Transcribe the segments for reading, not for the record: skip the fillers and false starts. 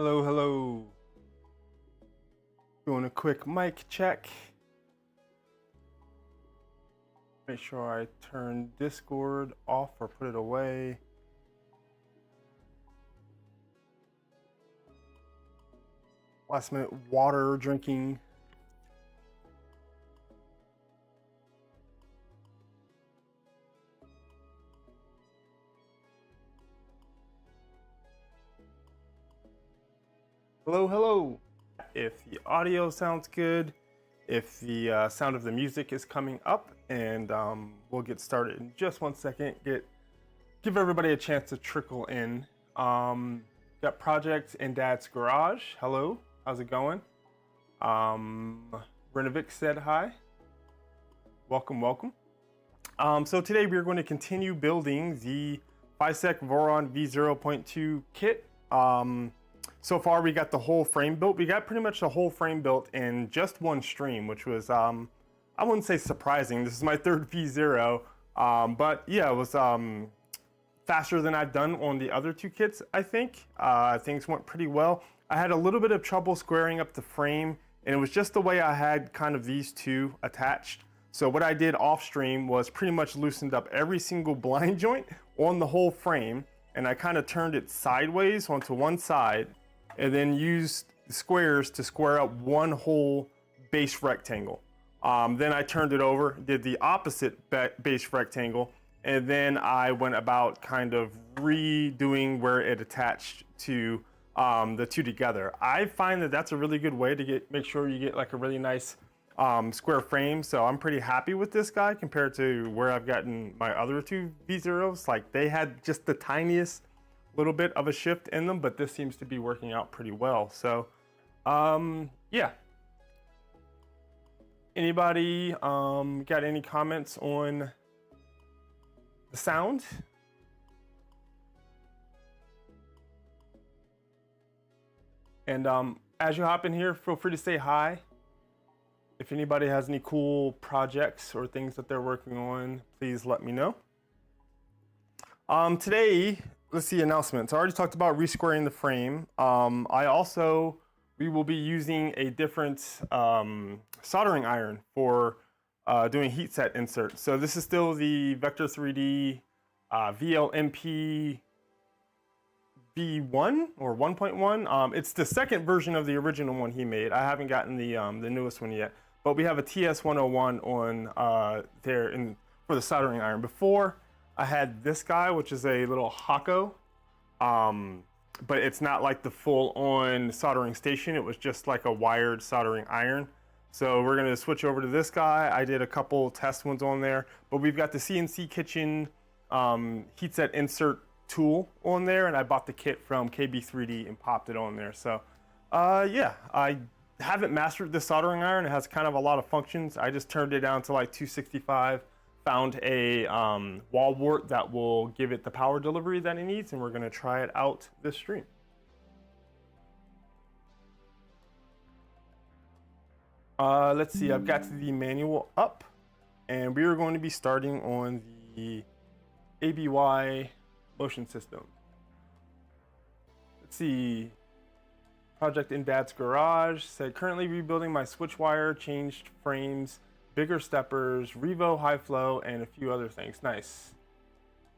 Hello, hello. Doing a quick mic check. Make sure I turn Discord off or put it away. Last minute water drinking. Hello, hello. If the audio sounds good, if the sound of the music is coming up, and we'll get started in just 1 second. Give everybody a chance to trickle in. Got projects in Dad's garage. Hello, how's it going? Renovic said hi. Welcome, welcome. So today we're going to continue building the Fysetc Voron V0.2 kit. So far we got the whole frame built. We got pretty much the whole frame built in just one stream, which was, I wouldn't say surprising. This is my third V0, but yeah, it was faster than I've done on the other two kits, I think. Things went pretty well. I had a little bit of trouble squaring up the frame, and it was just the way I had kind of these two attached. So what I did off stream was pretty much loosened up every single blind joint on the whole frame, and I kind of turned it sideways onto one side, and then used the squares to square up one whole base rectangle. Then I turned it over, did the opposite base rectangle, and then I went about kind of redoing where it attached to the two together. I find that that's a really good way to make sure you get like a really nice square frame. So I'm pretty happy with this guy compared to where I've gotten my other two V0s. Like they had just the tiniest little bit of a shift in them, but this seems to be working out pretty well. So yeah. Anybody got any comments on the sound? And as you hop in here, feel free to say hi. If anybody has any cool projects or things that they're working on, please let me know. Today, let's see announcements. I already talked about resquaring the frame. We will be using a different soldering iron for doing heat set inserts. So this is still the Vector 3D VLMP V1 or 1.1. It's the second version of the original one he made. I haven't gotten the newest one yet, but we have a TS101 on there for the soldering iron. Before I had this guy, which is a little Hako, but it's not like the full-on soldering station. It was just like a wired soldering iron. So we're gonna switch over to this guy. I did a couple test ones on there, but we've got the CNC Kitchen heat set insert tool on there, and I bought the kit from KB3D and popped it on there. So yeah, I haven't mastered this soldering iron. It has kind of a lot of functions. I just turned it down to like 265, found a wall wart that will give it the power delivery that it needs, and we're gonna try it out this stream. Let's see, I've got the manual up, and we are going to be starting on the ABY motion system. Let's see, project in Dad's garage said currently rebuilding my switch wire, changed frames, bigger steppers, Revo high flow, and a few other things. Nice.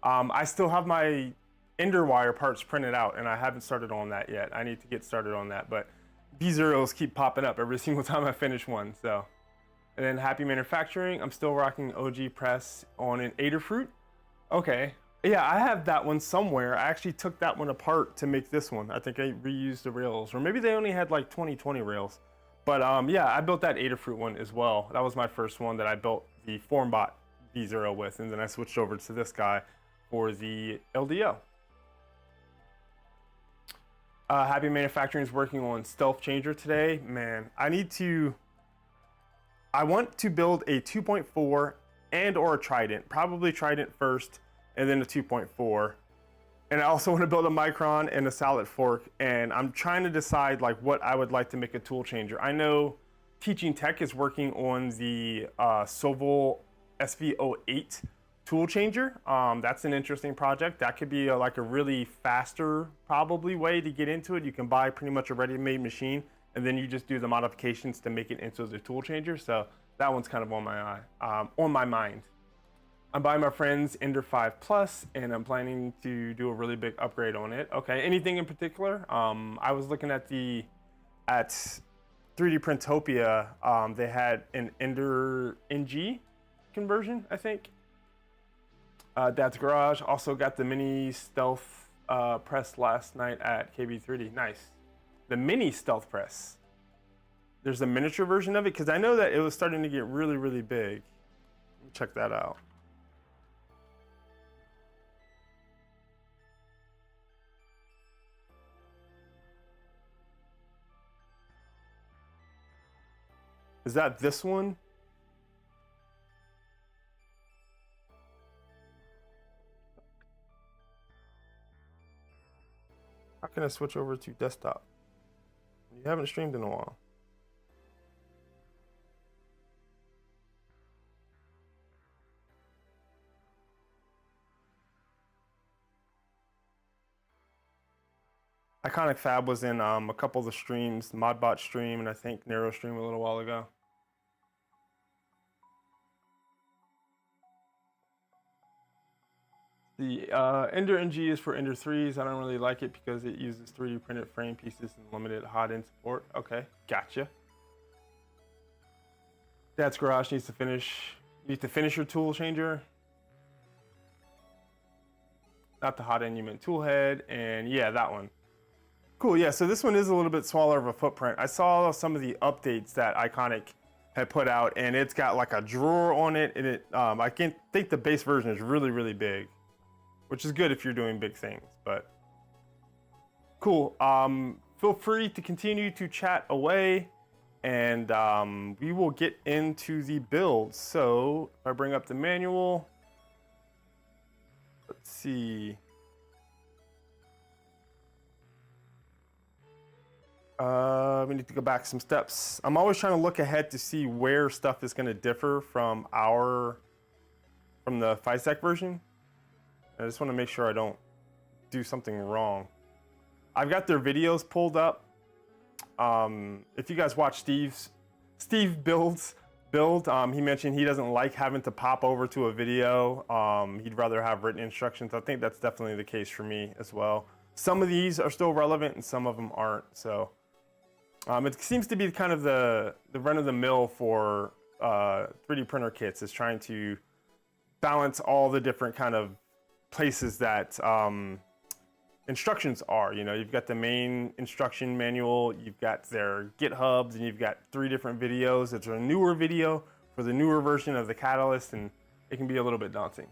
I still have my ender wire parts printed out, and I haven't started on that yet. I need to get started on that, but V0s keep popping up every single time I finish one. So, and then happy manufacturing. I'm still rocking OG press on an Adafruit. Okay. Yeah, I have that one somewhere. I actually took that one apart to make this one. I think I reused the rails, or maybe they only had like 2020 rails. But yeah, I built that Adafruit one as well. That was my first one that I built the Formbot V0 with, and then I switched over to this guy for the LDO. Happy Manufacturing is working on Stealth Changer today. Man, I want to build a 2.4 and or a Trident. Probably Trident first, and then a 2.4. And I also want to build a Micron and a Salad Fork, and I'm trying to decide like what I would like to make a tool changer. I know Teaching Tech is working on the Sovol SV08 tool changer. That's an interesting project. That could be like a really faster, probably, way to get into it. You can buy pretty much a ready-made machine, and then you just do the modifications to make it into the tool changer. So that one's kind of on my mind. I'm buying my friend's Ender 5 Plus, and I'm planning to do a really big upgrade on it. Okay, anything in particular? I was looking at 3D Printopia. They had an Ender NG conversion, I think. Dad's Garage also got the mini stealth press last night at KB3D. Nice. The mini stealth press. There's a miniature version of it, because I know that it was starting to get really, really big. Let me check that out. Is that this one? How can I switch over to desktop? You haven't streamed in a while. Iconic Fab was in a couple of the streams, Modbot stream, and I think Narrow stream a little while ago. The Ender NG is for Ender 3s. I don't really like it because it uses 3D printed frame pieces and limited Hotend support. Okay, gotcha. Dad's Garage needs to finish. You need to finish your tool changer. Not the Hotend, you meant Toolhead, and yeah, that one. Cool, yeah, so this one is a little bit smaller of a footprint. I saw some of the updates that Iconic had put out, and it's got like a drawer on it, and I can't think the base version is really, really big, which is good if you're doing big things, but cool. Feel free to continue to chat away, and we will get into the build. So if I bring up the manual, let's see. We need to go back some steps. I'm always trying to look ahead to see where stuff is going to differ from the Fysetc version. I just want to make sure I don't do something wrong. I've got their videos pulled up. If you guys watch Steve build, he mentioned he doesn't like having to pop over to a video. He'd rather have written instructions. I think that's definitely the case for me as well. Some of these are still relevant and some of them aren't. So it seems to be kind of the run of the mill for 3D printer kits, is trying to balance all the different kind of places that instructions are. You know, you've got the main instruction manual, you've got their GitHubs, and you've got 3 different videos. It's a newer video for the newer version of the Catalyst, and it can be a little bit daunting.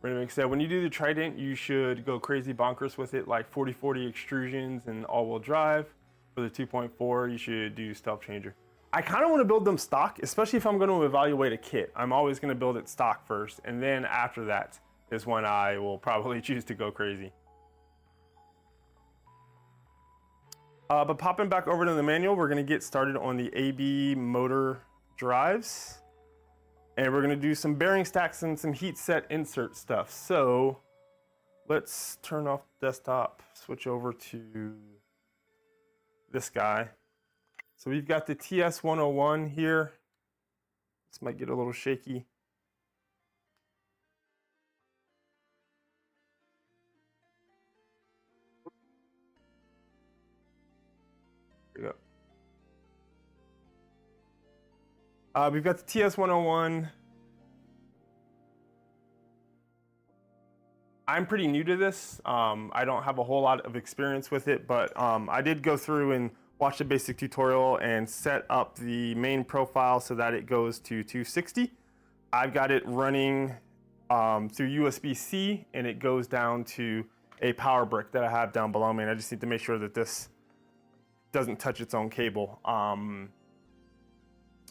Renemick said, when you do the Trident, you should go crazy bonkers with it, like 40/40 extrusions and all-wheel drive. For the 2.4, you should do Stealth Changer. I kind of want to build them stock, especially if I'm going to evaluate a kit. I'm always going to build it stock first, and then after that is when I will probably choose to go crazy. But popping back over to the manual, we're going to get started on the AB motor drives. And we're going to do some bearing stacks and some heat set insert stuff. So let's turn off desktop, switch over to this guy. So we've got the TS101 here. This might get a little shaky. Here we go. We've got the TS101. I'm pretty new to this. I don't have a whole lot of experience with it, but I did go through and watch the basic tutorial and set up the main profile so that it goes to 260. I've got it running through USB-C, and it goes down to a power brick that I have down below me, and I just need to make sure that this doesn't touch its own cable.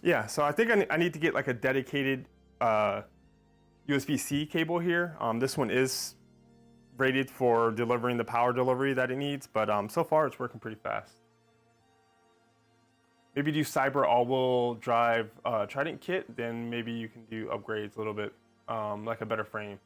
Yeah, so I think I need to get like a dedicated USB-C cable here. This one is rated for delivering the power delivery that it needs, but so far it's working pretty fast. maybe do Cyber all-wheel drive Trident kit, then maybe you can do upgrades a little bit, like a better frame.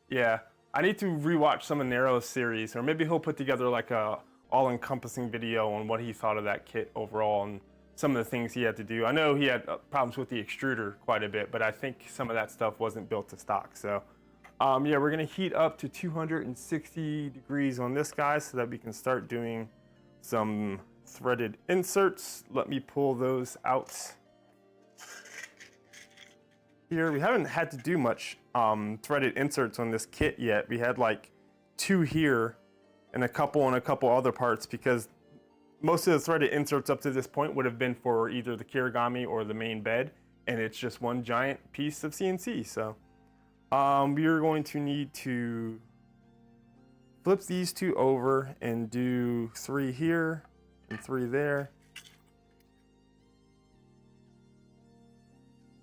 Yeah, I need to rewatch some of Nero's series, or maybe he'll put together like a all-encompassing video on what he thought of that kit overall and some of the things he had to do. I know he had problems with the extruder quite a bit, but I think some of that stuff wasn't built to stock. So yeah, we're gonna heat up to 260 degrees on this guy so that we can start doing some threaded inserts. Let me pull those out here. We haven't had to do much threaded inserts on this kit yet. We had like 2 here and a couple on a couple other parts, because most of the threaded inserts up to this point would have been for either the Kirigami or the main bed, and it's just one giant piece of CNC. So we are going to need to flip these 2 over and do 3 here and 3 there.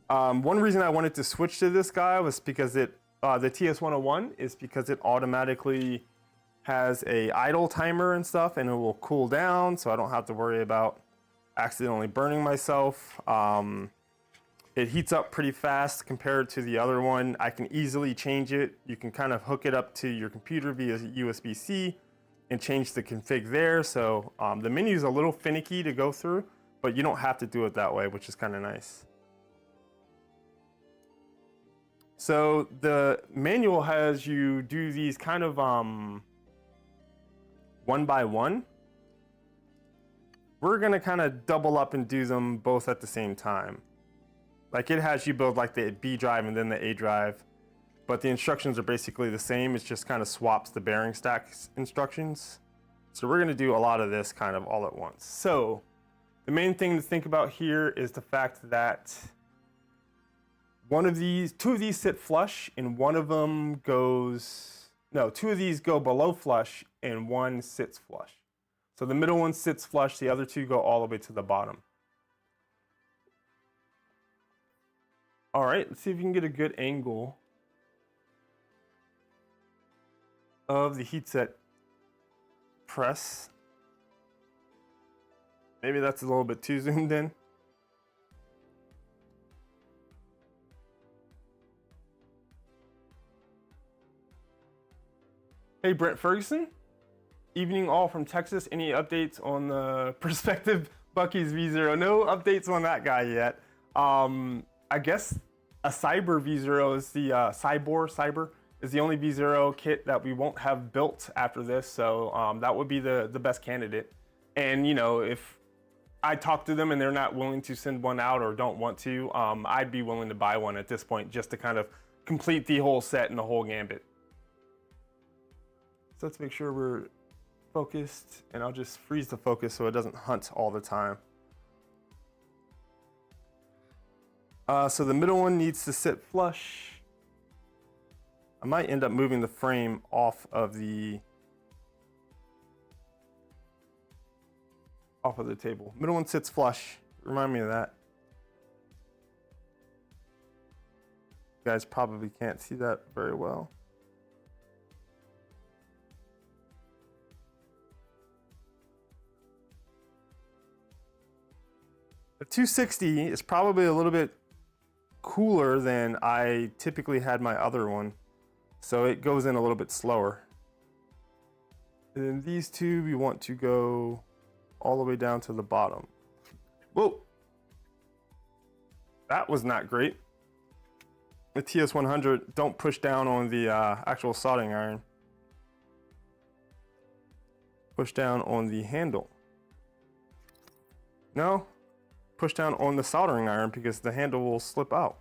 One reason I wanted to switch to this guy was because the TS101 is because it automatically has a idle timer and stuff, and it will cool down, so I don't have to worry about accidentally burning myself. It heats up pretty fast compared to the other one. I can easily change it. You can kind of hook it up to your computer via USB-C and change the config there. So the menu is a little finicky to go through, but you don't have to do it that way, which is kind of nice. So the manual has you do these kind of one by one. We're gonna kind of double up and do them both at the same time. Like, it has you build like the B drive and then the A drive, but the instructions are basically the same. It just kind of swaps the bearing stack instructions. So we're gonna do a lot of this kind of all at once. So the main thing to think about here is the fact that 2 of these sit flush, and one of them goes, no, 2 of these go below flush and 1 sits flush. So the middle one sits flush, the other 2 go all the way to the bottom. All right, let's see if we can get a good angle of the heatset press. Maybe that's a little bit too zoomed in. Hey, Brent Ferguson. Evening all from Texas. Any updates on the Perspective Bucky's V0? No updates on that guy yet. I guess a Cyber V0 is the Cyber is the only V0 kit that we won't have built after this. So that would be the best candidate. And you know, if I talk to them and they're not willing to send one out or don't want to, I'd be willing to buy one at this point just to kind of complete the whole set and the whole gambit. So let's make sure we're focused, and I'll just freeze the focus so it doesn't hunt all the time. So the middle one needs to sit flush. I might end up moving the frame off of the table. Middle one sits flush. Remind me of that. You guys probably can't see that very well. The 260 is probably a little bit cooler than I typically had my other one, so it goes in a little bit slower. And then these 2, we want to go all the way down to the bottom. Whoa! That was not great. The TS100, don't push down on the actual soldering iron. Push down on the handle. No. Push down on the soldering iron because the handle will slip out.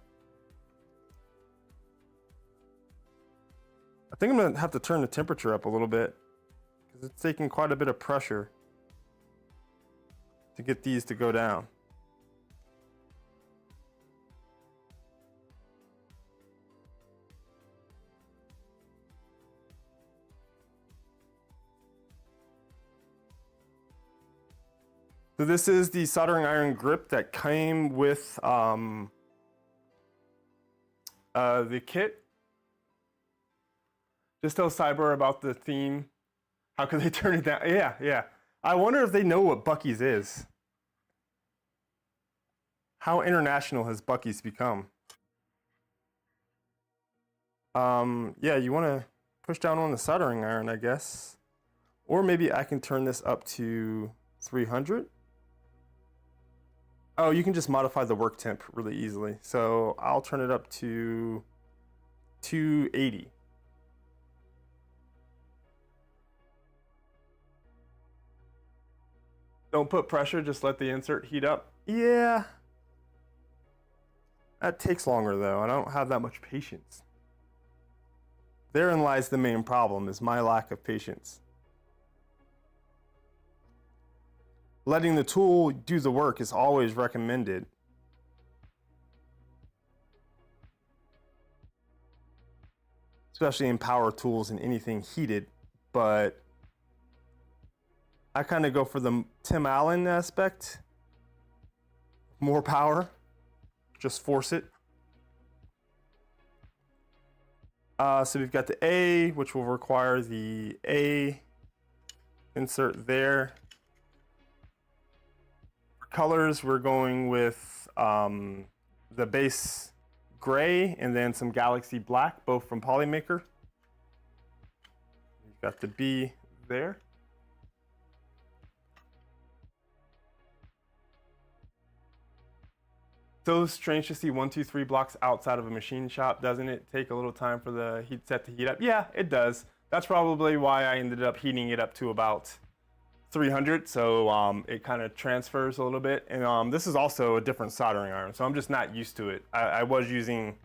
I think I'm gonna have to turn the temperature up a little bit because it's taking quite a bit of pressure to get these to go down. So this is the soldering iron grip that came with the kit. Just tell Cyber about the theme. How could they turn it down? Yeah. I wonder if they know what Bucky's is. How international has Buc-ee's become? Yeah, you want to push down on the soldering iron, I guess. Or maybe I can turn this up to 300. Oh, you can just modify the work temp really easily. So I'll turn it up to 280. Don't put pressure, just let the insert heat up. Yeah. That takes longer though. I don't have that much patience. Therein lies the main problem, is my lack of patience. Letting the tool do the work is always recommended. Especially in power tools and anything heated, but I kind of go for the Tim Allen aspect. More power, just force it. So we've got the A, which will require the A insert there. For colors, we're going with the base gray and then some Galaxy Black, both from Polymaker. We've got the B there. So strange to see 1, 2, 3 blocks outside of a machine shop. Doesn't it take a little time for the heat set to heat up? Yeah, it does. That's probably why I ended up heating it up to about 300. So it kind of transfers a little bit. And this is also a different soldering iron. So I'm just not used to it. I was using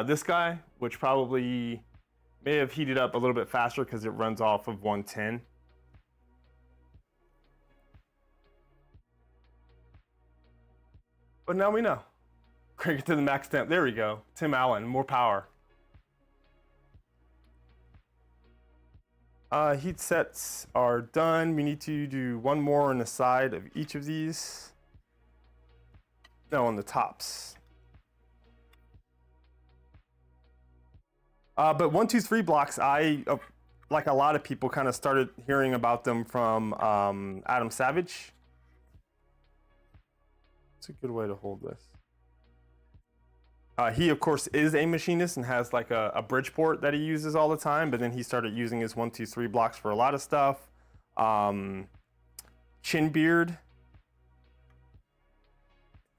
this guy, which probably may have heated up a little bit faster because it runs off of 110. But now we know. Crank it to the max temp. There we go. Tim Allen, more power. Heat sets are done. We need to do one more on the side of each of these. No, on the tops. But 1, 2, 3 blocks, I, like a lot of people, kind of started hearing about them from Adam Savage. It's a good way to hold this. He, of course, is a machinist and has like a Bridgeport that he uses all the time, but then he started using his 1, 2, 3 blocks for a lot of stuff. Chinbeard,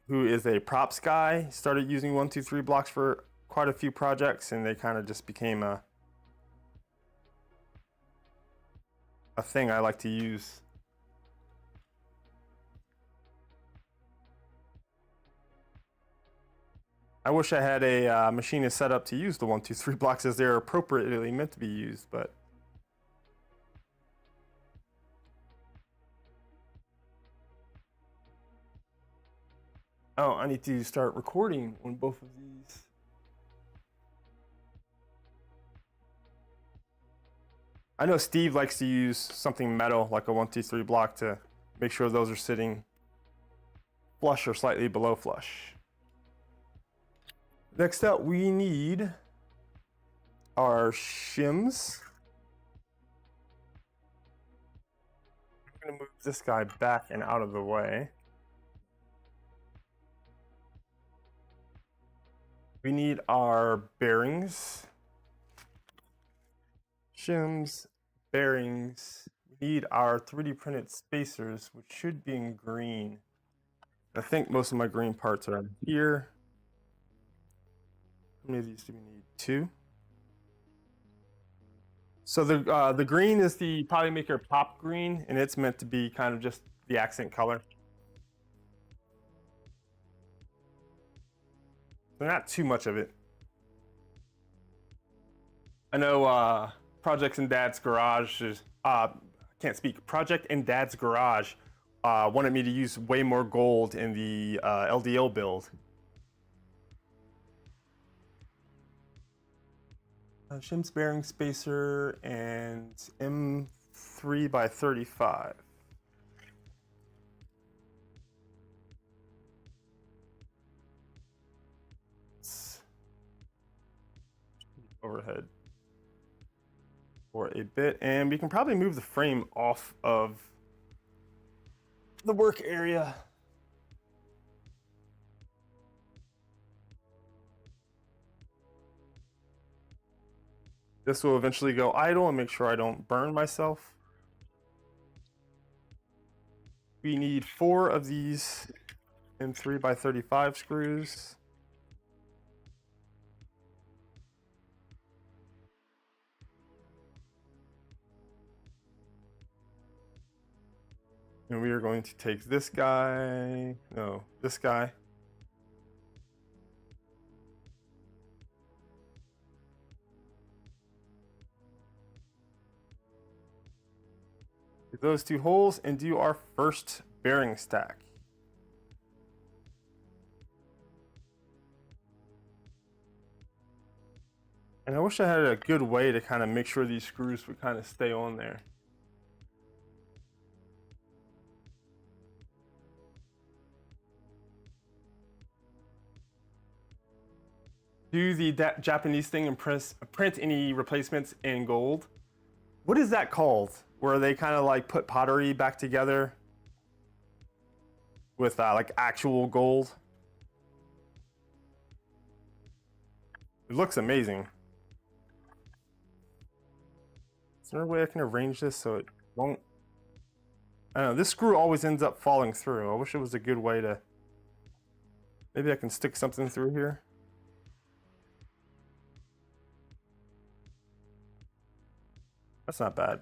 who is a props guy, started using 1, 2, 3 blocks for quite a few projects, and they kind of just became a thing I like to use. I wish I had a machinist set up to use the 1, 2, 3 blocks as they're appropriately meant to be used, but oh, I need to start recording on both of these. I know Steve likes to use something metal like a 1, 2, 3 block to make sure those are sitting flush or slightly below flush. Next up, we need our shims. I'm going to move this guy back and out of the way. We need our bearings. Shims, bearings. We need our 3D printed spacers, which should be in green. I think most of my green parts are here. How many of these do we need? 2. So the green is the Polymaker Pop Green, and it's meant to be kind of just the accent color. So not too much of it. I know Projects in Dad's Garage is, can't speak. Project in Dad's Garage wanted me to use way more gold in the LDL build. Shims bearing spacer and M3 by 35. Overhead for a bit, and we can probably move the frame off of the work area. This will eventually go idle and make sure I don't burn myself. We need 4 of these in 3x35 screws. And we are going to take this guy, no, this guy. Those 2 holes and do our first bearing stack. And I wish I had a good way to kind of make sure these screws would kind of stay on there. Do the Japanese thing and print any replacements in gold. What is that called? Where they kind of like put pottery back together with like actual gold. It looks amazing. Is there a way I can arrange this so it won't? I don't know, this screw always ends up falling through. I wish it was a good way to, maybe I can stick something through here. That's not bad.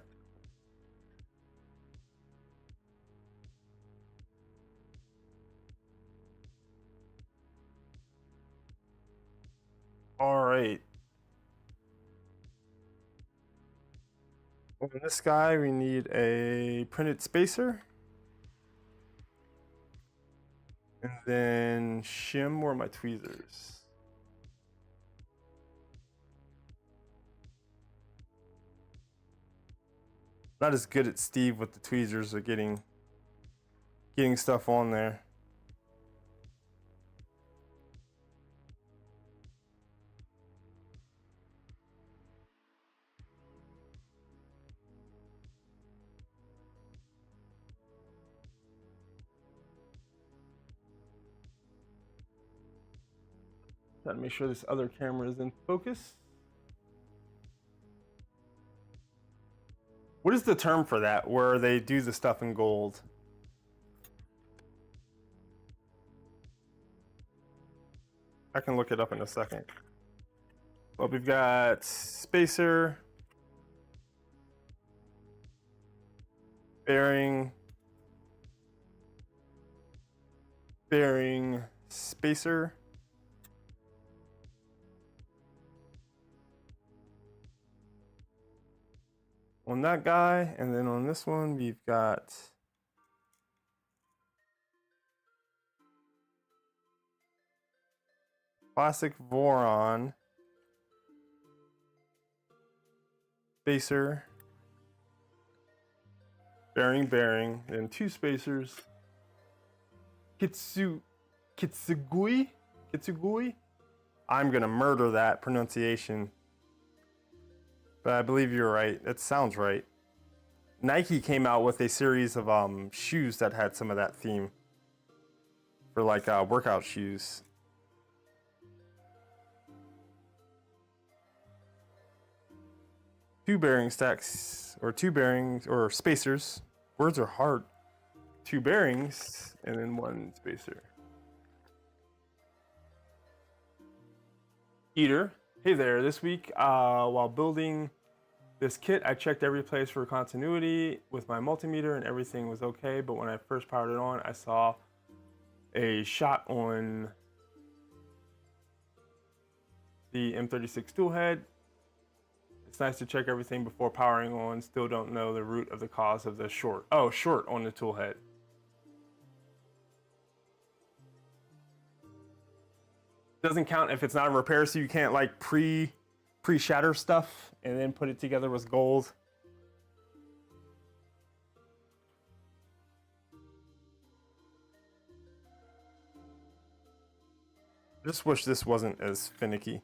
All right. On this guy, we need a printed spacer. And then shim where my tweezers. Not as good at Steve with the tweezers or getting stuff on there. Gotta make sure this other camera is in focus. What is the term for that, where they do the stuff in gold? I can look it up in a second. Well, we've got spacer, bearing, spacer. On that guy, and then on this one, we've got classic Voron, spacer, bearing, and 2 spacers. Kitsugui? I'm gonna murder that pronunciation. But I believe you're right. It sounds right. Nike came out with a series of shoes that had some of that theme for like workout shoes. Two bearing stacks, or 2 bearings, or spacers. Words are hard. 2 bearings, and then 1 spacer. Eater. Hey there, this week while building this kit, I checked every place for continuity with my multimeter and everything was okay, but when I first powered it on, I saw a shot on the M36 Toolhead. It's nice to check everything before powering on, still don't know the root of the cause of the short. Oh, short on the Toolhead. Doesn't count if it's not a repair, so you can't like pre-shatter stuff and then put it together with gold. Just wish this wasn't as finicky.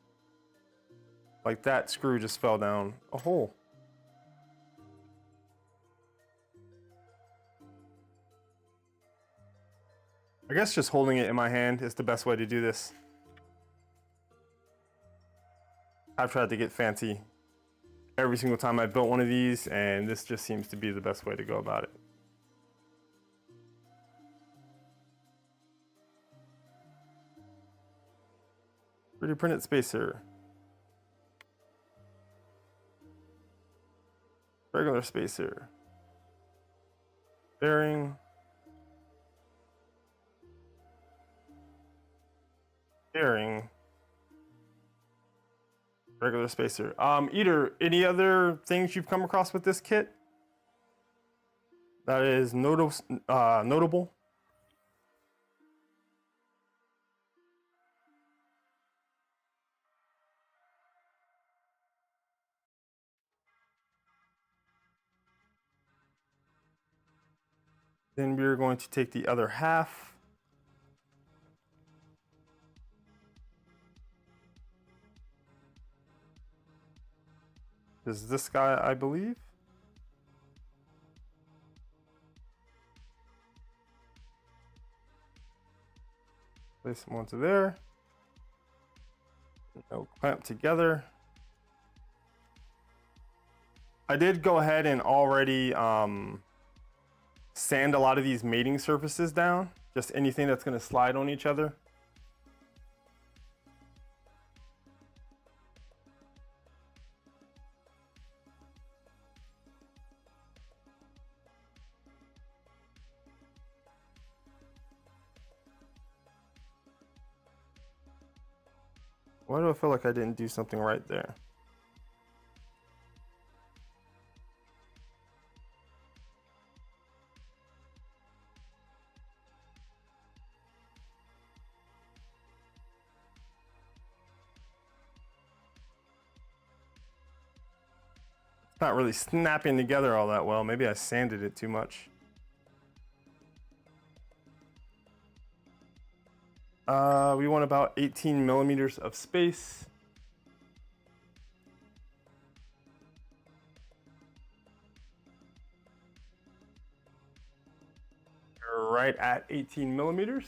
Like that screw just fell down a hole. I guess just holding it in my hand is the best way to do this. I've tried to get fancy every single time I built one of these, and this just seems to be the best way to go about it. 3D printed spacer. Regular spacer. Bearing. Bearing. Regular spacer. Any other things you've come across with this kit that is notable? Then we're going to take the other half. This is this guy, I believe. Place them onto there. They'll clamp together. I did go ahead and already sand a lot of these mating surfaces down. Just anything that's going to slide on each other. Why do I feel like I didn't do something right there? It's not really snapping together all that well. Maybe I sanded it too much. We want about 18 millimeters of space. You're right at 18 millimeters.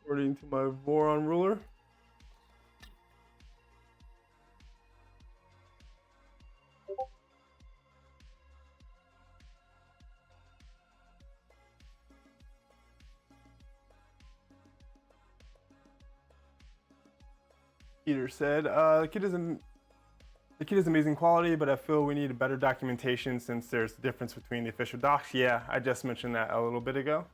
According to my Voron ruler. Peter said, the kit is amazing quality, but I feel we need a better documentation since there's a difference between the official docs. Yeah, I just mentioned that a little bit ago.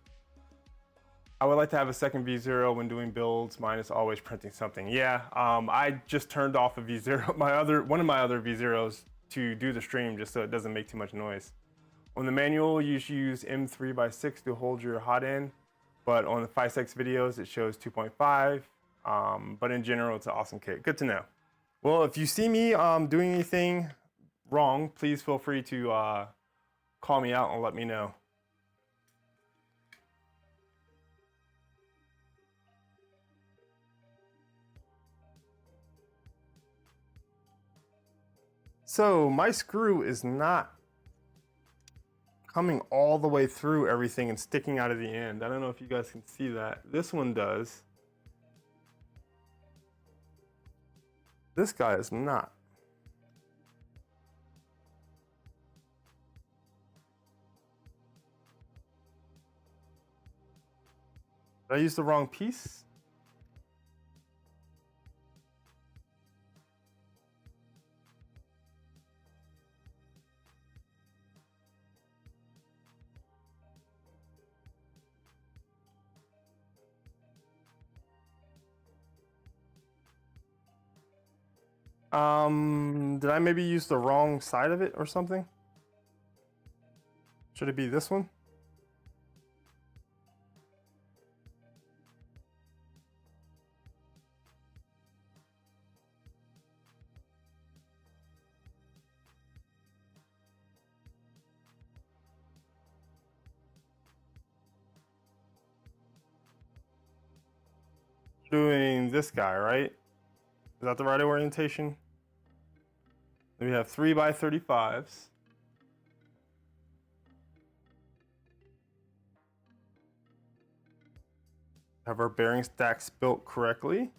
I would like to have a second V0 when doing builds. Mine is always printing something. Yeah, I just turned off a V0, one of my other V0s to do the stream just so it doesn't make too much noise. On the manual, you should use M3x6 to hold your Hotend, but on the Fysetc videos, it shows 2.5. But in general, it's an awesome kit. Good to know. Well, if you see me doing anything wrong, please feel free to call me out and let me know. So my screw is not coming all the way through everything and sticking out of the end. I don't know if you guys can see that. This one does. This guy is not. Did I use the wrong piece? Did I maybe use the wrong side of it or something? Should it be this one? Doing this guy, right? Is that the right orientation? Then we have 3x35s. Have our bearing stacks built correctly.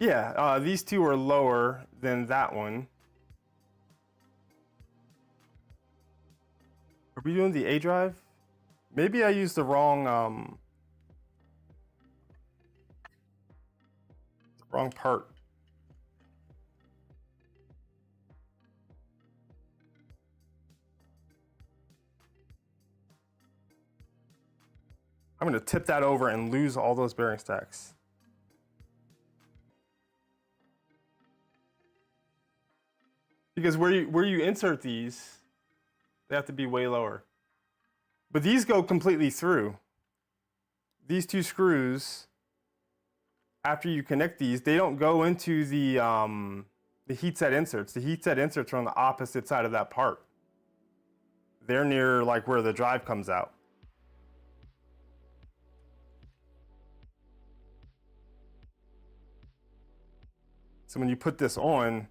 Yeah, these two are lower than that one. Are we doing the A drive? Maybe I used the wrong part. I'm gonna tip that over and lose all those bearing stacks. Because where you insert these, they have to be way lower. But these go completely through. These two screws, after you connect these, they don't go into the heatset inserts. The heatset inserts are on the opposite side of that part. They're near like where the drive comes out. So when you put this on,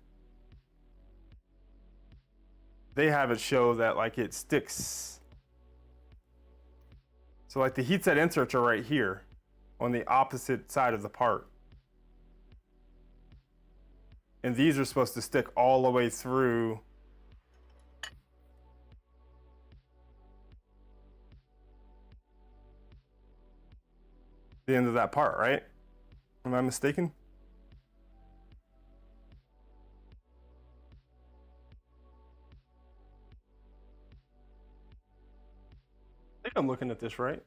they have it show that like it sticks. So like the heatset inserts are right here on the opposite side of the part. And these are supposed to stick all the way through the end of that part, right? Am I mistaken? I think I'm looking at this right.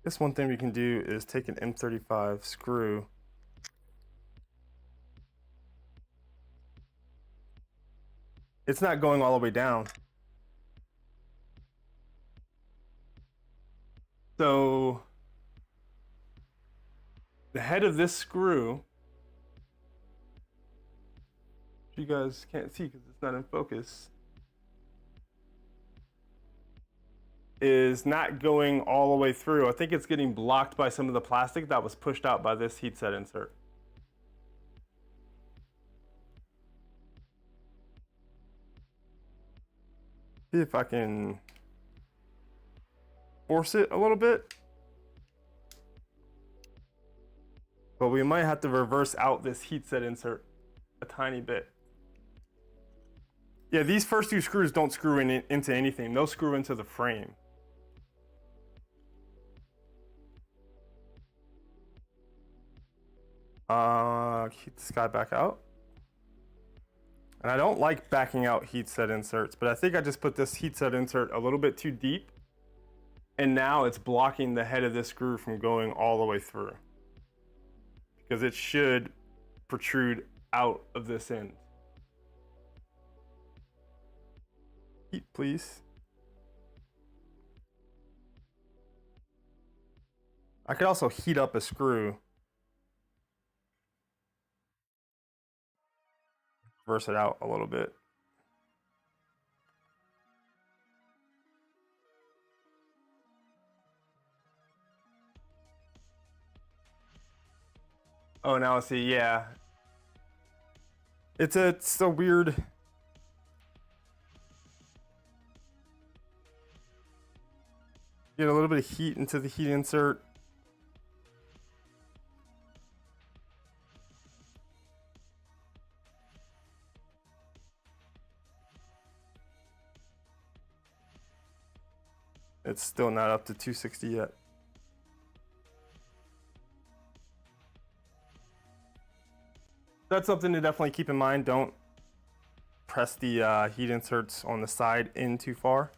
This one thing we can do is take an M35 screw. It's not going all the way down. So the head of this screw, you guys can't see because it's not in focus, is not going all the way through. I think it's getting blocked by some of the plastic that was pushed out by this heatset insert. See if I can force it a little bit. But we might have to reverse out this heatset insert a tiny bit. Yeah, these first two screws don't screw into anything. They'll screw into the frame. Keep this guy back out. And I don't like backing out heatset inserts, but I think I just put this heatset insert a little bit too deep. And now it's blocking the head of this screw from going all the way through. Because it should protrude out of this end. Heat, please. I could also heat up a screw. Reverse it out a little bit. Oh, now I see, yeah. It's a weird. Get a little bit of heat into the heat insert. It's still not up to 260 yet. That's something to definitely keep in mind. Don't press the heat inserts on the side in too far.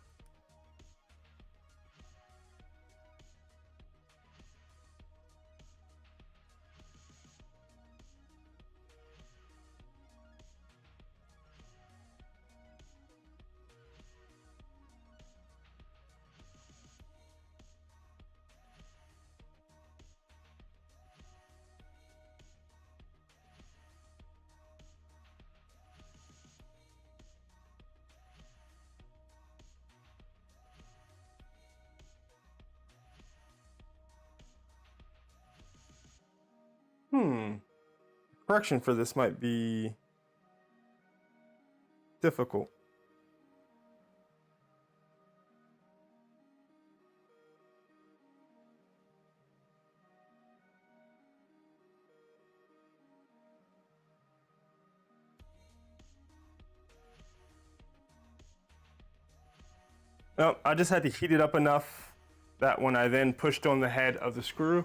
Correction for this might be difficult. No, I just had to heat it up enough that when I then pushed on the head of the screw,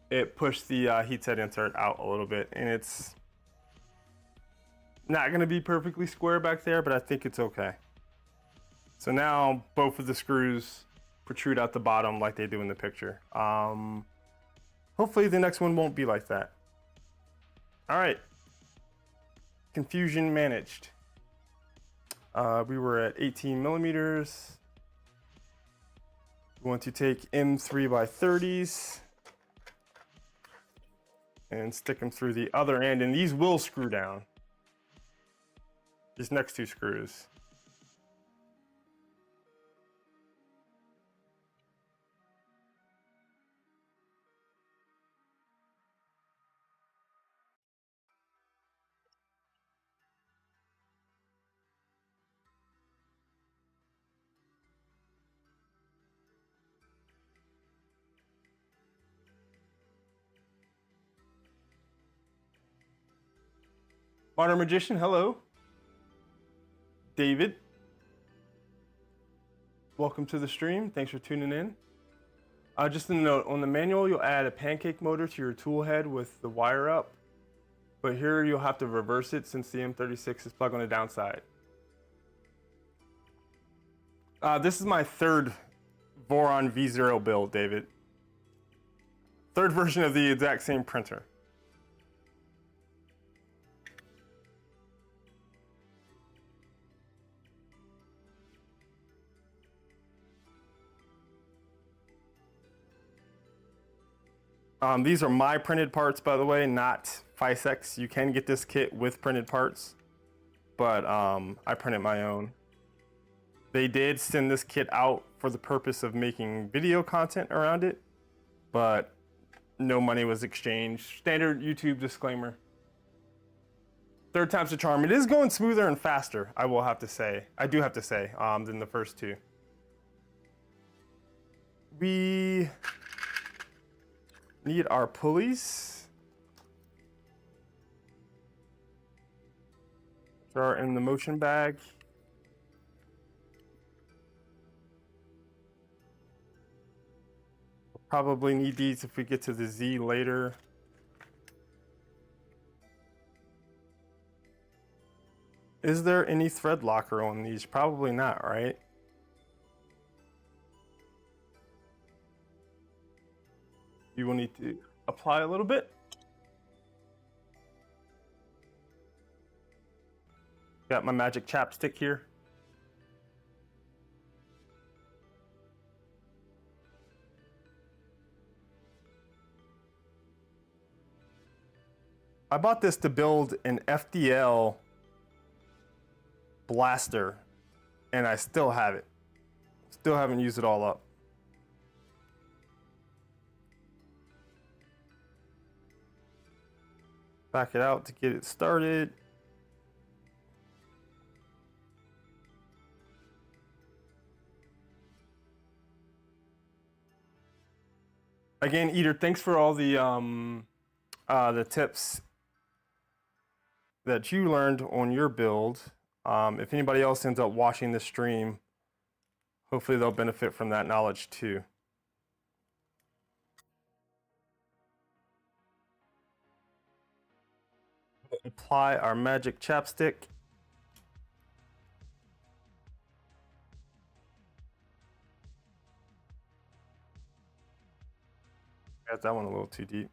it pushed the heat set insert out a little bit, and it's not gonna be perfectly square back there, but I think it's okay. So now both of the screws protrude out the bottom like they do in the picture. Hopefully the next one won't be like that. All right, confusion managed. We were at 18 millimeters. We want to take M3x30s and stick them through the other end, and these will screw down. These next two screws. Modern Magician, hello. David, welcome to the stream. Thanks for tuning in. Just a note, on the manual, you'll add a pancake motor to your tool head with the wire up, but here you'll have to reverse it since the M36 is plugged on the downside. This is my third Voron V0 build, David. Third version of the exact same printer. These are my printed parts, by the way, not Fysetc's. You can get this kit with printed parts, but I printed my own. They did send this kit out for the purpose of making video content around it, but no money was exchanged. Standard YouTube disclaimer. Third time's the charm. It is going smoother and faster, I will have to say. I do have to say, than the first two. We need our pulleys. They are in the motion bag. We'll probably need these if we get to the Z later. Is there any thread locker on these? Probably not, right? You will need to apply a little bit. Got my magic chapstick here. I bought this to build an FDL blaster, and I still have it. Still haven't used it all up. Back it out to get it started. Again, Eater, thanks for all the tips that you learned on your build. If anybody else ends up watching this stream, hopefully they'll benefit from that knowledge too. Apply our magic chapstick. Got that one a little too deep.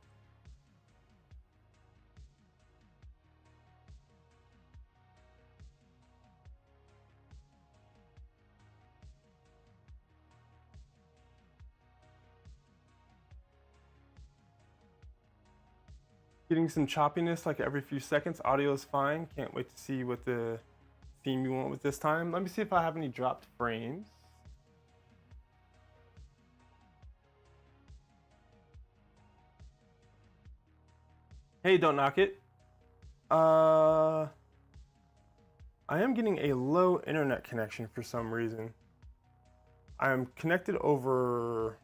Getting some choppiness like every few seconds. Audio is fine. Can't wait to see what the theme you want with this time. Let me see if I have any dropped frames. Hey, don't knock it. I am getting a low internet connection for some reason. I'm connected over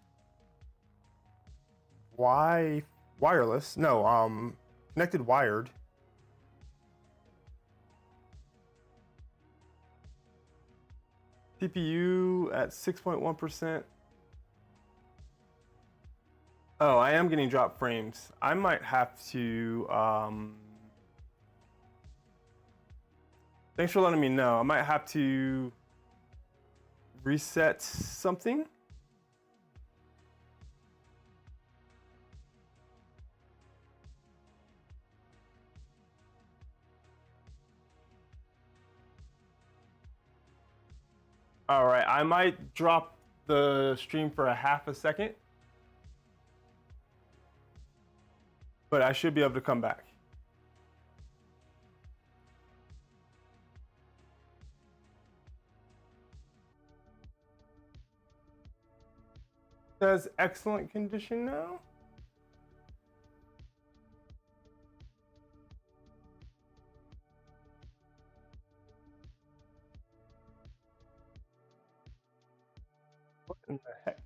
wireless. No, connected wired. CPU at 6.1%. Oh, I am getting drop frames. I might have to, thanks for letting me know. I might have to reset something. All right, I might drop the stream for a half a second, but I should be able to come back. Says excellent condition now. What in the heck?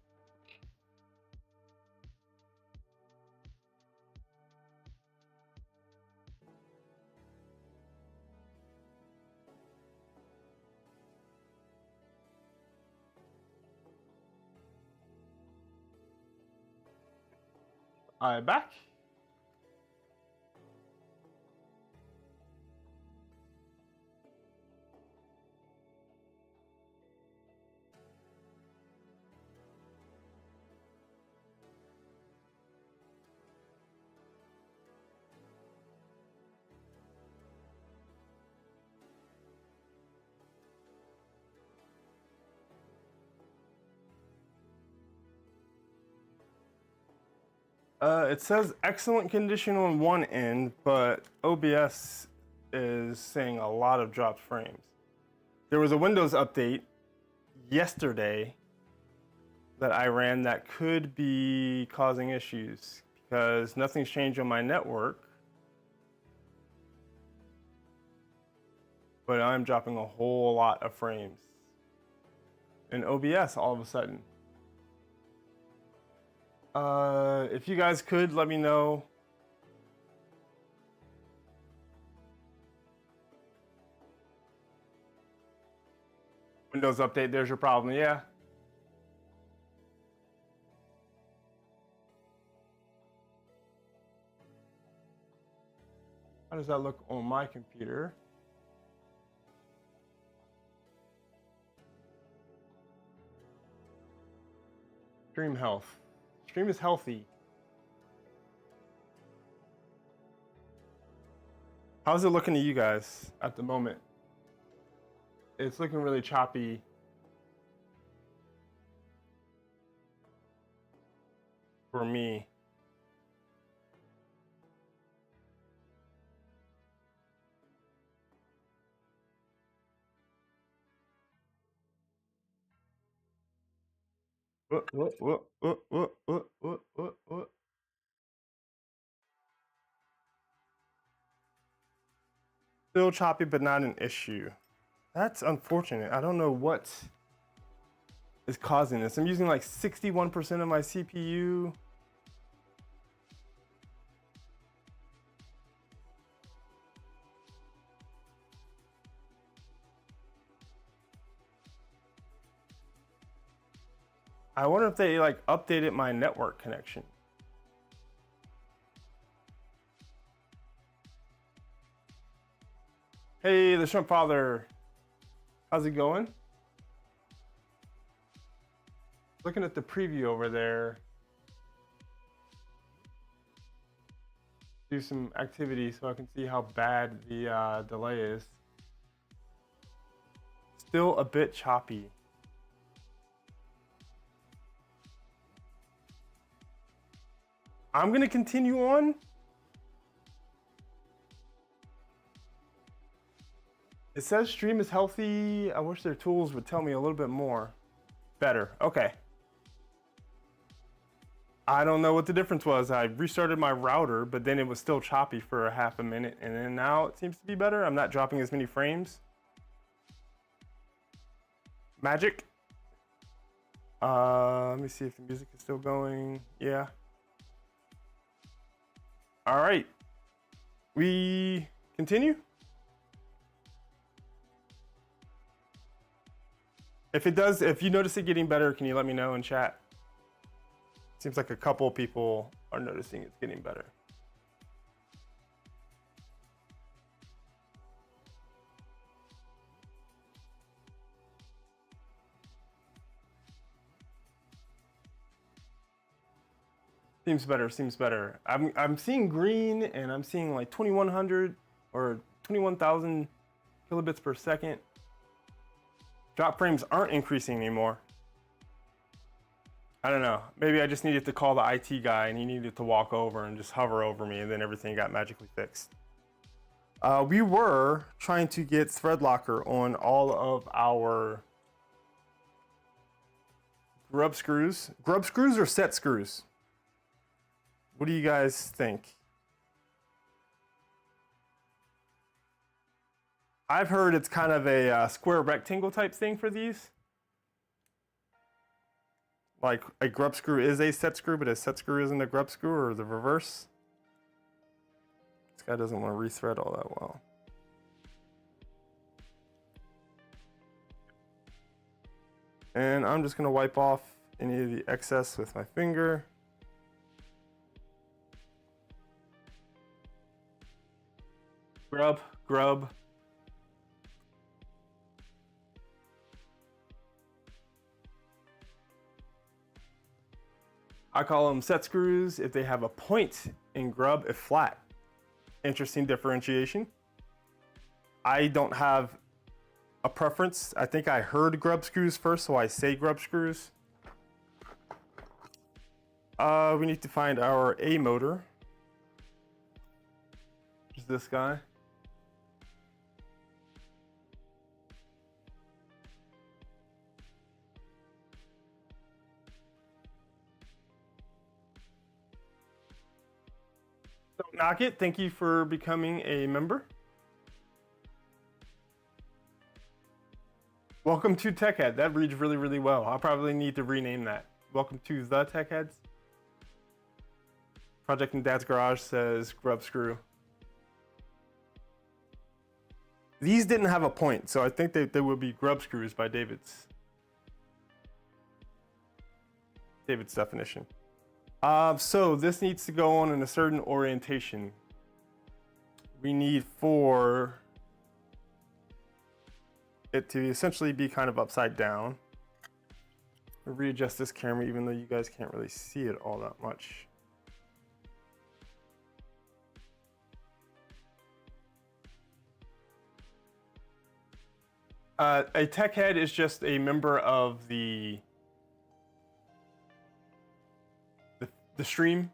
All right, back. It says excellent condition on one end, but OBS is saying a lot of dropped frames. There was a Windows update yesterday that I ran that could be causing issues because nothing's changed on my network, but I'm dropping a whole lot of frames in OBS all of a sudden. If you guys could let me know. Windows update, there's your problem, yeah. How does that look on my computer? Stream health. Stream is healthy. How's it looking to you guys at the moment? It's looking really choppy. For me. What? Still choppy, but not an issue. That's unfortunate. I don't know what is causing this. I'm using like 61% of my CPU. I wonder if they like updated my network connection. Hey, the Shrimp Father. How's it going? Looking at the preview over there. Do some activity so I can see how bad the delay is. Still a bit choppy. I'm gonna continue on. It says stream is healthy. I wish their tools would tell me a little bit more. Better, okay. I don't know what the difference was. I restarted my router, but then it was still choppy for a half a minute, and then now it seems to be better. I'm not dropping as many frames. Magic. Let me see if the music is still going. Yeah. All right. We continue. If it does, if you notice it getting better, can you let me know in chat? Seems like a couple people are noticing it's getting better. Seems better, seems better. I'm seeing green, and I'm seeing like 2100 or 21,000 kilobits per second. Drop frames aren't increasing anymore. I don't know. Maybe I just needed to call the IT guy, and he needed to walk over and just hover over me, and then everything got magically fixed. We were trying to get thread locker on all of our grub screws. Grub screws or set screws? What do you guys think? I've heard it's kind of a square rectangle type thing for these. Like a grub screw is a set screw, but a set screw isn't a grub screw, or the reverse. This guy doesn't want to rethread all that well. And I'm just gonna wipe off any of the excess with my finger. Grub, grub. I call them set screws if they have a point, and grub if flat. Interesting differentiation. I don't have a preference. I think I heard grub screws first, so I say grub screws. We need to find our A motor. Is this guy? Don't knock it. Thank you for becoming a member. Welcome to Techhead. That reads really, really well. I'll probably need to rename that. Welcome to the Techheads. Project in Dad's Garage says grub screw. These didn't have a point, so I think they would be grub screws by David's definition. So this needs to go on in a certain orientation. We need for it to essentially be kind of upside down. I'll readjust this camera, even though you guys can't really see it all that much. A tech head is just a member of the stream.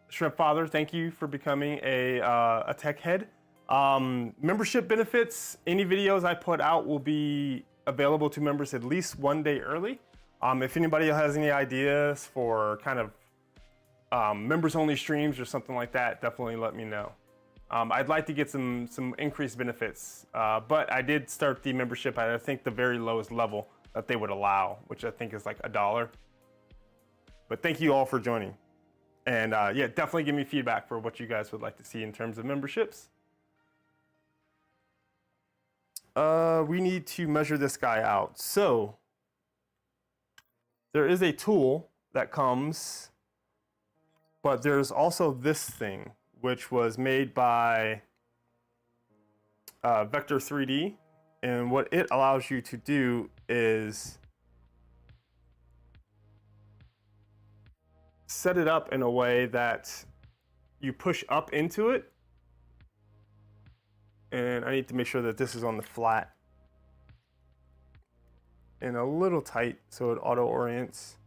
Shrimp Father, thank you for becoming a tech head. Membership benefits, any videos I put out will be available to members at least 1 day early. If anybody has any ideas for kind of members only streams or something like that, definitely let me know. I'd like to get some increased benefits, but I did start the membership at, I think, the very lowest level that they would allow, which I think is like $1. But thank you all for joining. And yeah, definitely give me feedback for what you guys would like to see in terms of memberships. We need to measure this guy out. So there is a tool that comes, but there's also this thing, which was made by Vector 3D. And what it allows you to do is set it up in a way that you push up into it. And I need to make sure that this is on the flat and a little tight so it auto orients.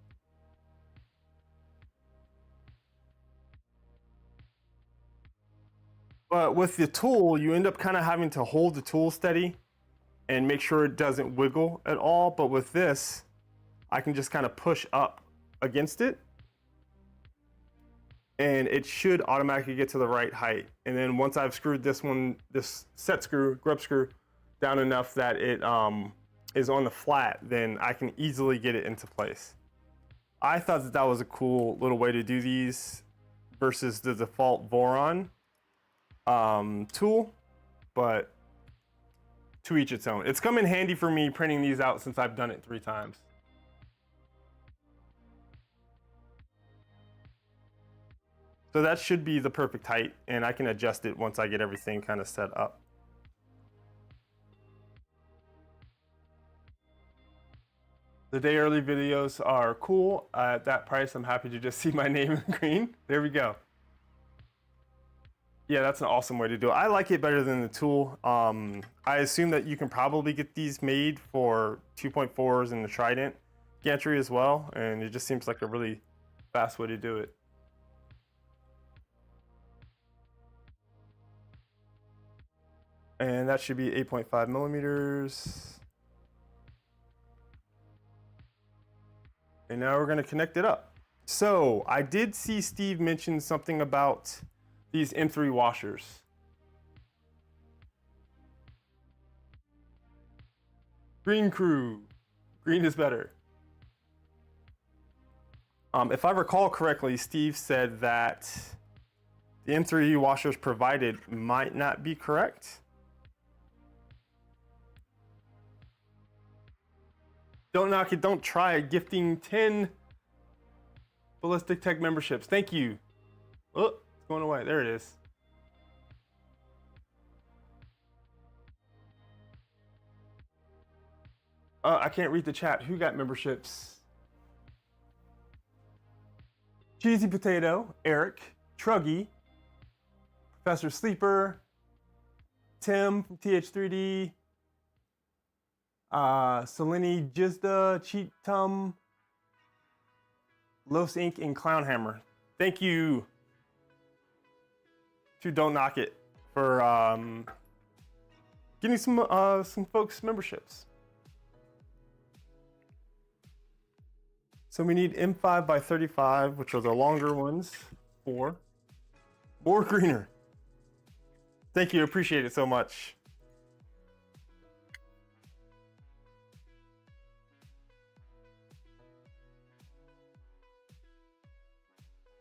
But with the tool, you end up kind of having to hold the tool steady and make sure it doesn't wiggle at all. But with this, I can just kind of push up against it, and it should automatically get to the right height. And then once I've screwed this set screw, grub screw, down enough that it is on the flat, then I can easily get it into place. I thought that that was a cool little way to do these versus the default Voron tool, but to each its own. It's come in handy for me printing these out since I've done it 3 times. So that should be the perfect height, and I can adjust it once I get everything kind of set up. The day early videos are cool. At that price, I'm happy to just see my name in green. There we go. Yeah, that's an awesome way to do it. I like it better than the tool. I assume that you can probably get these made for 2.4s and the Trident gantry as well, and it just seems like a really fast way to do it. And that should be 8.5 millimeters. And now we're gonna connect it up. So I did see Steve mention something about these M3 washers. Green crew, green is better. If I recall correctly, Steve said that the M3 washers provided might not be correct. Don't knock it, don't try it. Gifting 10 Ballistic Tech memberships. Thank you. Oh, it's going away. There it is. I can't read the chat. Who got memberships? Cheesy Potato, Eric, Truggy, Professor Sleeper, Tim from TH3D, Selene Jizda, Cheat Tum, Los Inc, and Clownhammer. Thank you to Don't Knock It for getting some folks memberships. So we need M5 by 35, which are the longer ones. 4. More greener. Thank you, appreciate it so much.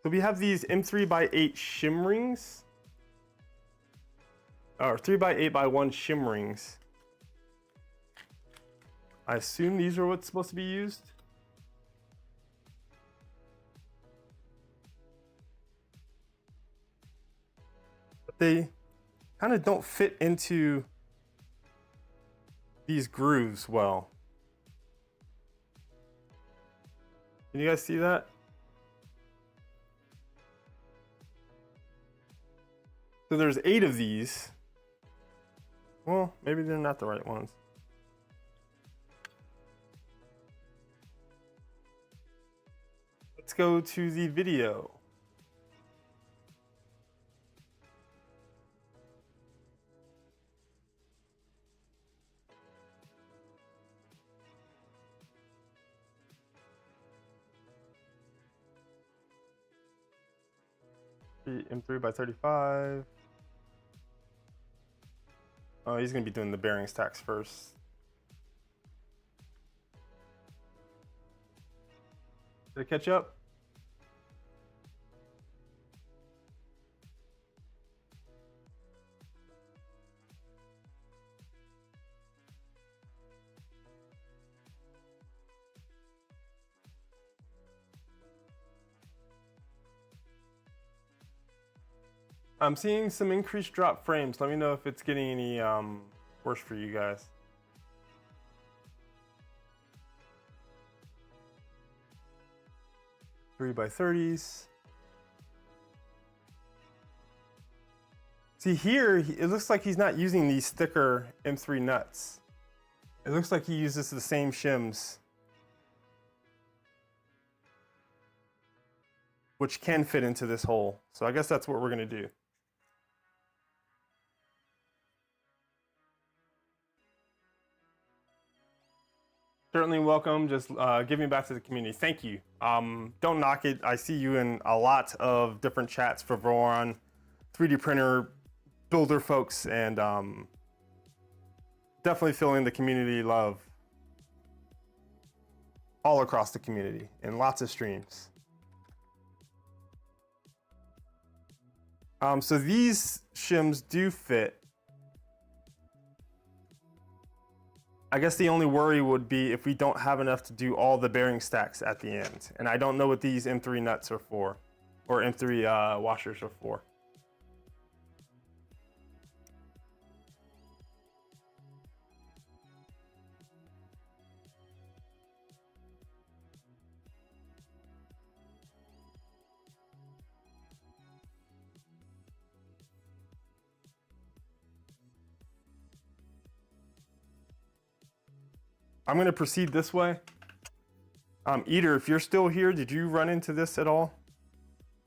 So we have these M3 by 8 shim rings, or 3 by 8 by 1 shim rings. I assume these are what's supposed to be used. But they kind of don't fit into these grooves well. Can you guys see that? So there's 8 of these. Well, maybe they're not the right ones. Let's go to the video. M3 by 35. Oh, he's gonna be doing the bearing stacks first. Did it catch up? I'm seeing some increased drop frames. Let me know if it's getting any worse for you guys. Three by 30s. See here, it looks like he's not using these thicker M3 nuts. It looks like he uses the same shims, which can fit into this hole. So I guess that's what we're gonna do. Certainly welcome. Just giving back to the community. Thank you. Don't knock it. I see you in a lot of different chats for Voron, 3D printer builder folks, and definitely feeling the community love all across the community in lots of streams. So these shims do fit. I guess the only worry would be if we don't have enough to do all the bearing stacks at the end. And I don't know what these M3 nuts are for, or M3 washers are for. I'm gonna proceed this way. Eater, if you're still here, did you run into this at all?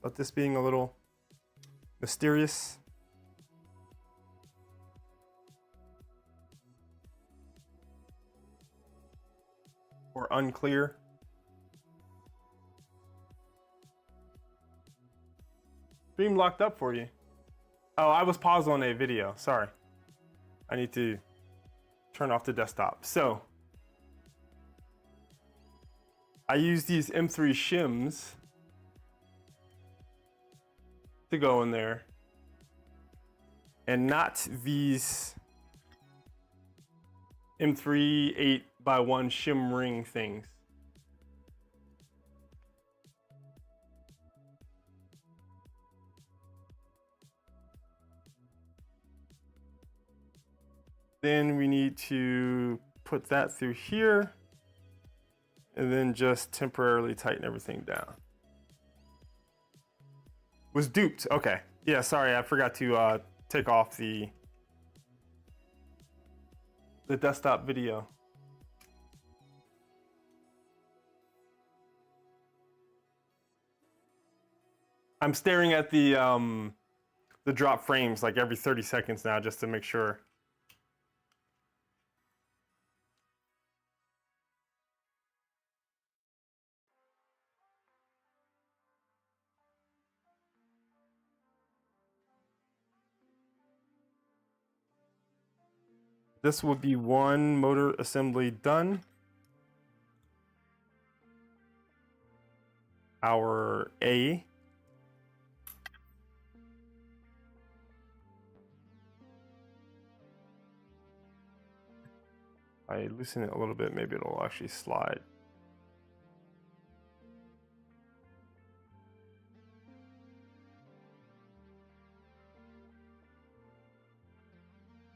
About this being a little mysterious? Or unclear? Stream locked up for you. Oh, I was paused on a video, sorry. I need to turn off the desktop. So, I use these M3 shims to go in there, and not these M3 8x1 shim ring things. Then we need to put that through here, and then just temporarily tighten everything down. Was duped, okay. Yeah, sorry, I forgot to take off the desktop video. I'm staring at the drop frames like every 30 seconds now just to make sure. This will be one motor assembly done. Our A. I loosen it a little bit, maybe it'll actually slide.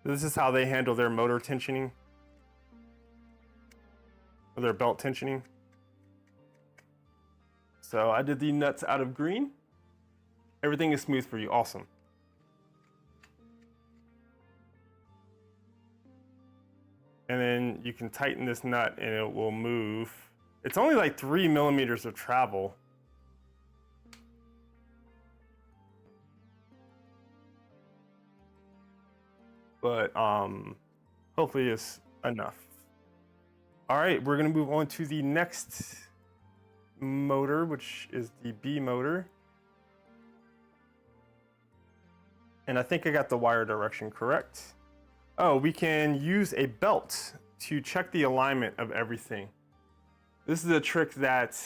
This is how they handle their motor tensioning, or their belt tensioning. So I did the nuts out of green. Everything is smooth for you, awesome. And then you can tighten this nut and it will move. It's only like 3 millimeters of travel. But hopefully it's enough. All right, we're gonna move on to the next motor, which is the B motor. And I think I got the wire direction correct. Oh, we can use a belt to check the alignment of everything. This is a trick that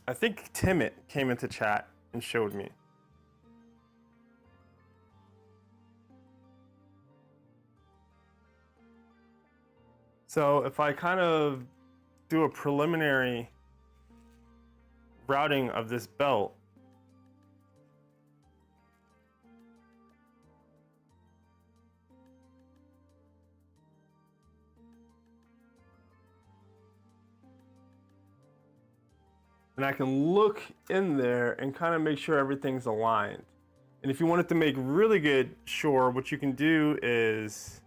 I think Timit came into chat and showed me. So if I kind of do a preliminary routing of this belt, and I can look in there and kind of make sure everything's aligned. And if you wanted to make really good sure, what you can do is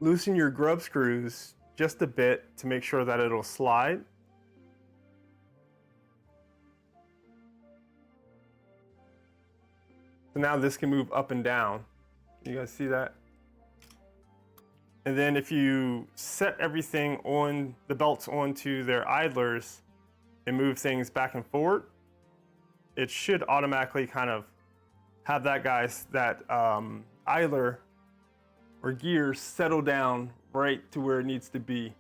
loosen your grub screws just a bit to make sure that it'll slide. So now this can move up and down. You guys see that? And then if you set everything on the belts onto their idlers and move things back and forward, it should automatically kind of have that idler or gears settle down right to where it needs to be.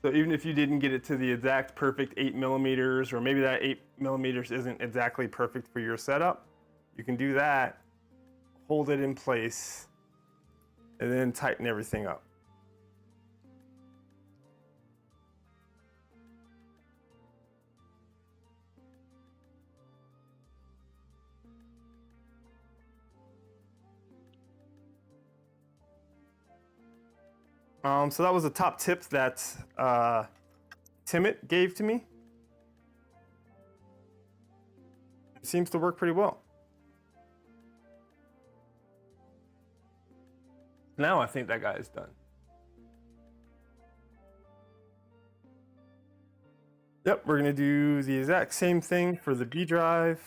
So even if you didn't get it to the exact perfect 8 millimeters, or maybe that 8 millimeters isn't exactly perfect for your setup, you can do that, hold it in place, and then tighten everything up. So that was a top tip that Timit gave to me. It seems to work pretty well. Now I think that guy is done. Yep, we're gonna do the exact same thing for the B drive.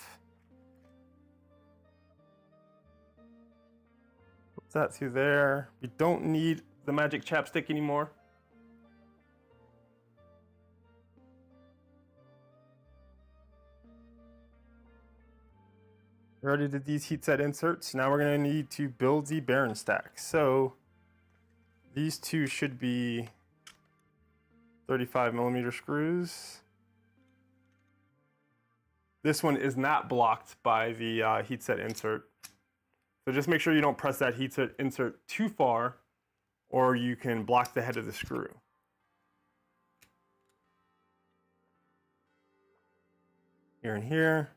Put that through there. We don't need the magic chapstick anymore. We already did these heat set inserts. Now we're gonna need to build the bearing stack. So these two should be 35 millimeter screws. This one is not blocked by the heat set insert. So just make sure you don't press that heat set insert too far, or you can block the head of the screw. Here and here.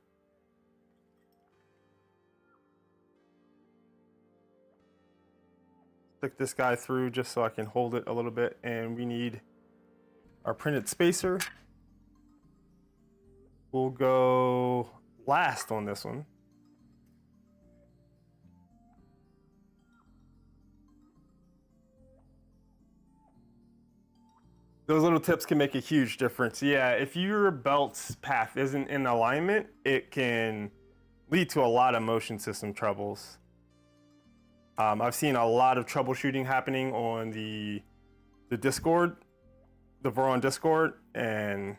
Stick this guy through just so I can hold it a little bit, and we need our printed spacer. We'll go last on this one. Those little tips can make a huge difference. Yeah, if your belt's path isn't in alignment, it can lead to a lot of motion system troubles. I've seen a lot of troubleshooting happening on the Discord, the Voron Discord, and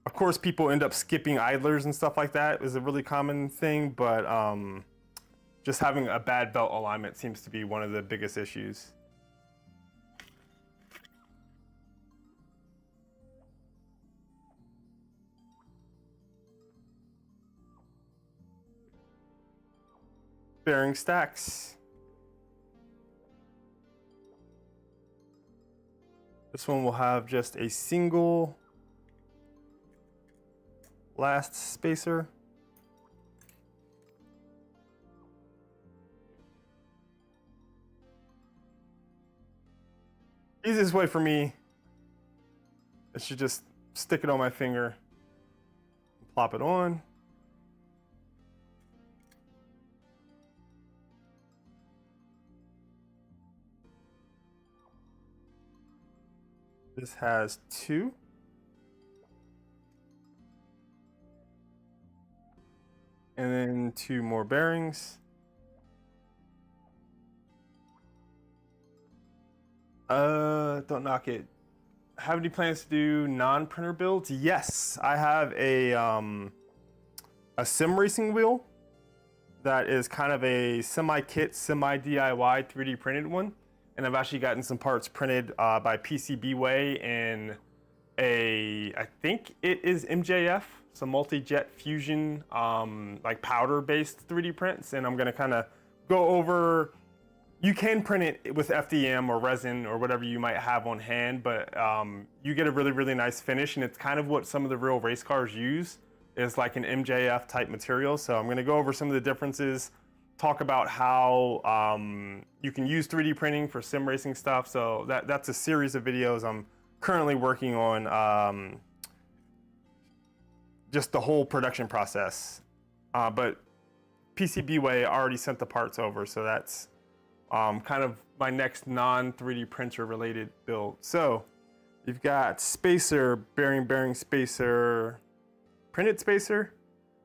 of course people end up skipping idlers and stuff like that is a really common thing, but just having a bad belt alignment seems to be one of the biggest issues. Bearing stacks. This one will have just a single last spacer. Easiest way for me is to just stick it on my finger and plop it on. This has 2. And then 2 more bearings. Don't knock it. Have any plans to do non-printer builds? Yes, I have a sim racing wheel that is kind of a semi-kit, semi-DIY 3D printed one. And I've actually gotten some parts printed by PCBWay in I think it is MJF, some multi-jet fusion, like powder-based 3D prints. And I'm gonna kind of go over, you can print it with FDM or resin or whatever you might have on hand, but you get a really, really nice finish. And it's kind of what some of the real race cars use, is like an MJF type material. So I'm gonna go over some of the differences, talk about how you can use 3D printing for sim racing stuff. So that's a series of videos I'm currently working on, just the whole production process. But PCBWay already sent the parts over, so that's kind of my next non-3D printer related build. So you've got spacer, bearing, spacer, printed spacer,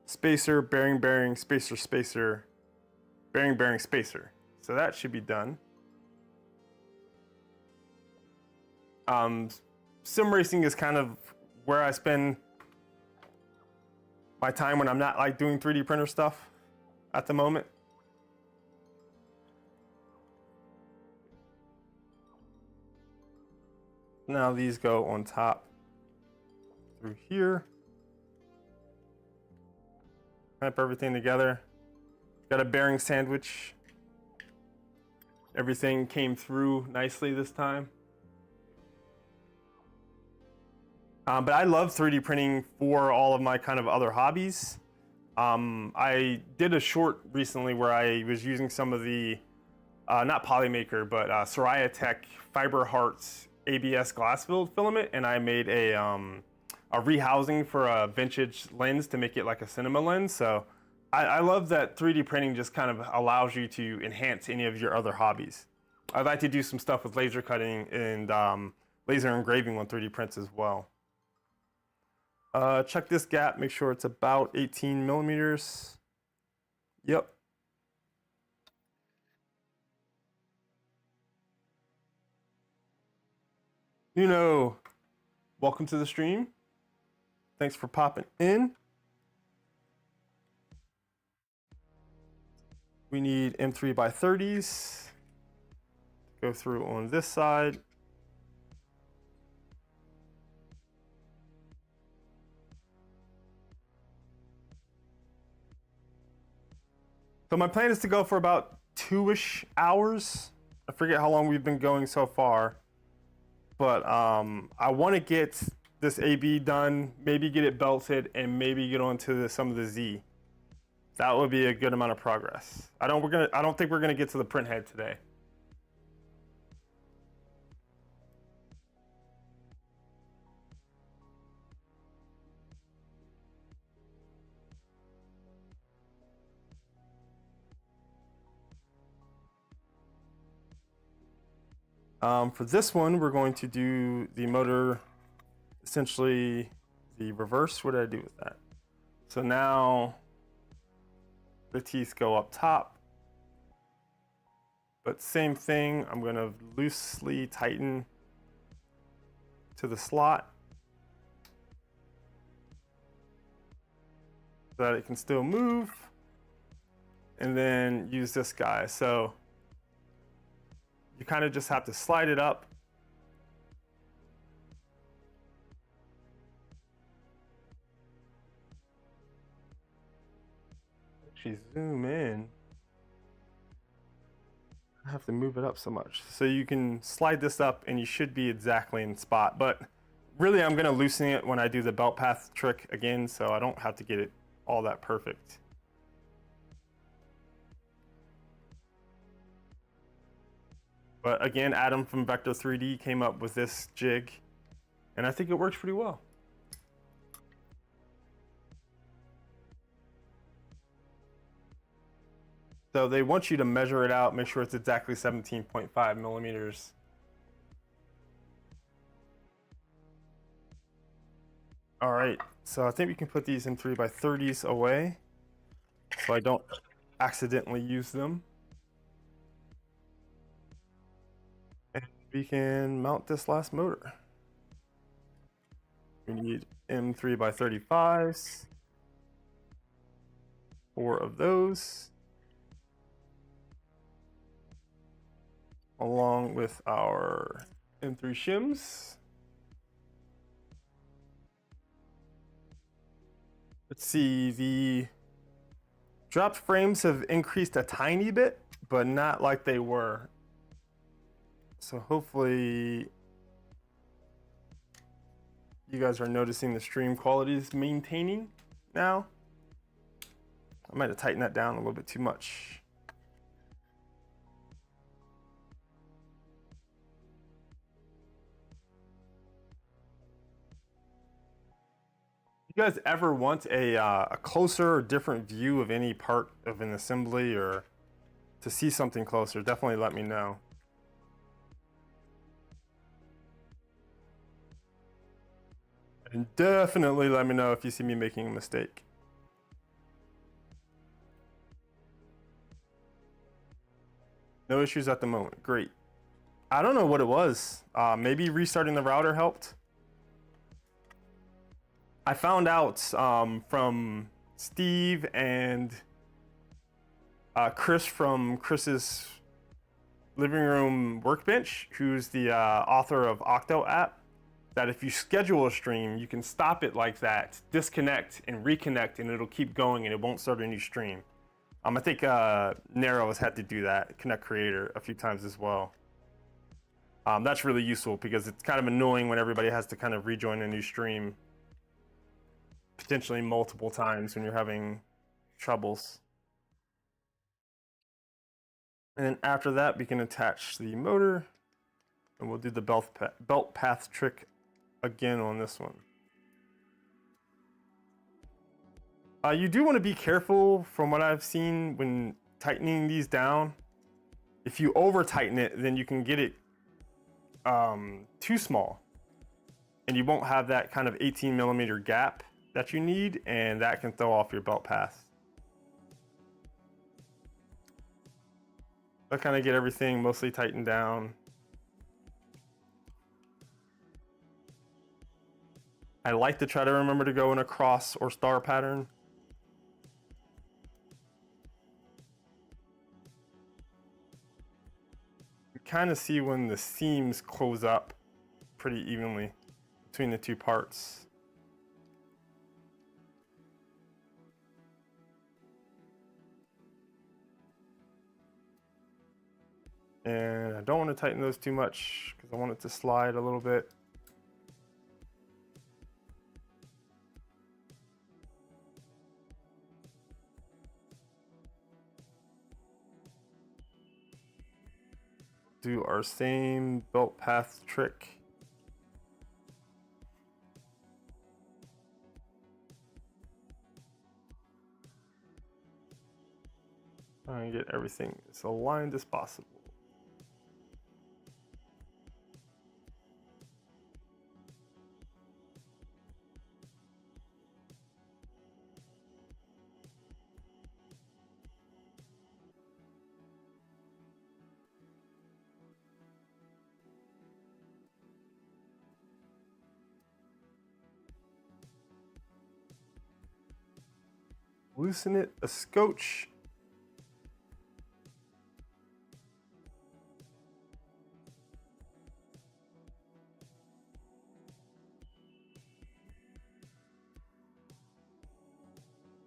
spacer, bearing, spacer, bearing spacer. So that should be done. Sim racing is kind of where I spend my time when I'm not like doing 3D printer stuff at the moment. Now these go on top through here. Clamp everything together. Got a bearing sandwich. Everything came through nicely this time. But I love 3D printing for all of my kind of other hobbies. I did a short recently where I was using some of the, not Polymaker, but Fysetc Fiber Hearts ABS glass filled filament, and I made a rehousing for a vintage lens to make it like a cinema lens. So I love that 3D printing just kind of allows you to enhance any of your other hobbies. I'd like to do some stuff with laser cutting and laser engraving on 3D prints as well. Check this gap, make sure it's about 18 millimeters. Yep. Welcome to the stream. Thanks for popping in. We need M3x30s. Go through on this side. So my plan is to go for about 2-ish hours. I forget how long we've been going so far, but I want to get this AB done, maybe get it belted, and maybe get onto some of the Z. That would be a good amount of progress. I don't think we're gonna get to the print head today. For this one, we're going to do the motor, essentially the reverse. What did I do with that? So now the teeth go up top, but same thing. I'm going to loosely tighten to the slot so that it can still move, and then use this guy. So you kind of just have to slide it up. Actually, zoom in. I have to move it up so much. So you can slide this up and you should be exactly in spot. But really, I'm gonna loosen it when I do the belt path trick again, so I don't have to get it all that perfect. But again, Adam from Vector 3D came up with this jig, and I think it works pretty well. So they want you to measure it out, make sure it's exactly 17.5 millimeters. All right, so I think we can put these in 3x30s away so I don't accidentally use them. And we can mount this last motor. We need M3x35s, 4 of those, along with our M3 shims. Let's see, the dropped frames have increased a tiny bit, but not like they were. So hopefully you guys are noticing the stream quality is maintaining now. I might have tightened that down a little bit too much. You guys ever want a closer or different view of any part of an assembly, or to see something closer, definitely let me know. And definitely let me know if you see me making a mistake. No issues at the moment. Great. I don't know what it was. Maybe restarting the router helped. I found out from Steve and Chris from Chris's living room workbench, who's the author of Octo app, that if you schedule a stream, you can stop it like that, disconnect and reconnect, and it'll keep going and it won't start a new stream. I think Nero has had to do that, Connect Creator, a few times as well. That's really useful because it's kind of annoying when everybody has to kind of rejoin a new stream potentially multiple times when you're having troubles. And then after that, we can attach the motor, and we'll do the belt path trick again on this one. You do want to be careful, from what I've seen, when tightening these down. If you over tighten it, then you can get it too small, and you won't have that kind of 18mm gap that you need, and that can throw off your belt path. I kind of get everything mostly tightened down. I like to try to remember to go in a cross or star pattern. You kind of see when the seams close up pretty evenly between the two parts. And I don't want to tighten those too much because I want it to slide a little bit. Do our same belt path trick. Try and get everything as aligned as possible. Loosen it a scotch.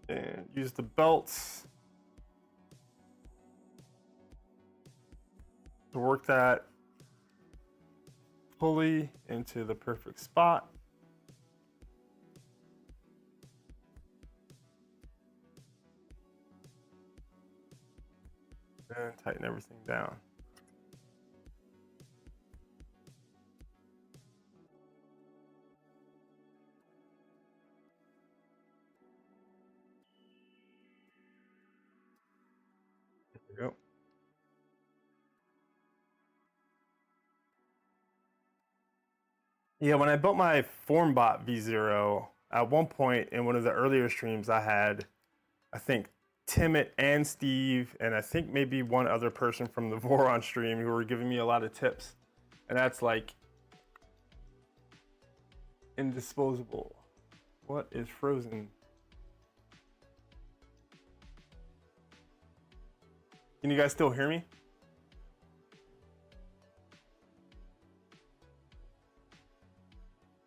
And use the belts to work that pulley into the perfect spot. And tighten everything down. There we go. Yeah, when I built my FormBot V0, at one point in one of the earlier streams, I had, I think, Timit and Steve, and I think maybe one other person from the Voron stream who were giving me a lot of tips. And that's like indisposable. What is frozen? Can you guys still hear me?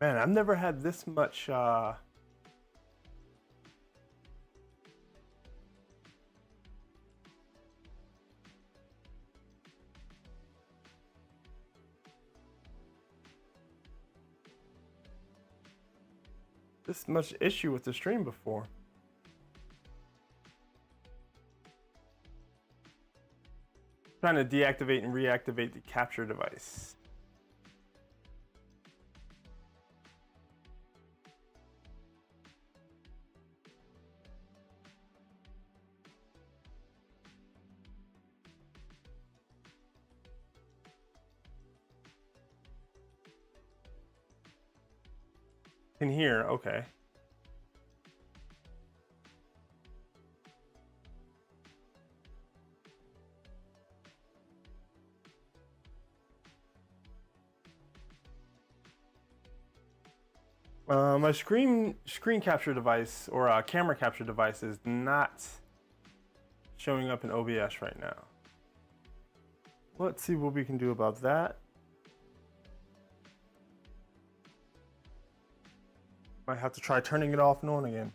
Man, I've never had this much issue with the stream before. Trying to deactivate and reactivate the capture device. In here, okay. My screen capture device or camera capture device is not showing up in OBS right now. Let's see what we can do about that. Might have to try turning it off and on again.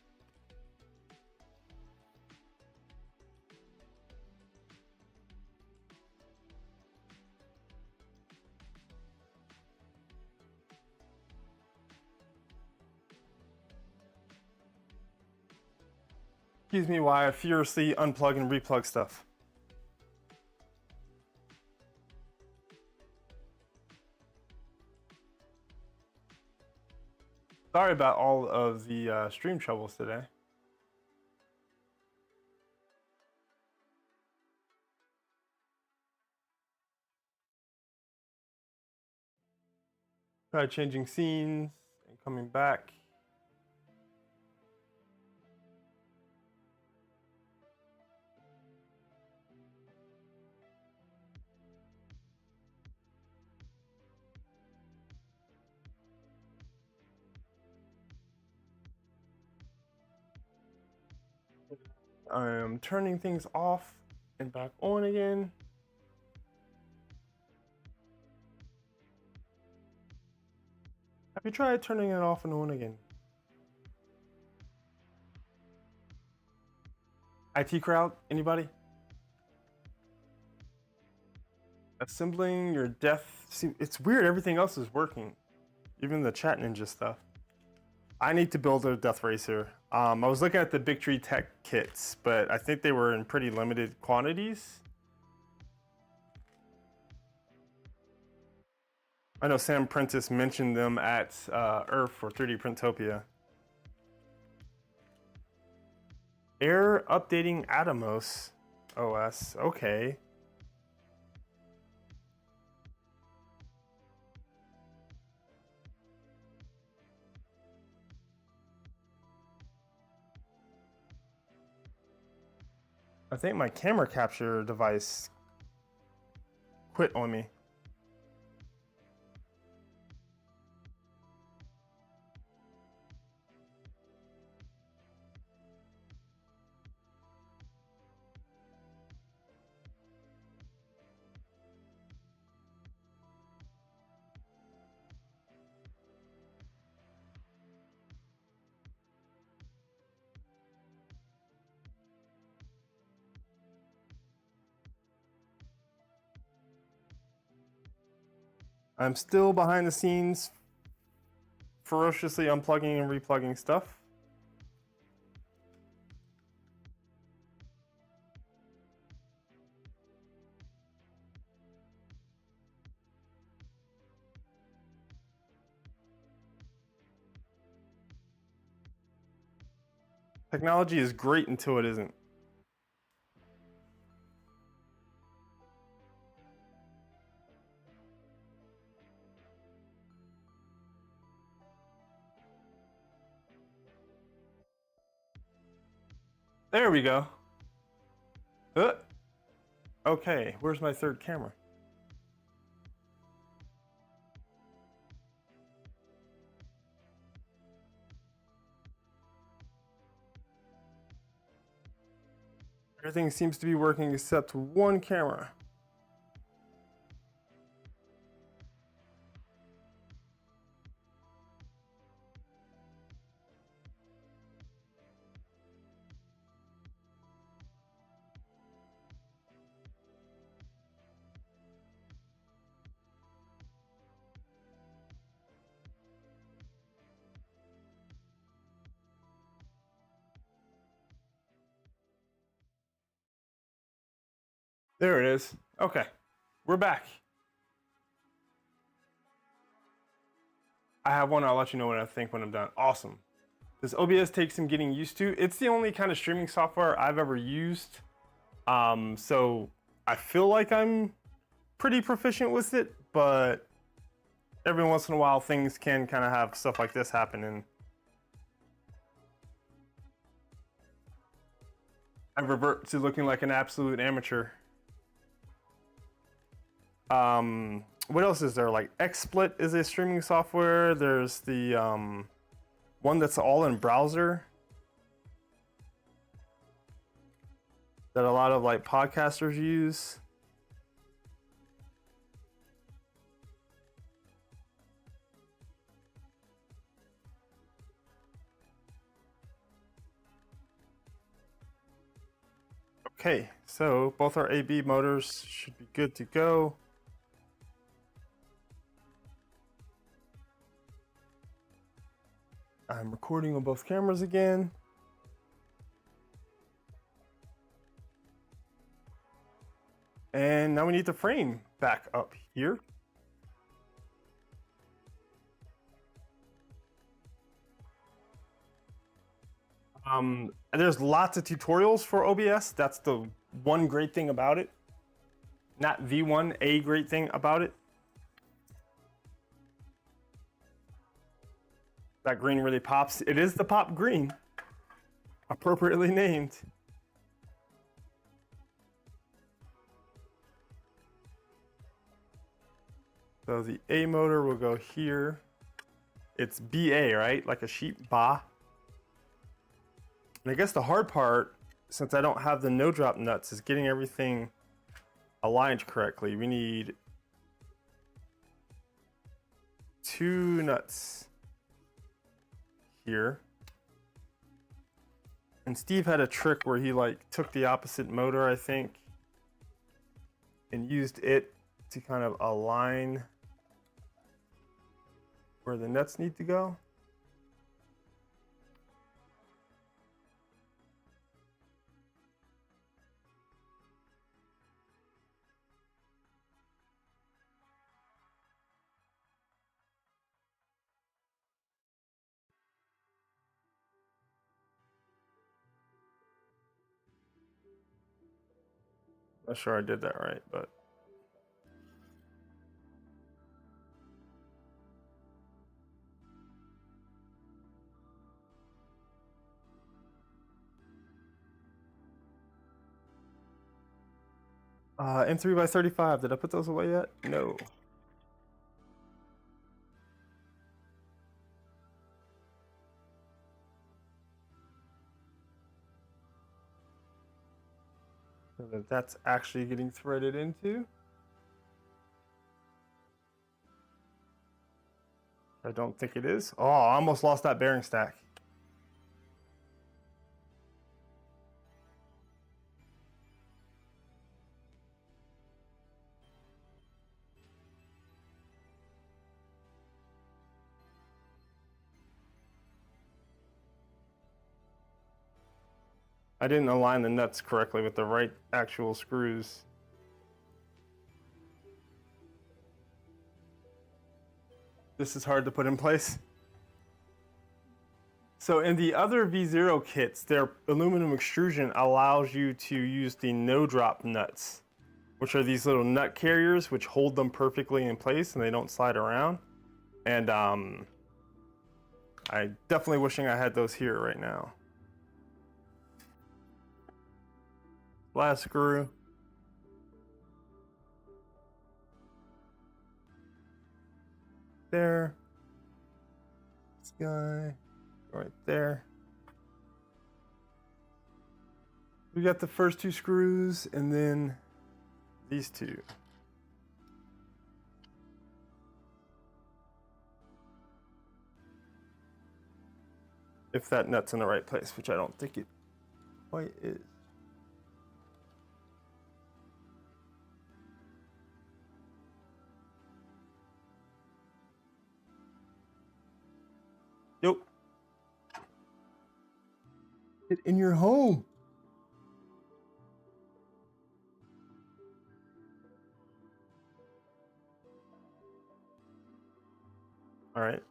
Excuse me while I furiously unplug and replug stuff. Sorry about all of the stream troubles today. Try changing scenes and coming back. I am turning things off and back on again. Have you tried turning it off and on again? IT crowd, anybody? Assembling your death. See, it's weird, everything else is working. Even the chat ninja stuff. I need to build a death racer. I was looking at the Big Tree Tech kits, but I think they were in pretty limited quantities. I know Sam Prentice mentioned them at Earth for 3D Printopia. Air updating Atomos OS, okay. I think my camera capture device quit on me. I'm still behind the scenes, ferociously unplugging and replugging stuff. Technology is great until it isn't. There we go. Okay, where's my third camera? Everything seems to be working except one camera. There it is. Okay, we're back. I have one. I'll let you know what I think when I'm done. Awesome. Does OBS take some getting used to? It's the only kind of streaming software I've ever used. So I feel like I'm pretty proficient with it, but every once in a while things can kind of have stuff like this happen, and I revert to looking like an absolute amateur. What else is there? Like XSplit is a streaming software. There's the one that's all in browser that a lot of like podcasters use. Okay, so both our AB motors should be good to go. I'm recording on both cameras again. And now we need the frame back up here. There's lots of tutorials for OBS. That's the one great thing about it. Not the one, a great thing about it. That green really pops. It is the pop green, appropriately named. So the A motor will go here. It's BA, right? Like a sheep, ba. And I guess the hard part, since I don't have the no drop nuts, is getting everything aligned correctly. We need 2 nuts here. And Steve had a trick where he like took the opposite motor, I think, and used it to kind of align where the nuts need to go. Not sure I did that right, but M3x35, did I put those away yet? No. So that's actually getting threaded into. I don't think it is. Oh, I almost lost that bearing stack. I didn't align the nuts correctly with the right actual screws. This is hard to put in place. So in the other V0 kits, their aluminum extrusion allows you to use the no drop nuts, which are these little nut carriers which hold them perfectly in place and they don't slide around. And I definitely wishing I had those here right now. Last screw. There. This guy right there. We got the first 2 screws and then these 2. If that nut's in the right place, which I don't think it quite is. Yep. Get in your home. All right.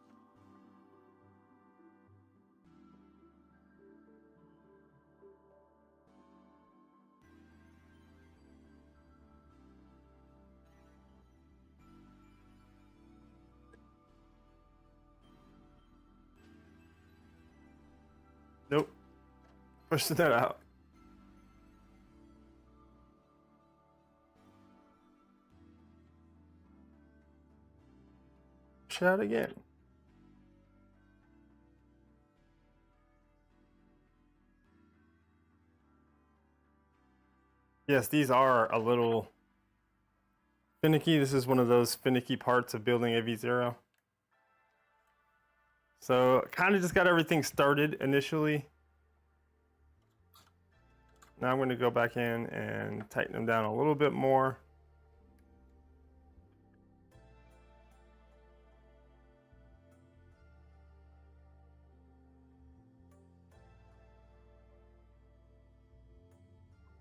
Nope. Push that out. Push it out again. Yes, these are a little finicky. This is one of those finicky parts of building a V0. So kind of just got everything started initially. Now I'm going to go back in and tighten them down a little bit more.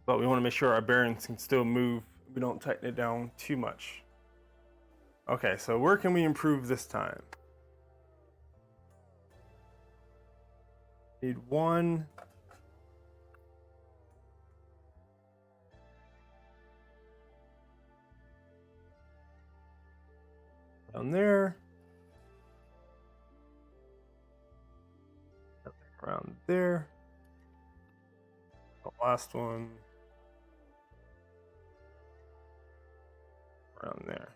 But we want to make sure our bearings can still move. We don't tighten it down too much. Okay, so where can we improve this time? Need one. Down there. Around there. The last one. Around there.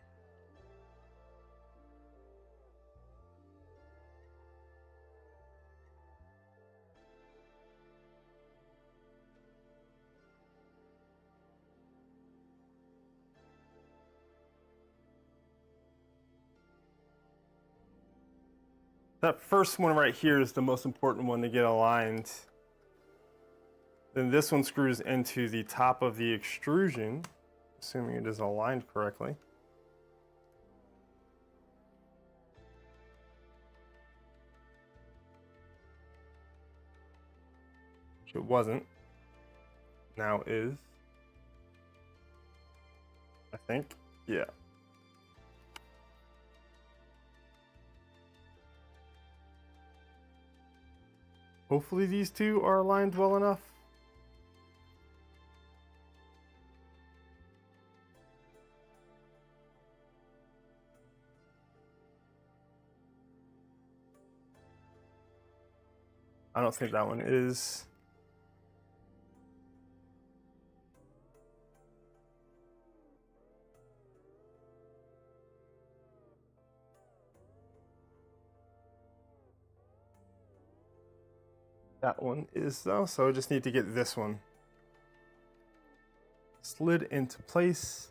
That first one right here is the most important one to get aligned. Then this one screws into the top of the extrusion, assuming it is aligned correctly. Which it wasn't. Now is. I think. Yeah. Hopefully these two are aligned well enough. I don't think that one is. That one is though, so I just need to get this one slid into place.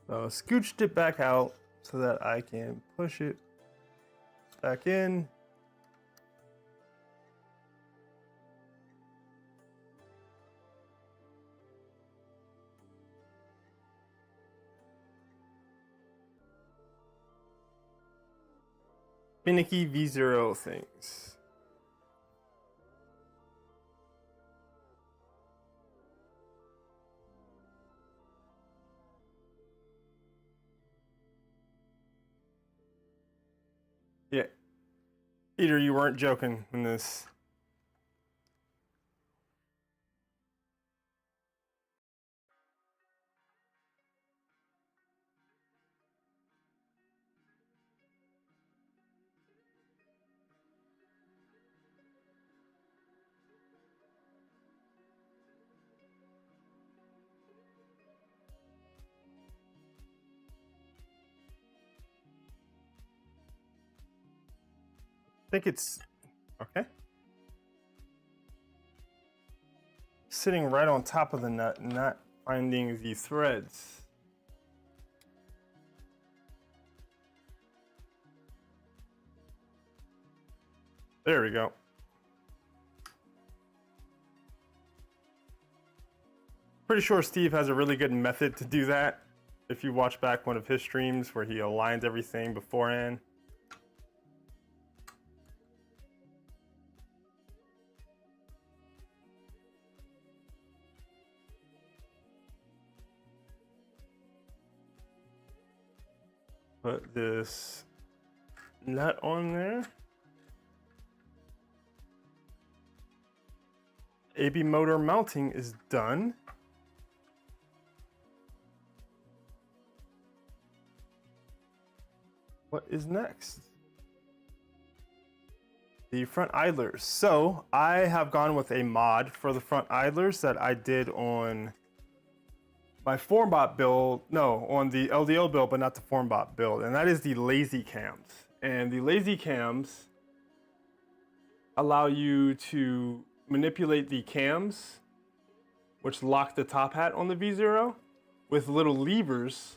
So scooched it back out so that I can push it back in. Finicky V0 things. Yeah. Peter, you weren't joking in this. I think it's okay. Sitting right on top of the nut, not finding the threads. There we go. Pretty sure Steve has a really good method to do that. If you watch back one of his streams where he aligns everything beforehand. Put this nut on there. AB motor mounting is done. what is next? The front idlers. So I have gone with a mod for the front idlers that I did on my FormBot build, no, on the LDL build, but not the FormBot build, and that is the lazy cams. And the lazy cams allow you to manipulate the cams, which lock the top hat on the V0, with little levers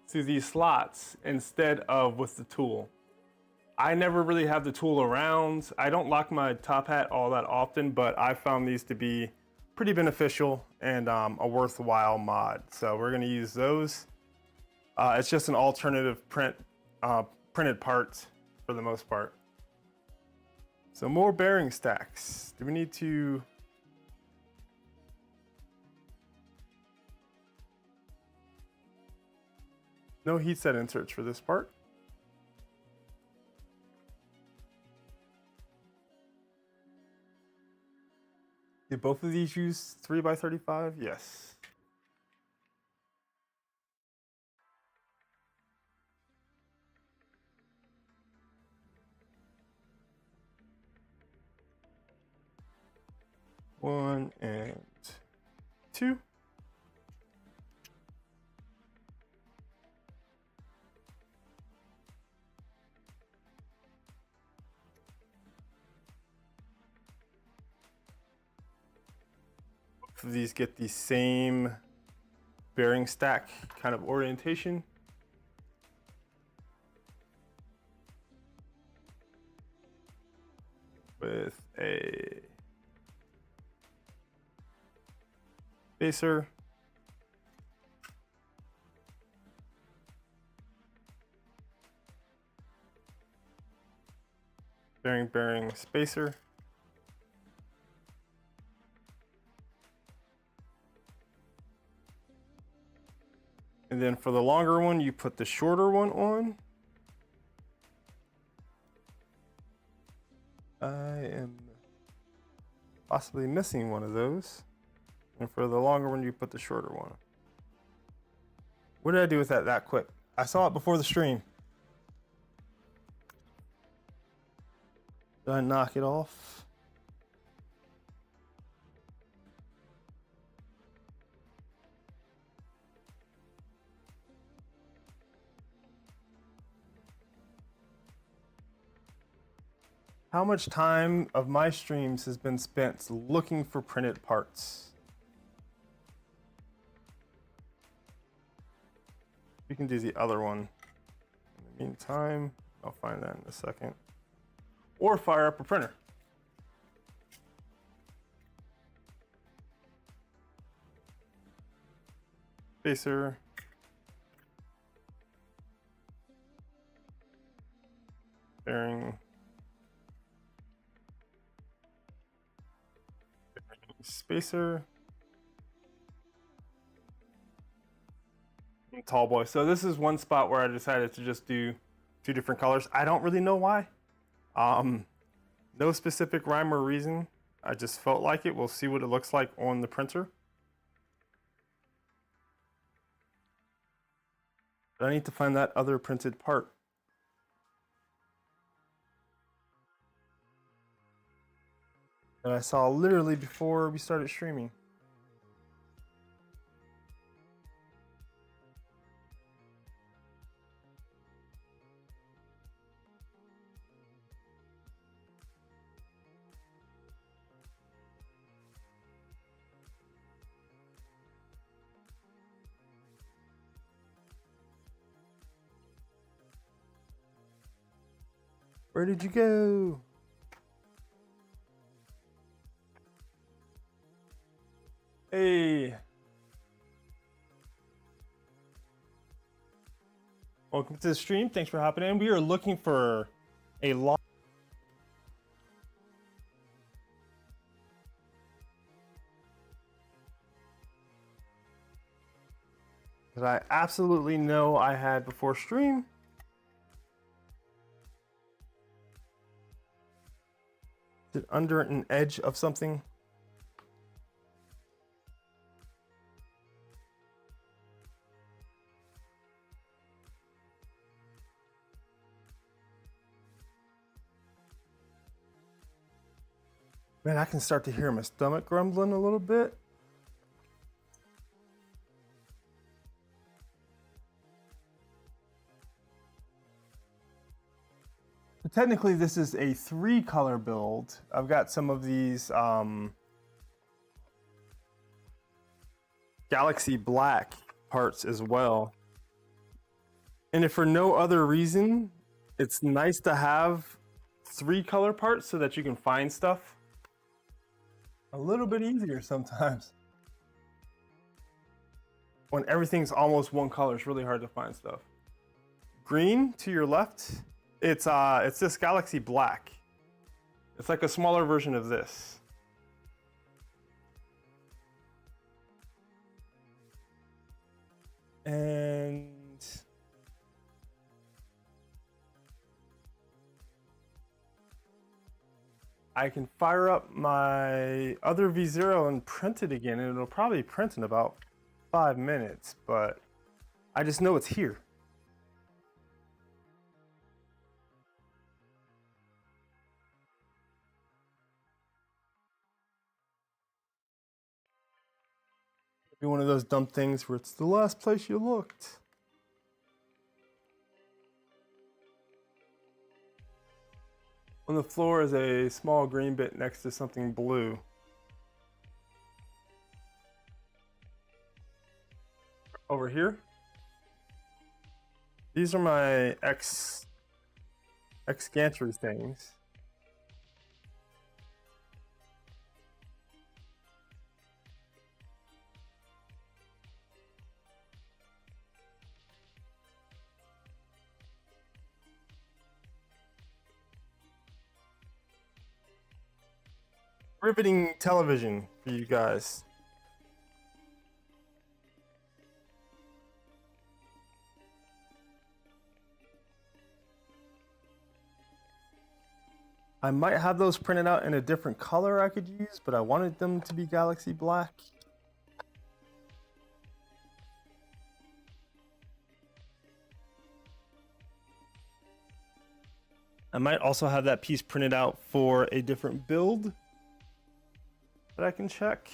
through these slots instead of with the tool. I never really have the tool around. I don't lock my top hat all that often, but I found these to be pretty beneficial and a worthwhile mod. So we're gonna use those. It's just an alternative printed part for the most part. So more bearing stacks. Do we need to? No heat set inserts for this part. Did both of these use 3x35? Yes. One and two. These get the same bearing stack kind of orientation. With a spacer. Bearing spacer. And then for the longer one, you put the shorter one on. I am possibly missing one of those. And for the longer one, you put the shorter one. What did I do with that quick? I saw it before the stream. Did I knock it off? How much time of my streams has been spent looking for printed parts? You can do the other one. In the meantime, I'll find that in a second. Or fire up a printer. Spacer. Bearing. Spacer. Tall boy. So this is one spot where I decided to just do two different colors. I don't really know why. No specific rhyme or reason. I just felt like it. We'll see what it looks like on the printer. But I need to find that other printed part. That I saw literally before we started streaming. Where did you go? Hey. Welcome to the stream. Thanks for hopping in. We are looking for a lot. That I absolutely know I had before stream. Is it under an edge of something? Man, I can start to hear my stomach grumbling a little bit. Technically, this is a 3-color build. I've got some of these Galaxy Black parts as well. And if for no other reason, it's nice to have 3-color parts so that you can find stuff a little bit easier sometimes. When everything's almost one color, it's really hard to find stuff. Green to your left, it's this Galaxy Black. It's like a smaller version of this. And I can fire up my other V0 and print it again, and it'll probably print in about 5 minutes, but I just know it's here. Be one of those dumb things where it's the last place you looked. On the floor is a small green bit next to something blue. Over here, these are my X gantry things. Riveting television for you guys. I might have those printed out in a different color I could use, but I wanted them to be Galaxy Black. I might also have that piece printed out for a different build that I can check.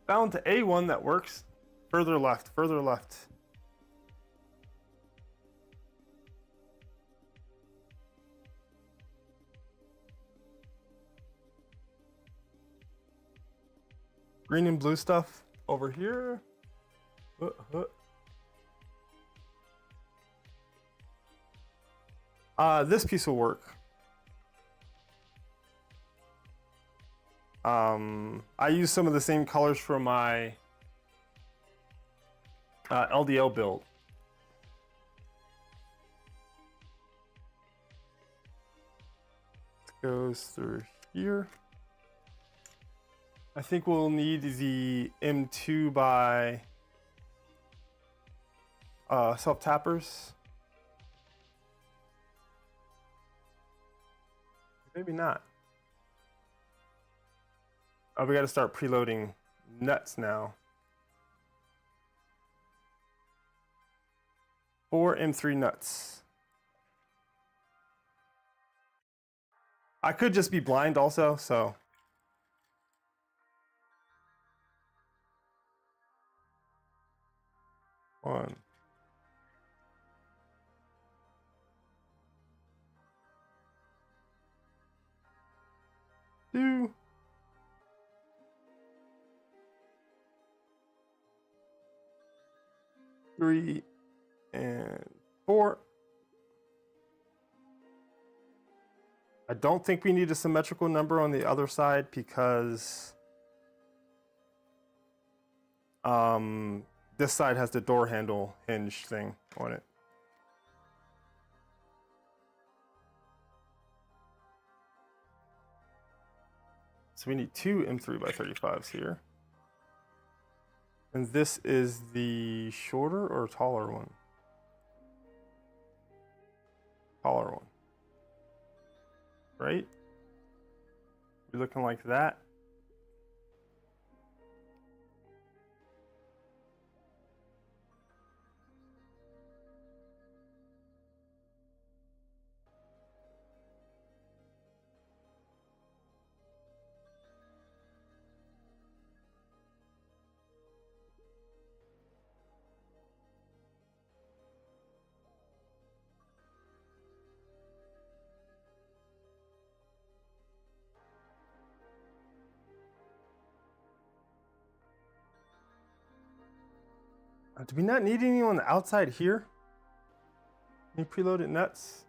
Found to A1 that works. Further left, further left. Green and blue stuff over here. This piece will work. I use some of the same colors for my LDL build. It goes through here. I think we'll need the M2 by self-tappers. Maybe not. Oh, we got to start preloading nuts now. 4 M3 nuts. I could just be blind also, so. One. Two. 3 and 4. I don't think we need a symmetrical number on the other side because this side has the door handle hinge thing on it. So we need 2 M3 by 35s here. And this is the shorter or taller one? taller one. Right? Be looking like that. Do we not need any on the outside here? Any preloaded nuts?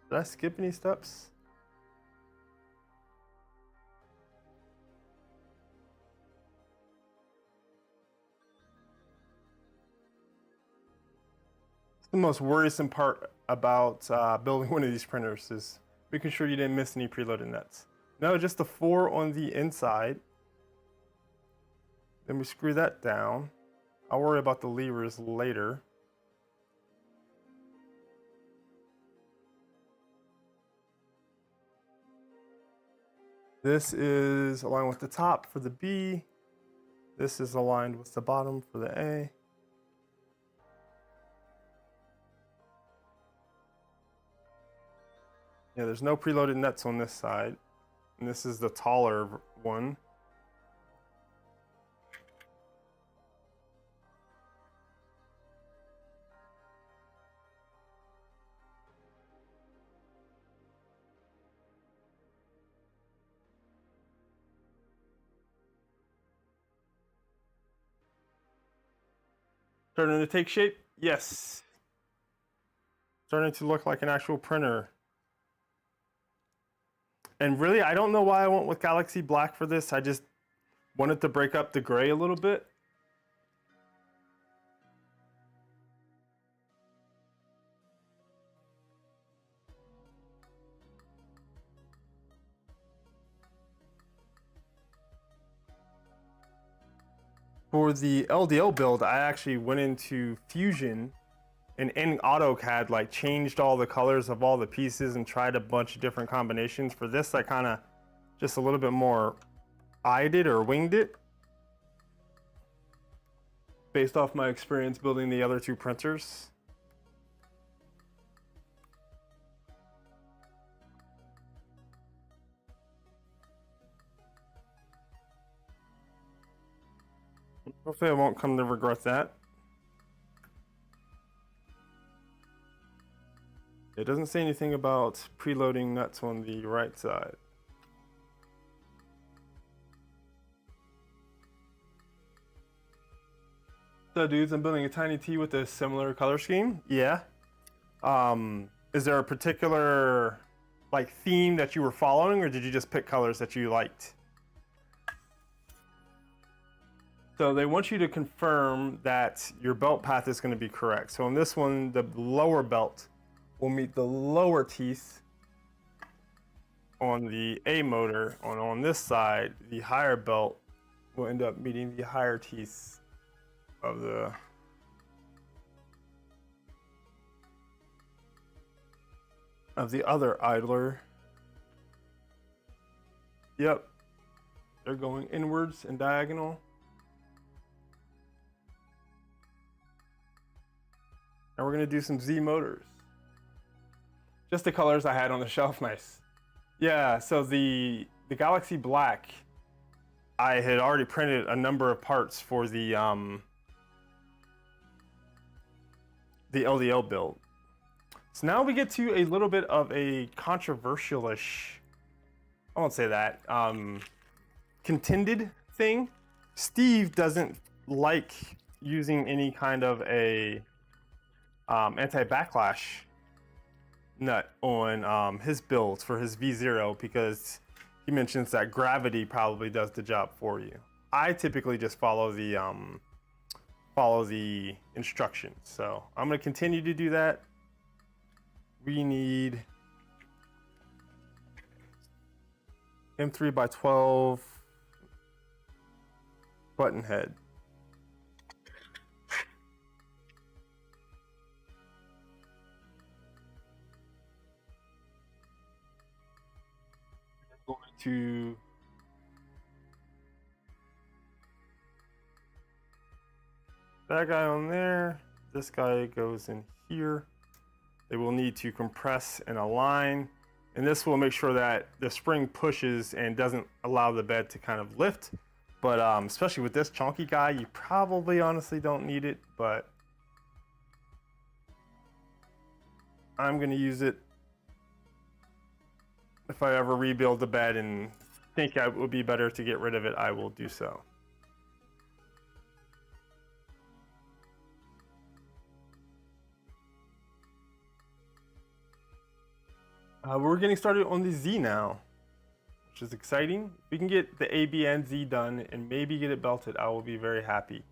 Did I skip any steps? The most worrisome part about building one of these printers is making sure you didn't miss any preloaded nuts. No, just the 4 on the inside. Then we screw that down. I'll worry about the levers later. This is aligned with the top for the B. This is aligned with the bottom for the A. Yeah, there's no preloaded nuts on this side. And this is the taller one. Starting to take shape? Yes. Starting to look like an actual printer. And really, I don't know why I went with Galaxy Black for this. I just wanted to break up the gray a little bit. For the LDL build, I actually went into Fusion and in AutoCAD, like changed all the colors of all the pieces and tried a bunch of different combinations. For this, I kind of just a little bit more eyed it or winged it based off my experience building the other 2 printers. Hopefully I won't come to regret that. It doesn't say anything about preloading nuts on the right side. So dudes, I'm building a tiny T with a similar color scheme. Yeah. Is there a particular like theme that you were following, or did you just pick colors that you liked? So they want you to confirm that your belt path is going to be correct. So on this one, the lower belt will meet the lower teeth on the A motor. On this side, the higher belt will end up meeting the higher teeth of the other idler. Yep, they're going inwards and diagonal. Now we're gonna do some Z motors. Just the colors I had on the shelf, nice. Yeah, so the Galaxy Black, I had already printed a number of parts for the LDL build. So now we get to a little bit of a controversial-ish, I won't say that, contended thing. Steve doesn't like using any kind of a anti-backlash nut on his builds for his V0 because he mentions that gravity probably does the job for you. I typically just follow the instructions, so I'm going to continue to do that. We need M3x12 button head. to that guy on there. This guy goes in here. They will need to compress and align, and this will make sure that the spring pushes and doesn't allow the bed to kind of lift. But especially with this chunky guy, you probably honestly don't need it, but I'm gonna use it if I ever rebuild the bed and think it would be better to get rid of it. I will do so. We're getting started on the Z now, which is exciting. If we can get the A, B, and Z done and maybe get it belted, I will be very happy.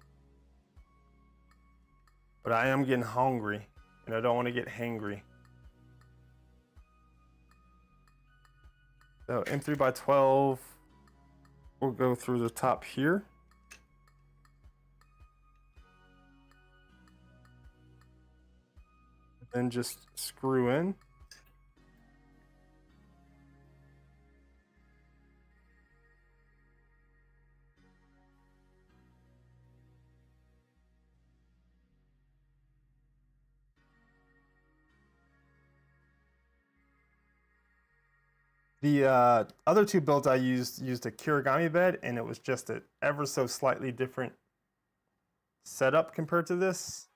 But I am getting hungry, and I don't want to get hangry. So M3x12, we'll go through the top here. Then just screw in. The other two builds I used a Kirigami bed, and it was just an ever so slightly different setup compared to this.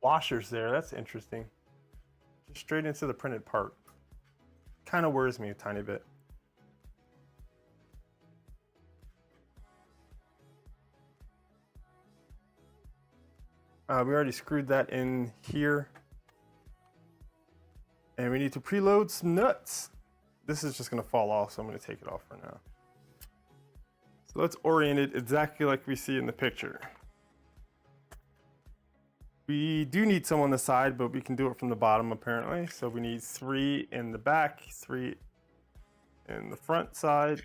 Washers there, that's interesting. Just straight into the printed part. Kind of worries me a tiny bit. We already screwed that in here. And we need to preload some nuts. This is just gonna fall off, so I'm gonna take it off for now. So let's orient it exactly like we see in the picture. We do need some on the side, but we can do it from the bottom apparently. So we need 3 in the back, 3 in the front side.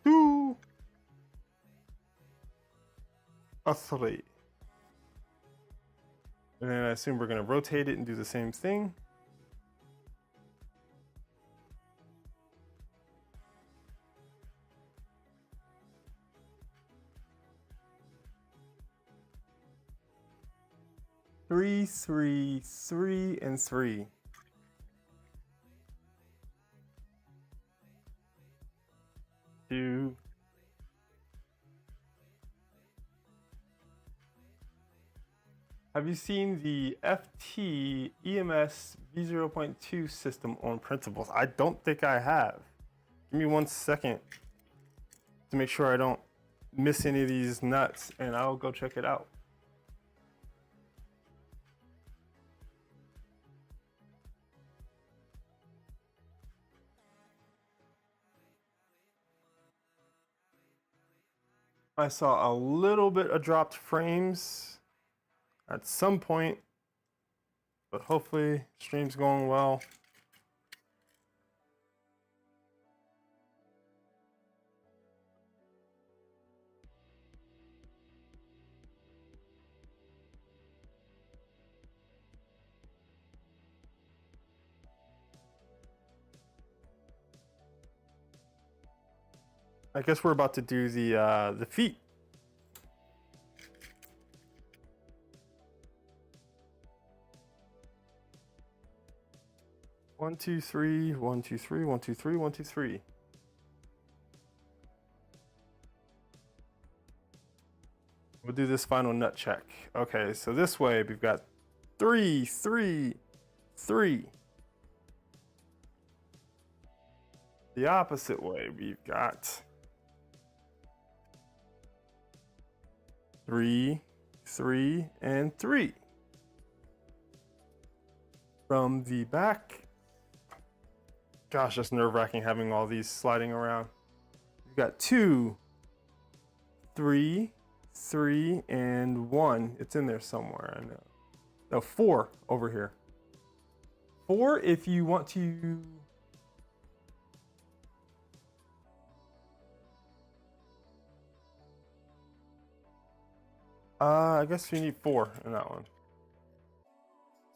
Two. A 3. And then I assume we're going to rotate it and do the same thing. Three, 3, 3, and 3. Two. Have you seen the FT EMS V0.2 system on printables? I don't think I have. Give me 1 second to make sure I don't miss any of these nuts, and I'll go check it out. I saw a little bit of dropped frames at some point, but hopefully stream's going well. I guess we're about to do the feet. One, two, three, 1, 2, 3, 1, 2, 3, 1, 2, 3. We'll do this final nut check. Okay, so this way we've got 3, 3, 3. The opposite way, we've got 3, 3, and 3. From the back, gosh, that's nerve-wracking having all these sliding around. We've got 2, 3, 3, and 1. It's in there somewhere, I know. No, 4 over here. 4 if you want to. I guess you need 4 in that one.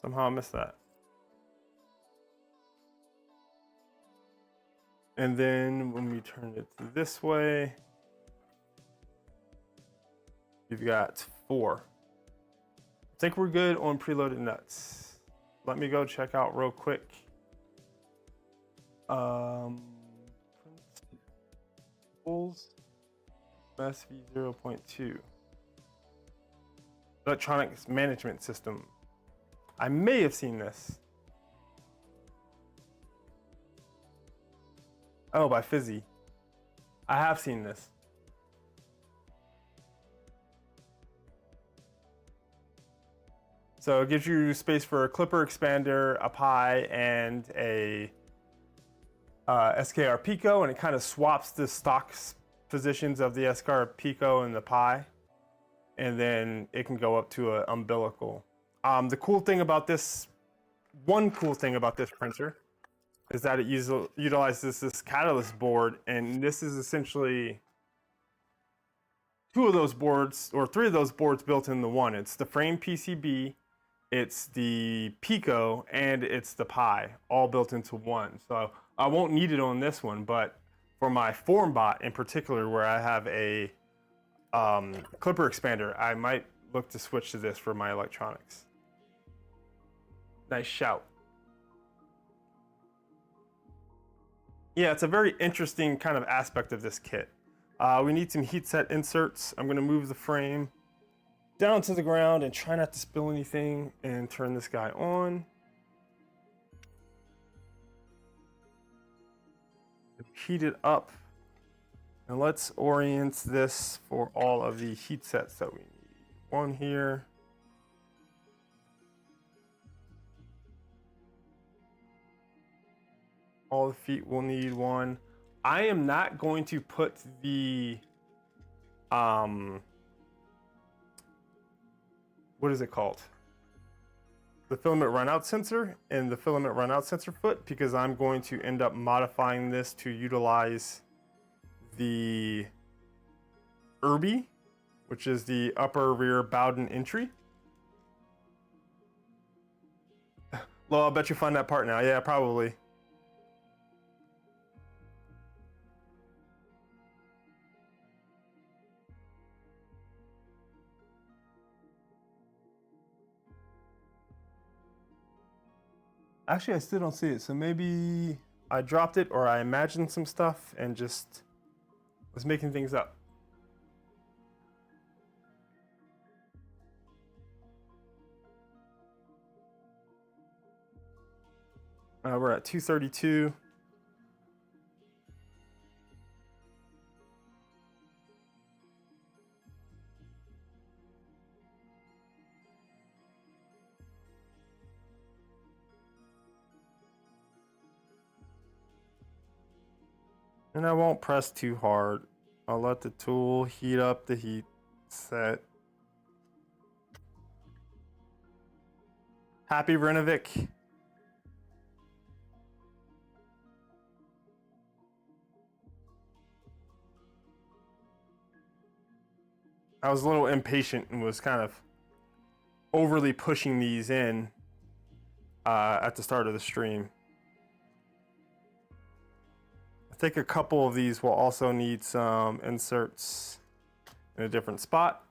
Somehow I missed that. And then when we turn it this way, you've got 4. I think we're good on preloaded nuts. Let me go check out real quick. Principles SV 0.2. Electronics management system. I may have seen this. Oh, by Fizzy. I have seen this. So it gives you space for a clipper expander, a pie, and a SKR Pico, and it kind of swaps the stock positions of the SKR Pico and the pie, and then it can go up to an umbilical. The cool thing about this, one cool thing about this printer, is that it utilizes this catalyst board, and this is essentially 2 of those boards, or 3 of those boards built into one. It's the frame PCB, it's the Pico, and it's the Pi, all built into one. So I won't need it on this one, but for my FormBot in particular, where I have a clipper expander, I might look to switch to this for my electronics. Nice shout. Yeah, it's a very interesting kind of aspect of this kit. We need some heat set inserts. I'm gonna move the frame down to the ground and try not to spill anything and turn this guy on. Heat it up. And let's orient this for all of the heat sets that we need. One here. All the feet will need one. I am not going to put the what is it called? The filament runout sensor and the filament runout sensor foot, because I'm going to end up modifying this to utilize the Irby, which is the upper rear Bowden entry. Well, I'll bet you find that part now. Yeah, probably. Actually, I still don't see it, so maybe I dropped it or I imagined some stuff and just was making things up. We're at 232. And I won't press too hard. I'll let the tool heat up the heat set. Happy Renovic. I was a little impatient and was kind of overly pushing these in at the start of the stream. I think a couple of these will also need some inserts in a different spot.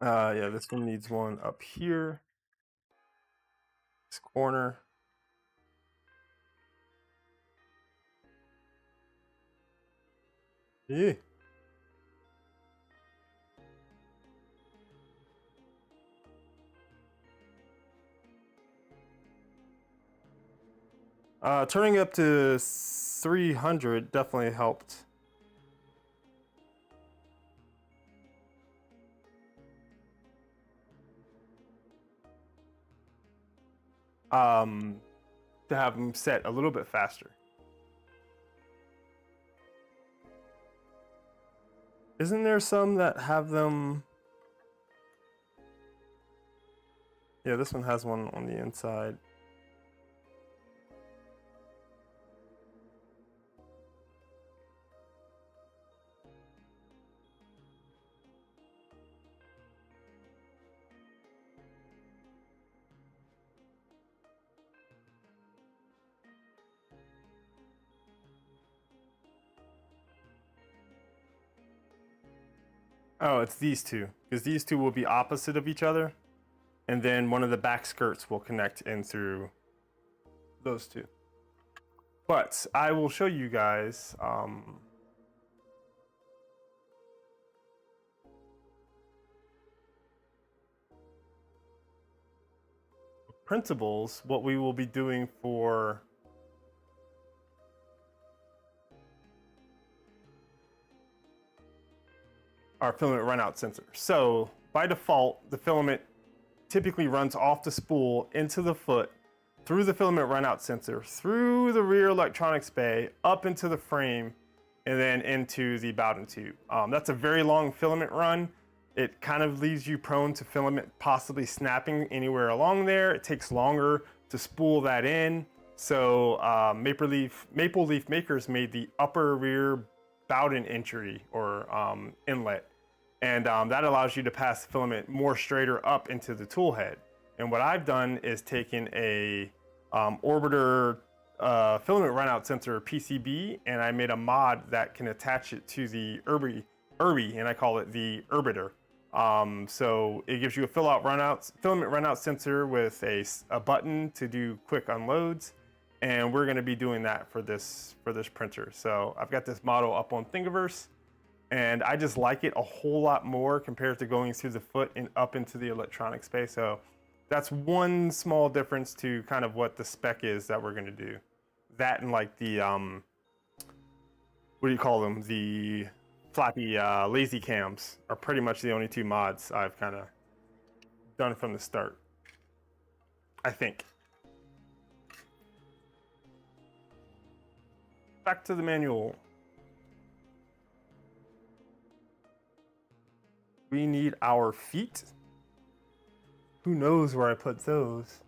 Yeah, this one needs one up here. This corner. Yeah. Turning up to 300 definitely helped. To have them set a little bit faster. Isn't there some that have them? Yeah, this one has one on the inside. Oh, it's these two, because these two will be opposite of each other, and then one of the back skirts will connect in through those two. But I will show you guys principles, what we will be doing for our filament runout sensor. So by default, the filament typically runs off the spool into the foot, through the filament runout sensor, through the rear electronics bay, up into the frame, and then into the Bowden tube. That's a very long filament run. It kind of leaves you prone to filament possibly snapping anywhere along there. It takes longer to spool that in. So Maple Leaf makers made the upper rear Bowden entry or inlet. And that allows you to pass the filament more straighter up into the tool head. And what I've done is taken a orbiter filament runout sensor PCB, and I made a mod that can attach it to the Irby, and I call it the Orbiter. So it gives you a filament runout sensor with a button to do quick unloads. And we're gonna be doing that for this printer. So I've got this model up on Thingiverse, and I just like it a whole lot more compared to going through the foot and up into the electronic space. So that's one small difference to kind of what the spec is that we're gonna do. That and like the, what do you call them? The flappy lazy cams are pretty much the only two mods I've kind of done from the start, I think. Back to the manual. We need our feet. Who knows where I put those?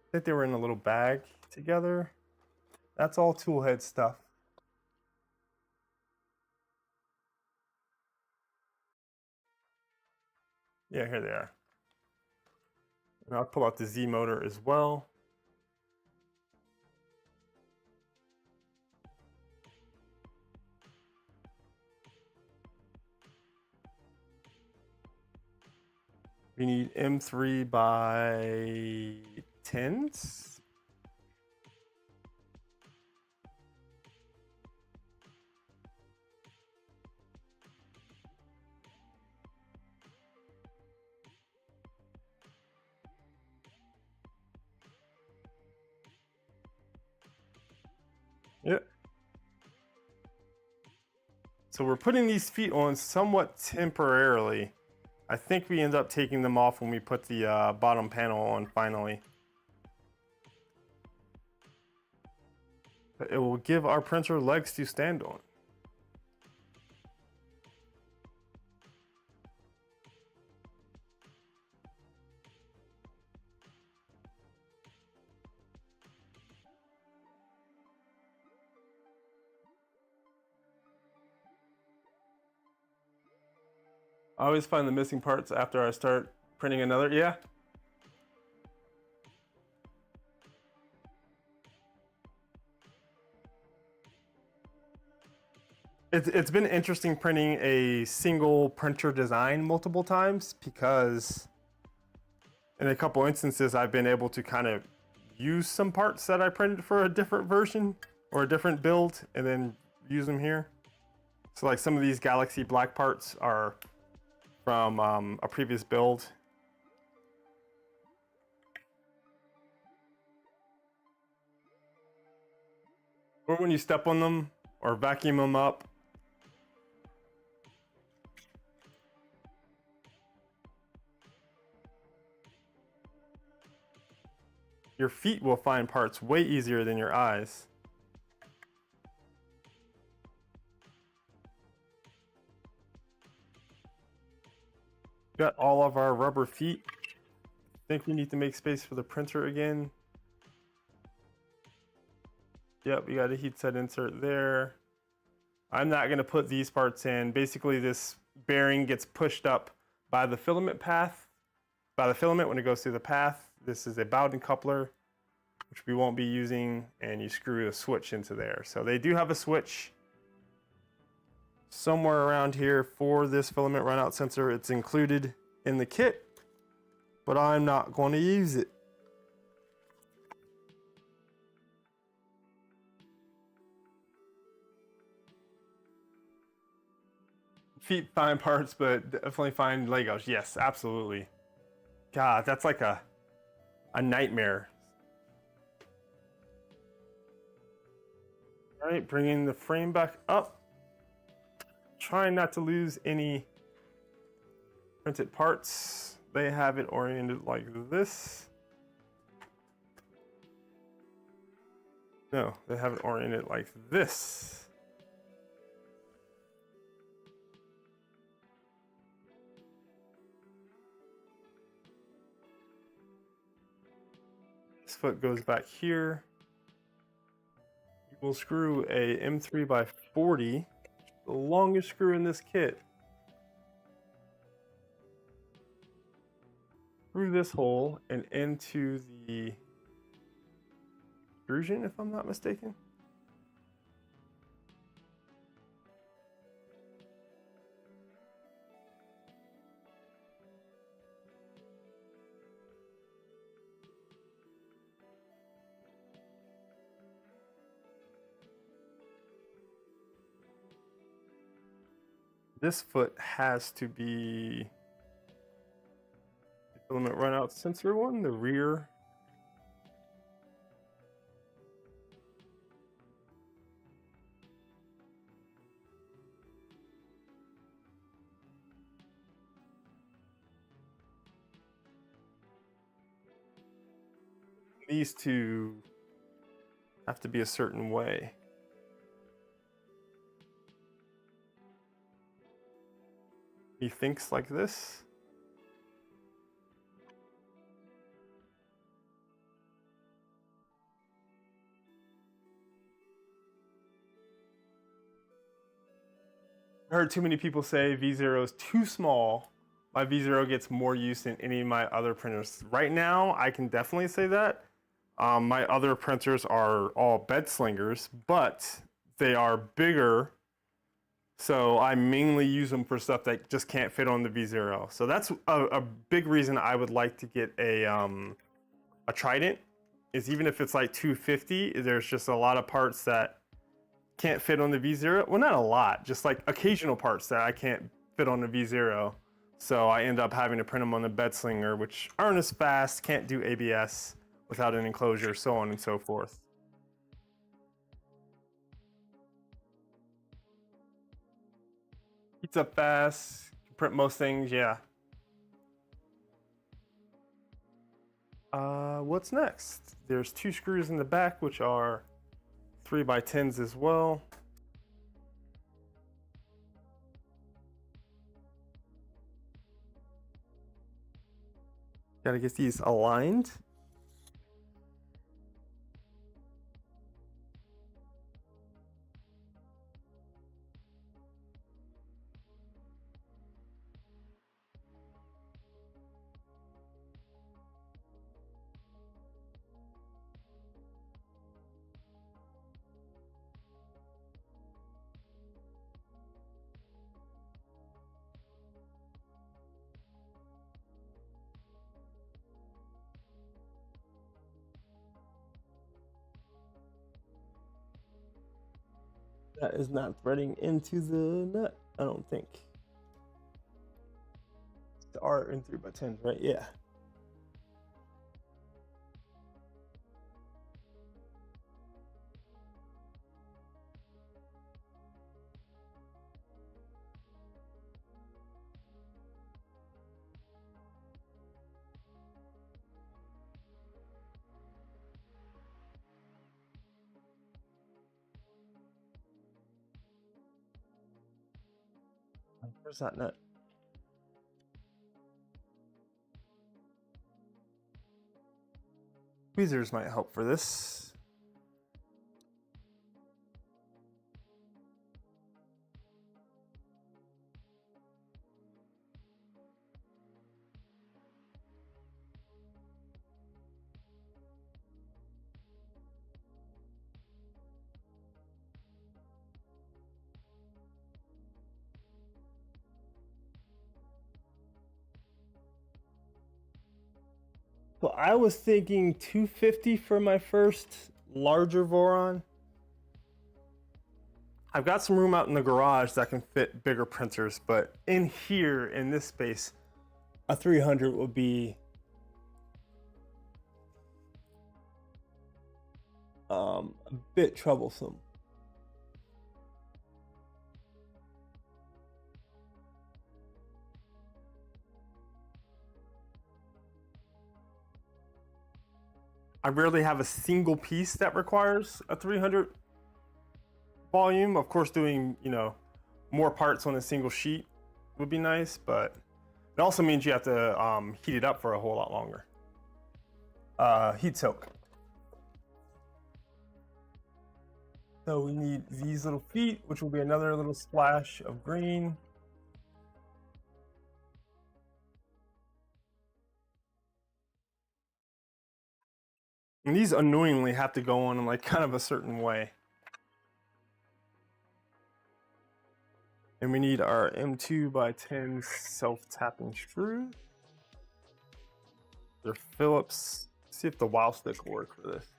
I think they were in a little bag together. That's all Toolhead stuff. Yeah, here they are. And I'll pull out the Z motor as well. We need M3 by 10s. Yep. So we're putting these feet on somewhat temporarily. I think we end up taking them off when we put the bottom panel on finally. But it will give our printer legs to stand on. I always find the missing parts after I start printing another. Yeah. It's been interesting printing a single printer design multiple times because in a couple instances, I've been able to kind of use some parts that I printed for a different version or a different build and then use them here. So like some of these Galaxy Black parts are from a previous build. Or when you step on them or vacuum them up. Your feet will find parts way easier than your eyes. Got all of our rubber feet. I think we need to make space for the printer again. Yep, we got a heat set insert there. I'm not gonna put these parts in. Basically, this bearing gets pushed up by the filament path, by the filament when it goes through the path. This is a Bowden coupler, which we won't be using, and you screw a switch into there. So they do have a switch somewhere around here for this filament runout sensor. It's included in the kit, but I'm not going to use it. Feet find parts, but definitely find Legos. Yes, absolutely. God, that's like a nightmare. All right, bringing the frame back up. Trying not to lose any printed parts. They have it oriented like this. No, they have it oriented like this. This foot goes back here. We'll screw a M3x40, the longest screw in this kit, through this hole and into the extrusion, if I'm not mistaken. This foot has to be the filament runout sensor one, the rear. These two have to be a certain way. He thinks like this. I heard too many people say V0 is too small. My V0 gets more use than any of my other printers. Right now, I can definitely say that. My other printers are all bed slingers, but they are bigger. So I mainly use them for stuff that just can't fit on the V0. So that's a big reason I would like to get a Trident, is even if it's like 250, there's just a lot of parts that can't fit on the V0. Well, not a lot, just like occasional parts that I can't fit on the V0. So I end up having to print them on the bed slinger, which aren't as fast, can't do ABS without an enclosure, so on and so forth. Heats up fast, can print most things, yeah. What's next? There's two screws in the back, which are 3x10s as well. Gotta get these aligned. That is not threading into the nut, I don't think. The R in 3x10, right? Yeah. Where's that nut? Tweezers might help for this. So I was thinking 250 for my first larger Voron. I've got some room out in the garage that can fit bigger printers, but in here, in this space, a 300 would be a bit troublesome. I rarely have a single piece that requires a 300 volume. Of course, doing, you know, more parts on a single sheet would be nice, but it also means you have to heat it up for a whole lot longer. Heat soak. So we need these little feet, which will be another little splash of green. And these annoyingly have to go on in like kind of a certain way. And we need our M2x10 self-tapping screw. They're Phillips. Let's see if the wow stick will work for this.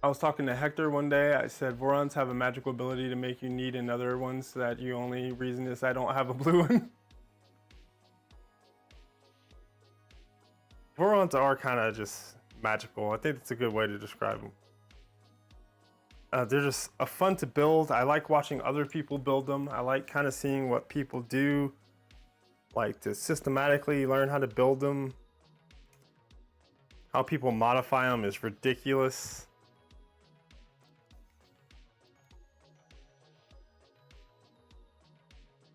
I was talking to Hector one day. I said, Vorons have a magical ability to make you need another one so that you only reason is I don't have a blue one. Vorons are kind of just magical. I think that's a good way to describe them. They're just fun to build. I like watching other people build them. I like kind of seeing what people do, like to systematically learn how to build them. How people modify them is ridiculous.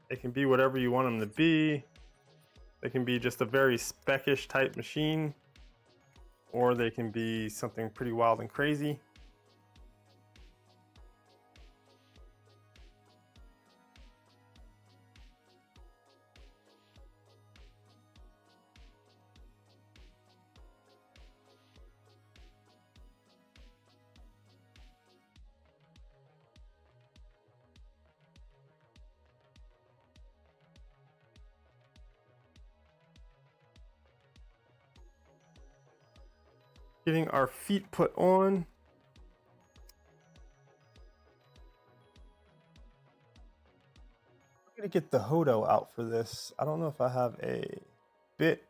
They can be whatever you want them to be. They can be just a very spec-ish type machine, or they can be something pretty wild and crazy. Getting our feet put on. I'm gonna get the Hodo out for this. I don't know if I have a bit.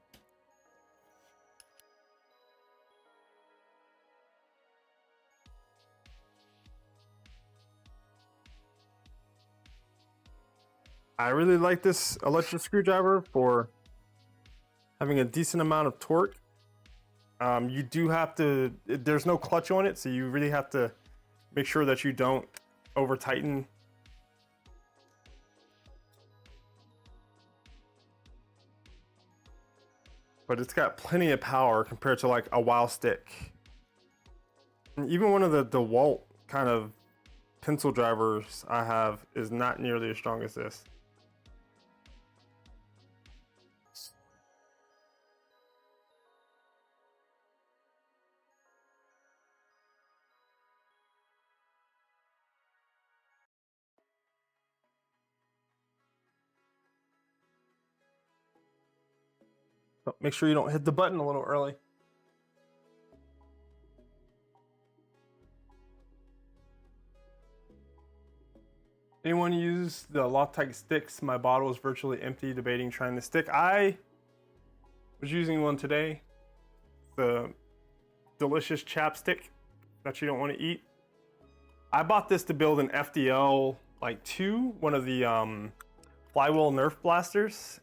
I really like this electric screwdriver for having a decent amount of torque. You do have to, there's no clutch on it, so you really have to make sure that you don't over tighten. But it's got plenty of power compared to like a wow stick. And even one of the DeWalt kind of pencil drivers I have is not nearly as strong as this. So make sure you don't hit the button a little early. Anyone use the Loctite sticks? My bottle is virtually empty, debating trying the stick. I was using one today. The delicious chapstick that you don't want to eat. I bought this to build an FDL like 2, one of the flywheel Nerf blasters,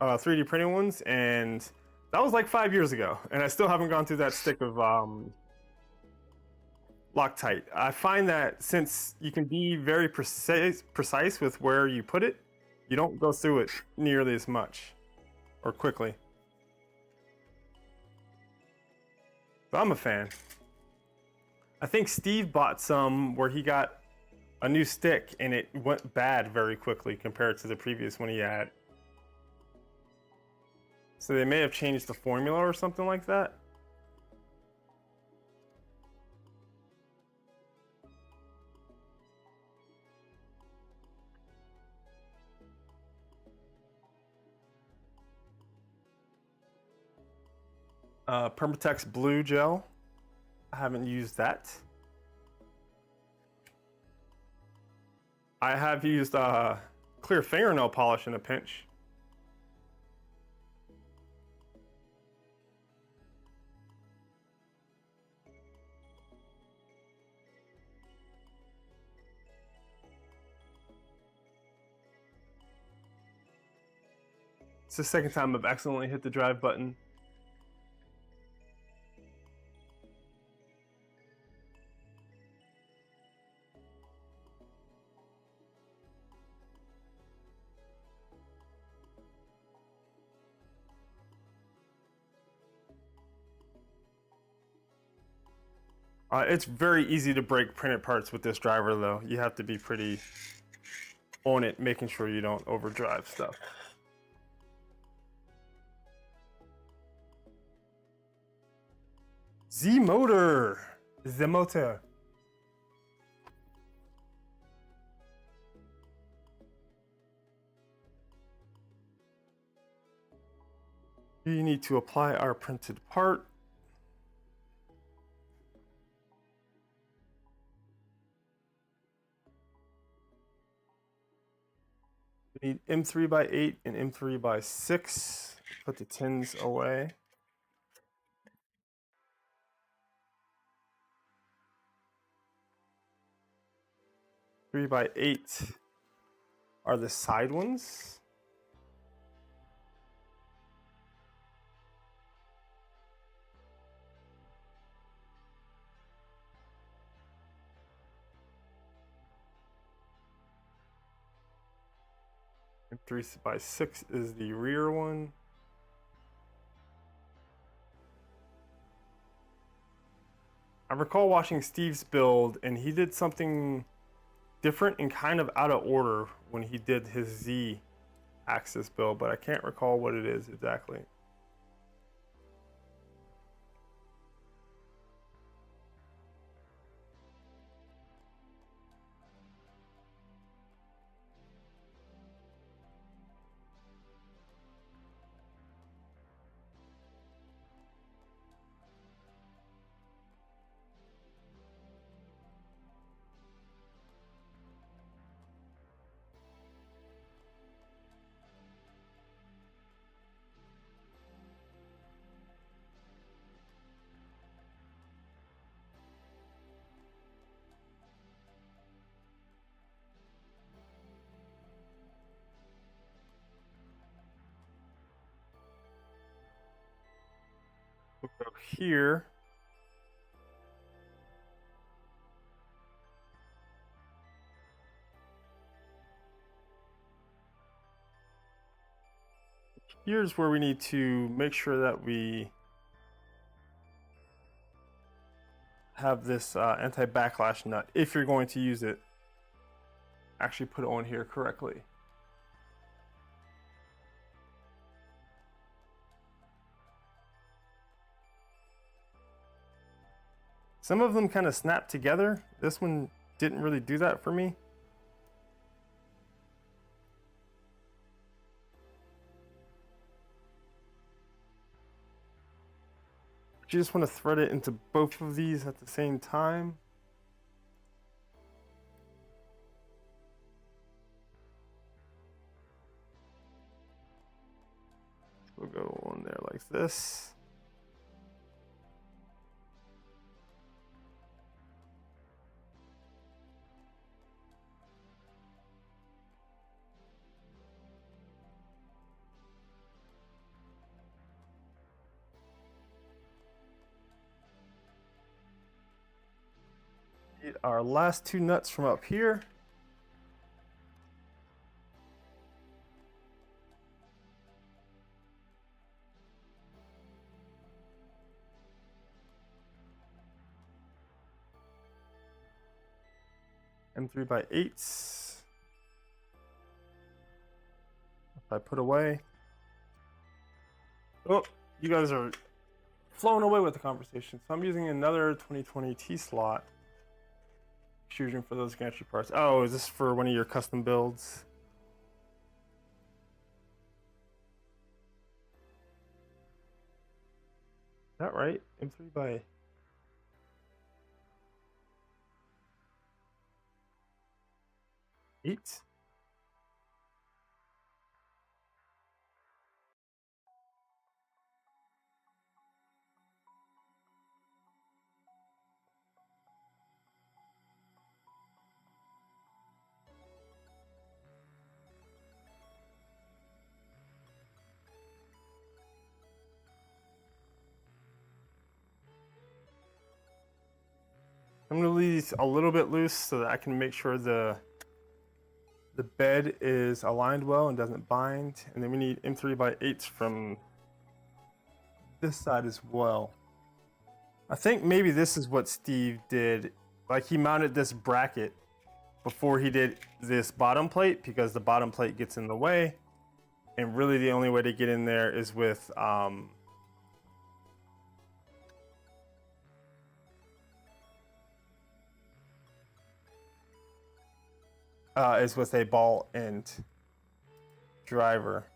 3D printed ones, and that was like 5 years ago, and I still haven't gone through that stick of Loctite. I find that since you can be very precise with where you put it, you don't go through it nearly as much or quickly. So I'm a fan. I think Steve bought some where he got a new stick and it went bad very quickly compared to the previous one he had. So they may have changed the formula or something like that. Permatex blue gel. I haven't used that. I have used clear fingernail polish in a pinch. It's the second time I've accidentally hit the drive button. It's very easy to break printed parts with this driver though. You have to be pretty on it, making sure you don't overdrive stuff. The motor. We need to apply our printed part. We need M3x8 and M3x6. Put the tins away. Three by 8 are the side ones. And 3x6 is the rear one. I recall watching Steve's build, and he did something different and kind of out of order when he did his Z axis build, but I can't recall what it is exactly. We'll go here. Here's where we need to make sure that we have this anti-backlash nut, if you're going to use it. Actually put it on here correctly. Some of them kind of snap together. This one didn't really do that for me. you just want to thread it into both of these at the same time. We'll go on there like this. Get our last two nuts from up here. M3x8s. If I put away. Oh, you guys are flowing away with the conversation. So I'm using another 2020 T-slot extrusion for those gantry parts. Oh, is this for one of your custom builds? Is that right? M3x8. I'm gonna leave these a little bit loose so that I can make sure the bed is aligned well and doesn't bind. And then we need M3x8s from this side as well. I think maybe this is what Steve did. Like he mounted this bracket before he did this bottom plate because the bottom plate gets in the way. And really the only way to get in there is with a ball end driver,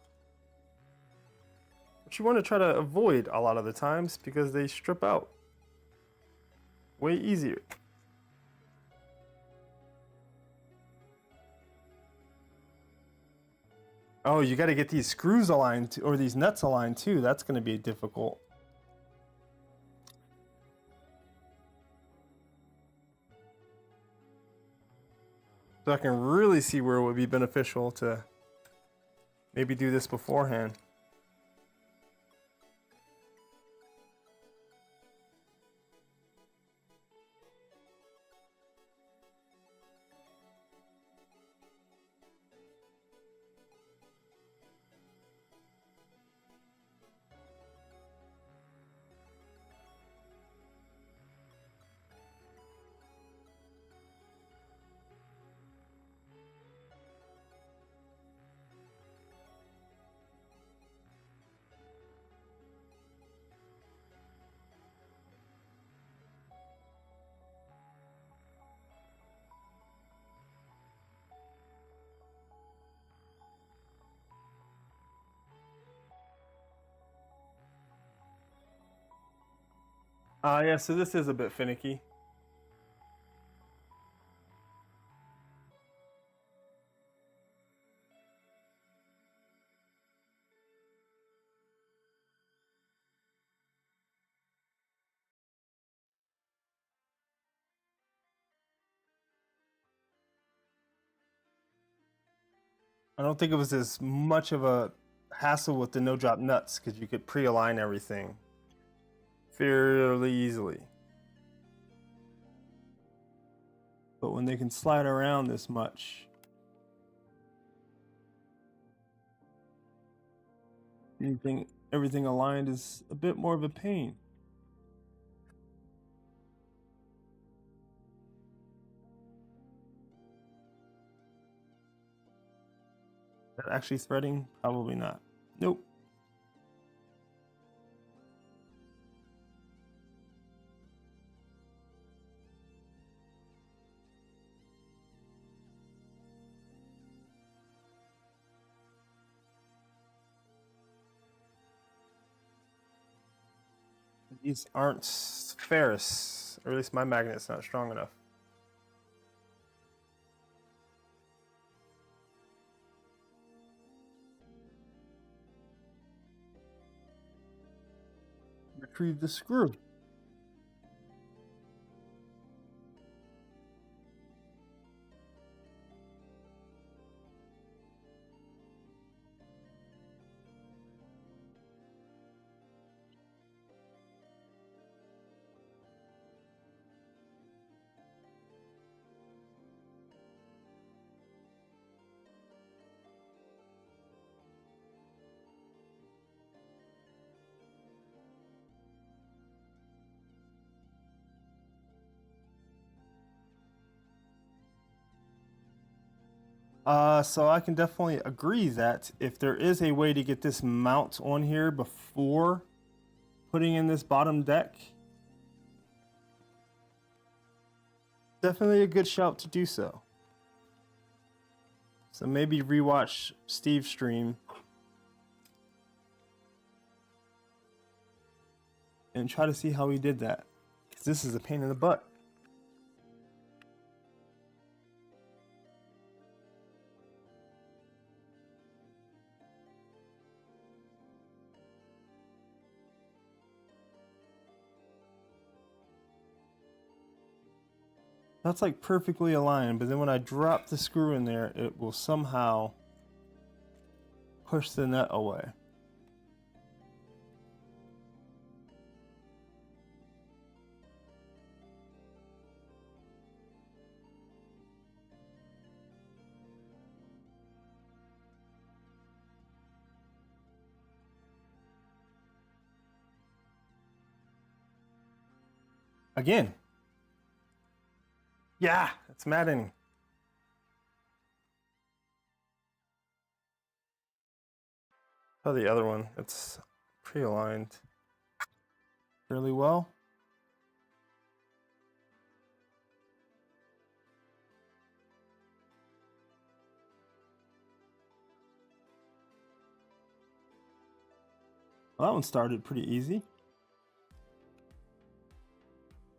which you want to try to avoid a lot of the times because they strip out way easier. Oh, you got to get these screws aligned or these nuts aligned too. That's going to be difficult. So I can really see where it would be beneficial to maybe do this beforehand. Yeah, so this is a bit finicky. I don't think it was as much of a hassle with the no-drop nuts because you could pre-align everything fairly easily. But when they can slide around this much, everything aligned is a bit more of a pain. That actually threading? Probably not. Nope. These aren't ferrous, or at least my magnet's not strong enough. Retrieve the screw. So I can definitely agree that if there is a way to get this mount on here before putting in this bottom deck, definitely a good shout to do so. So maybe rewatch Steve's stream and try to see how he did that, because this is a pain in the butt. That's like perfectly aligned, but then when I drop the screw in there, it will somehow push the nut away. Again. Yeah, it's maddening. Oh, the other one, it's pre-aligned fairly well. Well, that one started pretty easy.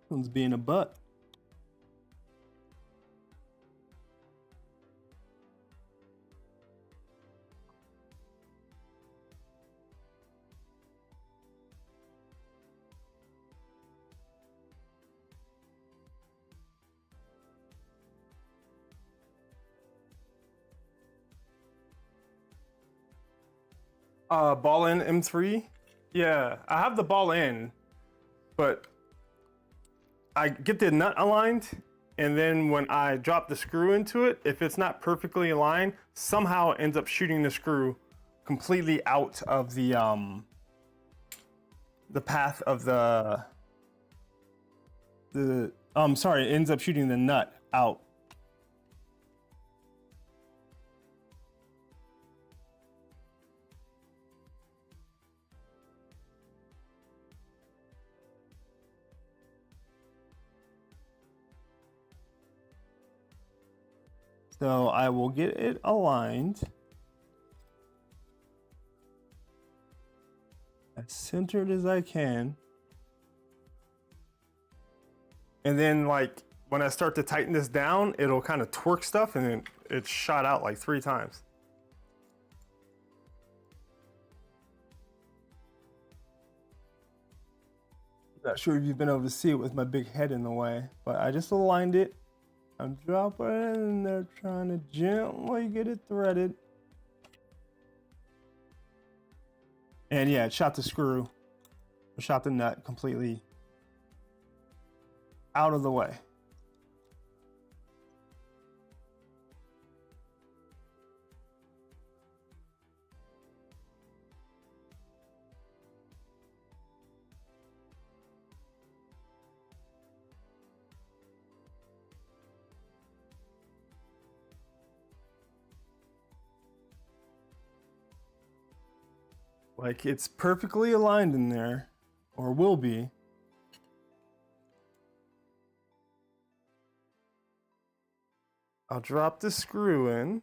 This one's being a butt. Ball in M3. Yeah, I have the ball in, but I get the nut aligned, and then when I drop the screw into it, if it's not perfectly aligned, somehow it ends up shooting the screw completely out of the path of sorry, it ends up shooting the nut out. So I will get it aligned as centered as I can. And then like when I start to tighten this down, it'll kind of twerk stuff, and then it's shot out like 3 times. Not sure if you've been able to see it with my big head in the way, but I just aligned it. I'm dropping it in there, trying to gently get it threaded. And yeah, it shot the screw, it shot the nut completely out of the way. Like it's perfectly aligned in there, or will be. I'll drop the screw in.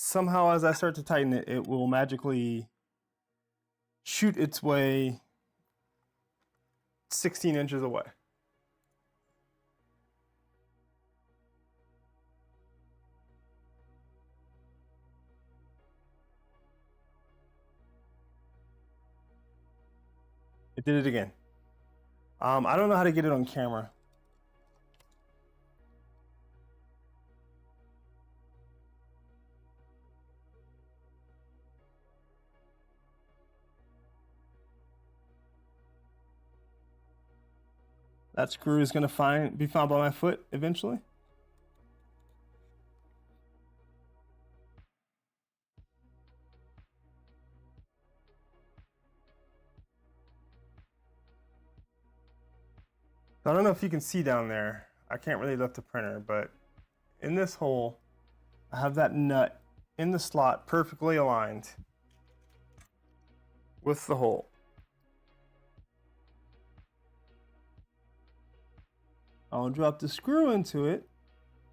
somehow as I start to tighten it, it will magically shoot its way 16 inches away. It did it again. I don't know how to get it on camera. That screw is going to be found by my foot eventually. I don't know if you can see down there. I can't really lift the printer, but in this hole, I have that nut in the slot perfectly aligned with the hole. I'll drop the screw into it,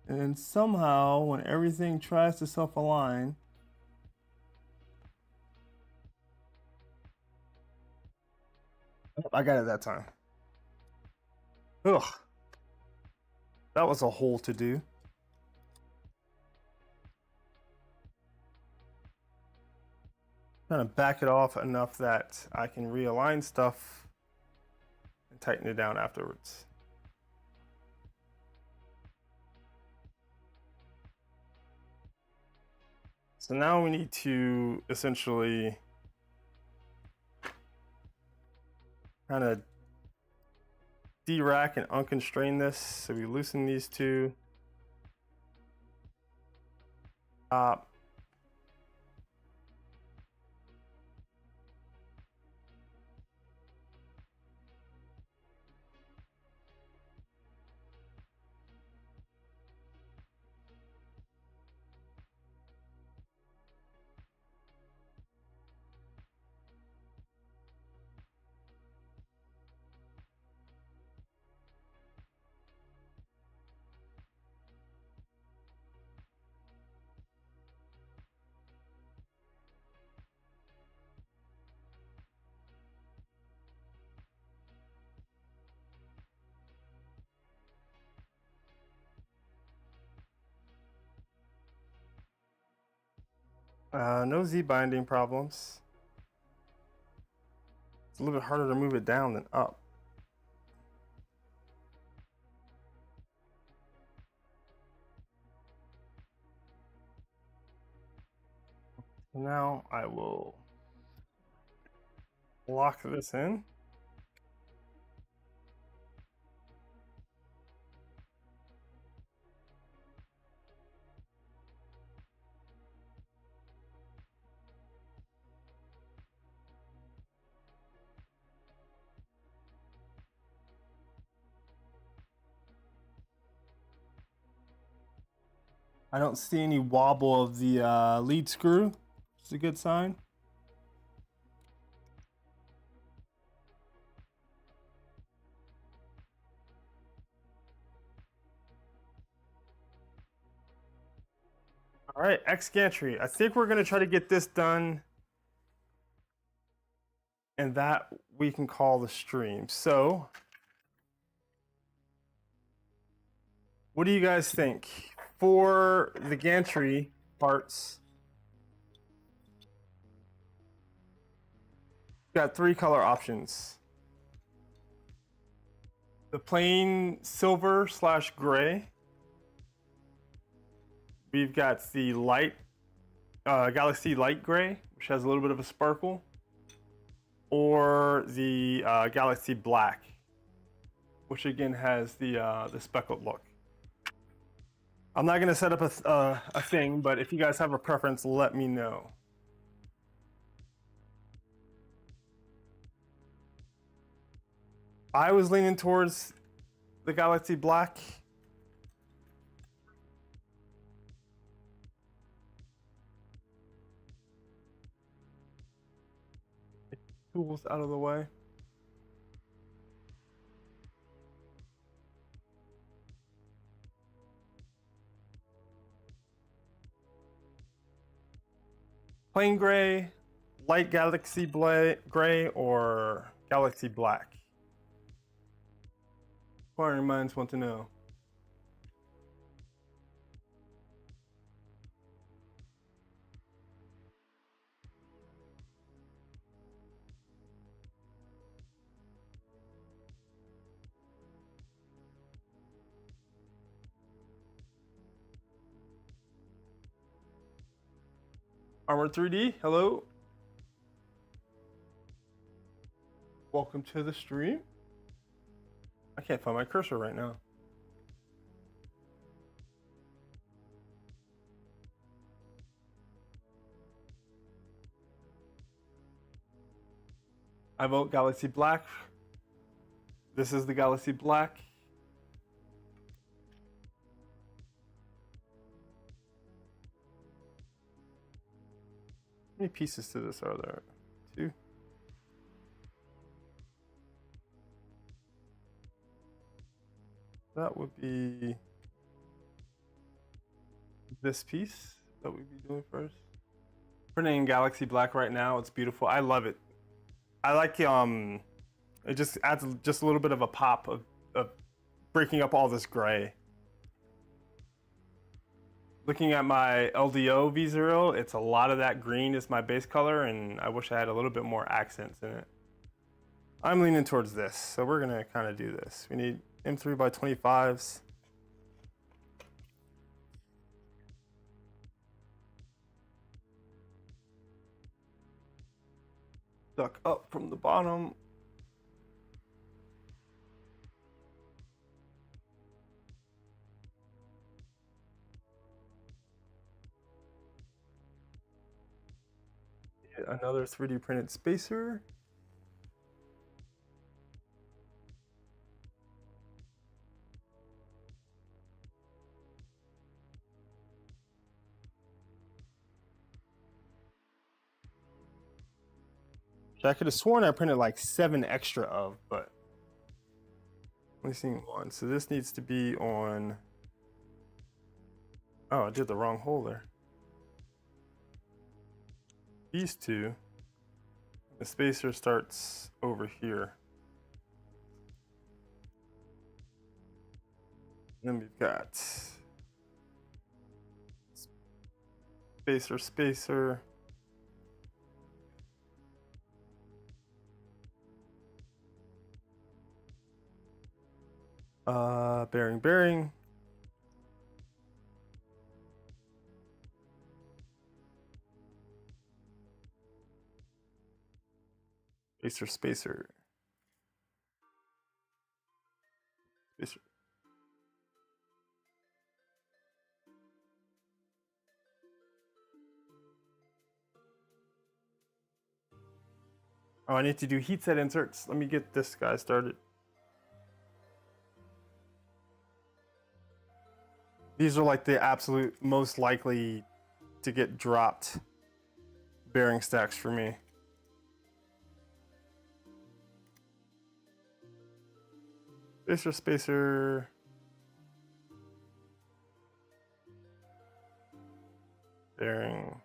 and then somehow when everything tries to self-align, I got it that time. Ugh. That was a hole to do. Trying to back it off enough that I can realign stuff and tighten it down afterwards. So now we need to essentially kind of de-rack and unconstrain this. So we loosen these two. No Z binding problems. It's a little bit harder to move it down than up. Now I will lock this in. I don't see any wobble of the lead screw. It's a good sign. All right, X gantry. I think we're gonna try to get this done, and that we can call the stream. So, what do you guys think? For the gantry parts, got 3 color options. The plain silver/gray. We've got the light, Galaxy light gray, which has a little bit of a sparkle, or the Galaxy black, which again has the speckled look. I'm not going to set up a thing, but if you guys have a preference, let me know. I was leaning towards the Galaxy black. Tools out of the way. plain gray, light galaxy gray, or galaxy black? Inquiring minds want to know. Armor 3D, hello. Welcome to the stream. I can't find my cursor right now. I vote Galaxy Black. This is the Galaxy Black. How many pieces to this are there? 2. That would be this piece that we'd be doing first. Printing in Galaxy Black right now. It's beautiful. I love it. I like it just adds just a little bit of a pop of breaking up all this gray. Looking at my LDO V0, it's a lot of that green is my base color, and I wish I had a little bit more accents in it. I'm leaning towards this, so we're gonna kind of do this. We need M3x25s. Duck up from the bottom. Another 3D printed spacer. I could have sworn I printed like 7 extra of, but only seeing 1. So this needs to be on. Oh, I did the wrong hole there. These 2. The spacer starts over here. And then we've got spacer. Bearing. Spacer. Oh, I need to do heat set inserts. Let me get this guy started. These are like the absolute most likely to get dropped bearing stacks for me. Spacer. Bearing.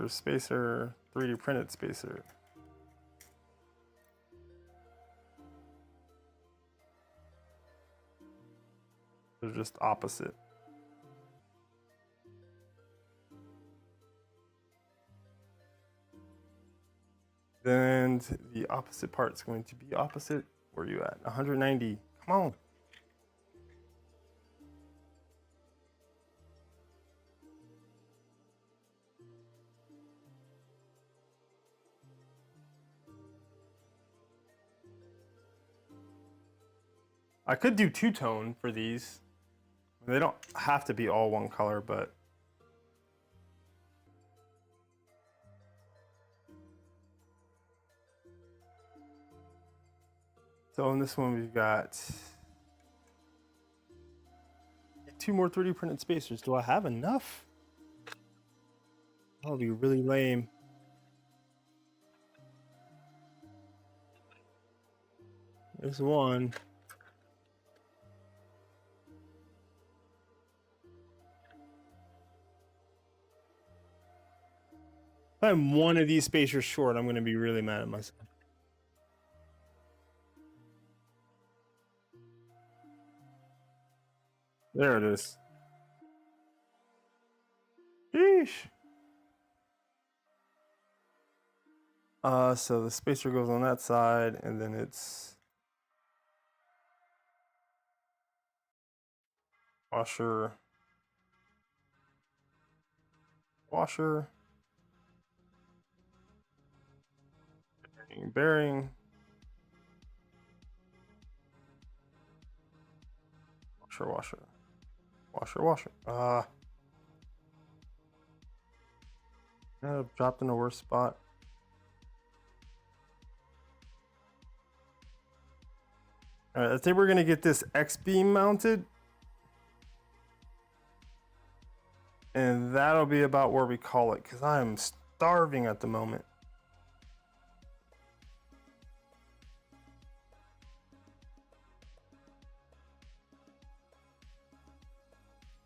Spacer. 3D printed spacer. They're just opposite. Then the opposite part is going to be opposite. Where are you at? 190. Come on. I could do 2-tone for these. They don't have to be all one color, but so in this one we've got 2 more 3D printed spacers. Do I have enough? That'll be really lame. There's one. If I'm one of these spacers short, I'm going to be really mad at myself. There it is. Sheesh. So the spacer goes on that side, and then it's washer, washer, bearing, washer, washer, washer, washer. I've dropped in a worse spot. All right, I think we're gonna get this X-beam mounted, and that'll be about where we call it, because I'm starving at the moment.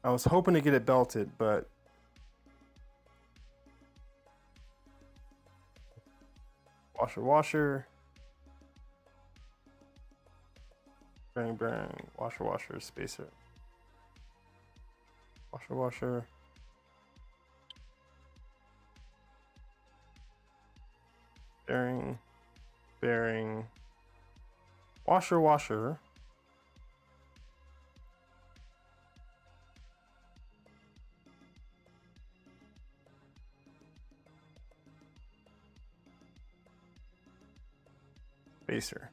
I was hoping to get it belted, but washer, washer, bearing, bearing, washer, washer, spacer, washer, washer, bearing, bearing, washer, washer, spacer.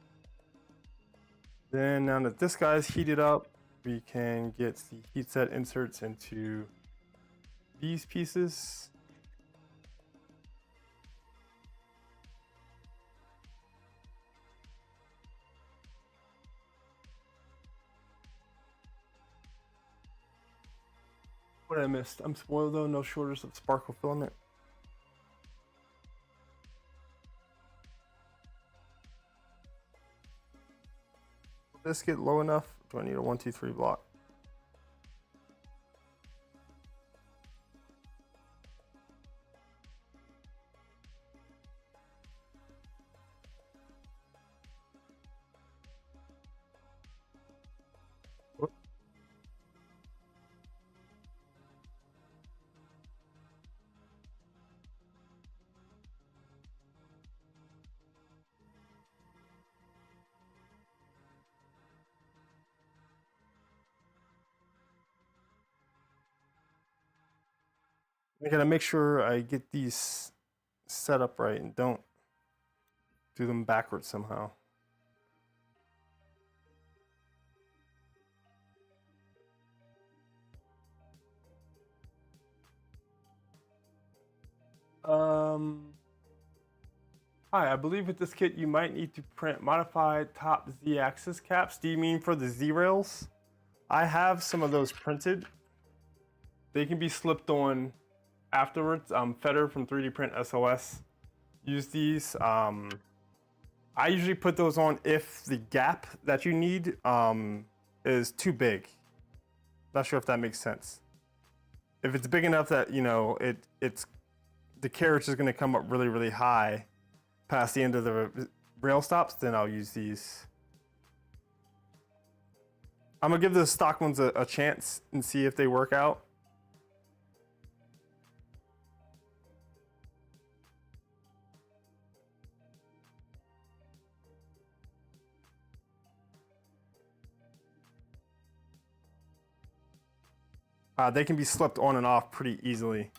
Then now that this guy's heated up, we can get the heat set inserts into these pieces. What I missed? I'm spoiled though, no shortage of sparkle filament. Will this get low enough? Do I need a 1, 2, 3 block? I gotta make sure I get these set up right and don't do them backwards somehow. Hi, I believe with this kit you might need to print modified top Z-axis caps. Do you mean for the Z-rails? I have some of those printed. They can be slipped on afterwards. Feder from 3D Print SOS use these. I usually put those on if the gap that you need is too big. Not sure if that makes sense. If it's big enough that, you know, it's the carriage is going to come up really, really high past the end of the rail stops, then I'll use these. I'm gonna give the stock ones a chance and see if they work out. They can be slipped on and off pretty easily.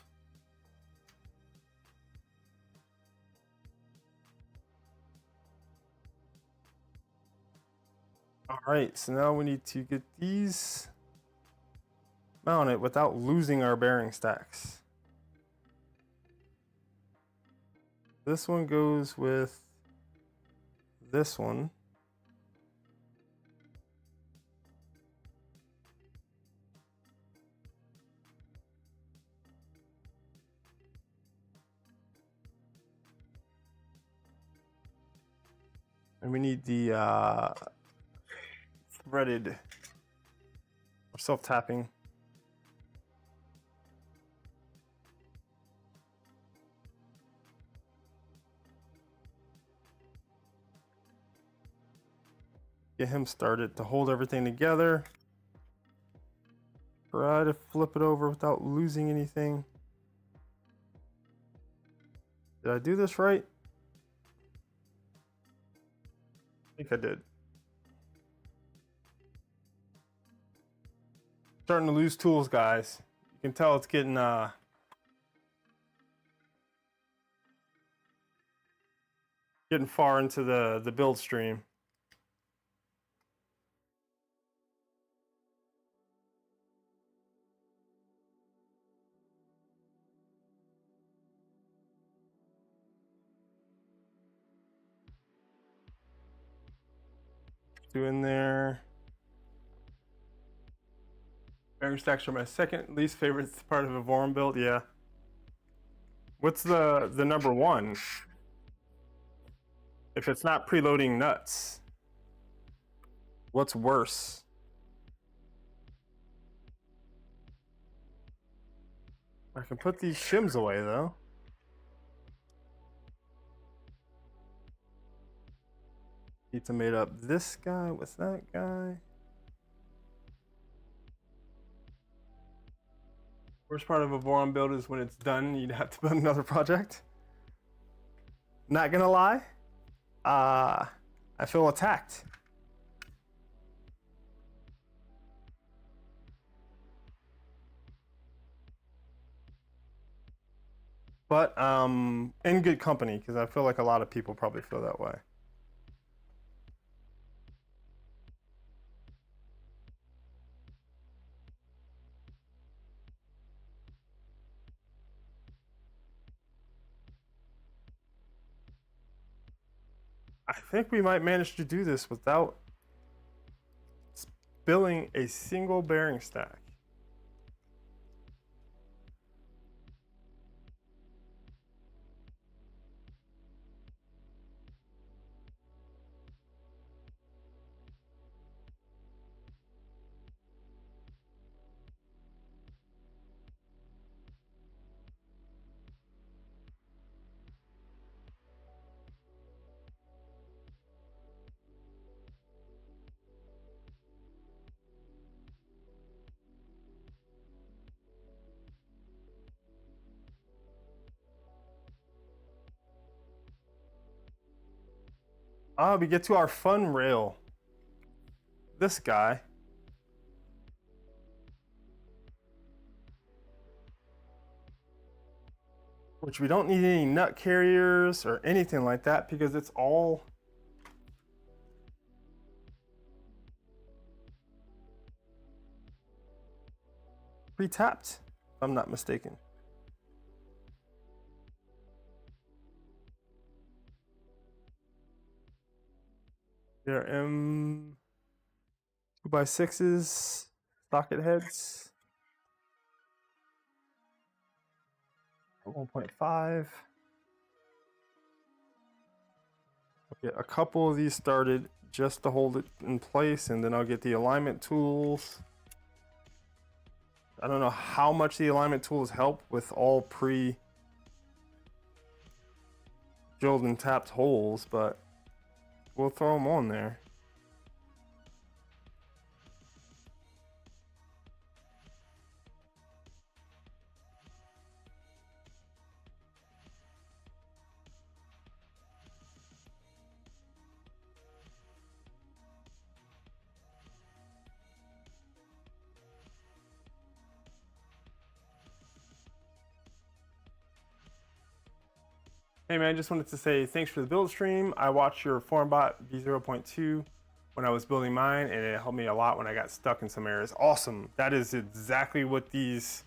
All right, so now we need to get these mounted without losing our bearing stacks. This one goes with this one. And we need the threaded or self-tapping. Get him started to hold everything together. Try to flip it over without losing anything. Did I do this right? I think I did. Starting to lose tools, guys. You can tell it's getting far into the build stream. In there. Bearing stacks are my second least favorite part of a Voron build. Yeah. What's the number one? If it's not preloading nuts, what's worse? I can put these shims away though. Need to mate up this guy with that guy. Worst part of a Voron build is when it's done, you'd have to build another project. Not gonna lie, I feel attacked. But in good company, because I feel like a lot of people probably feel that way. I think we might manage to do this without spilling a single bearing stack. We get to our fun rail. This guy. Which we don't need any nut carriers or anything like that because it's all pre-tapped, if I'm not mistaken. There are M 2x6s, socket heads. 1.5. I'll get a couple of these started just to hold it in place, and then I'll get the alignment tools. I don't know how much the alignment tools help with all pre-drilled and tapped holes, but we'll throw them on there. Hey man, just wanted to say thanks for the build stream. I watched your Voron V0.2 when I was building mine, and it helped me a lot when I got stuck in some areas. Awesome. That is exactly what these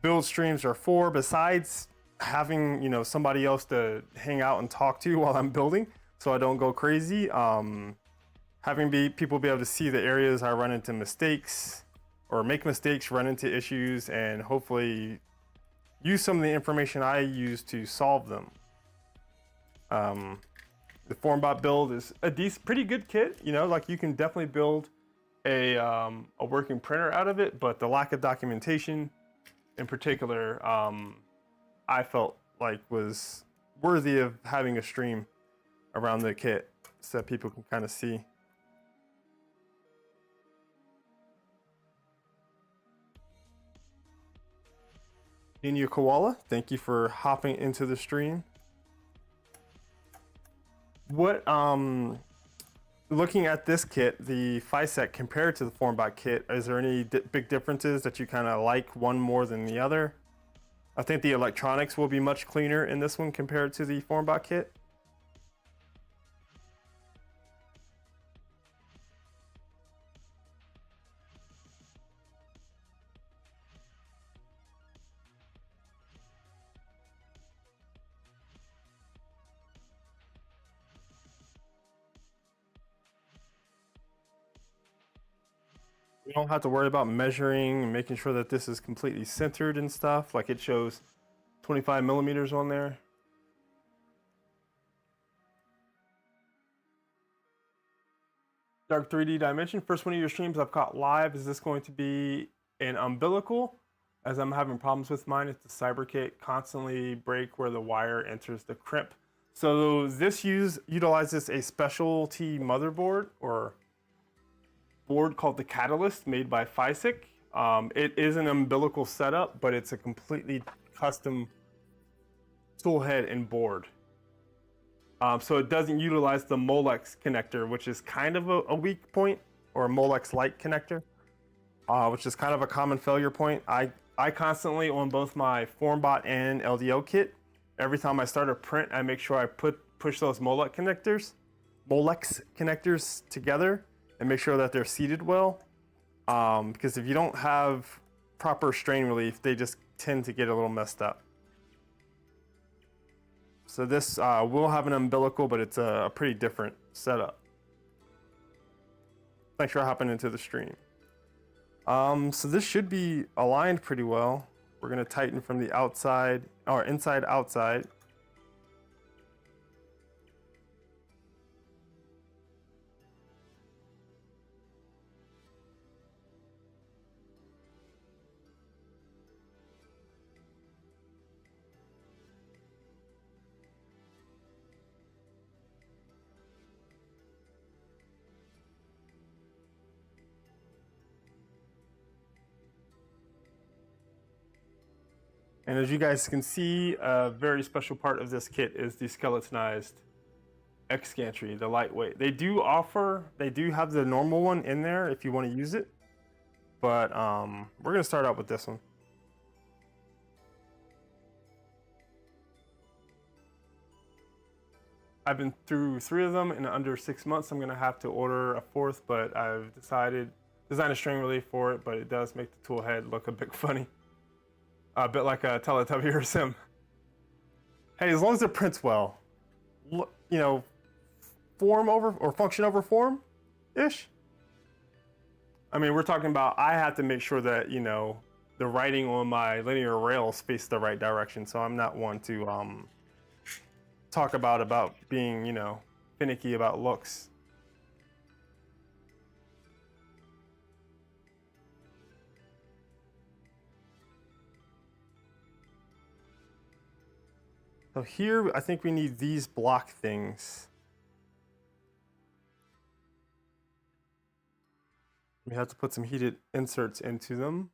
build streams are for, besides having, you know, somebody else to hang out and talk to while I'm building so I don't go crazy. Having people be able to see the areas I run into mistakes or make mistakes, run into issues, and hopefully use some of the information I use to solve them. The Voron build is a pretty good kit, you know, like you can definitely build a working printer out of it, but the lack of documentation in particular, I felt like was worthy of having a stream around the kit so that people can kind of see. India Koala, thank you for hopping into the stream. What looking at this kit, the Fysetc compared to the FormBot kit, is there any big differences that you kind of like one more than the other? I think the electronics will be much cleaner in this one compared to the FormBot kit. You don't have to worry about measuring and making sure that this is completely centered and stuff. Like it shows 25 millimeters on there. Dark 3D Dimension, first one of your streams I've caught live. Is this going to be an umbilical? As I'm having problems with mine, it's the CyberKit constantly break where the wire enters the crimp. So this utilizes a specialty motherboard or board called the Catalyst, made by Fysetc. It is an umbilical setup, but it's a completely custom toolhead and board. So it doesn't utilize the Molex connector, which is kind of a weak point, or a Molex-like connector, which is kind of a common failure point. I constantly, on both my FormBot and LDO kit, every time I start a print, I make sure I push those Molex connectors together and make sure that they're seated well. Because if you don't have proper strain relief, they just tend to get a little messed up. So this will have an umbilical, but it's a pretty different setup. Thanks for hopping into the stream. So this should be aligned pretty well. We're gonna tighten from the outside, or inside outside. And as you guys can see, a very special part of this kit is the skeletonized X gantry, the lightweight. They do have the normal one in there if you want to use it, but we're gonna start out with this one. I've been through 3 of them in under 6 months. I'm gonna have to order a 4th, but I've decided design a string relief for it, but it does make the tool head look a bit funny. A bit like a Teletubby or Sim. Hey, as long as it prints well, you know, form over or function over form ish. I mean, we're talking about, I have to make sure that, you know, the writing on my linear rails face the right direction. So I'm not one to talk about being, you know, finicky about looks. So here, I think we need these block things. We have to put some heated inserts into them.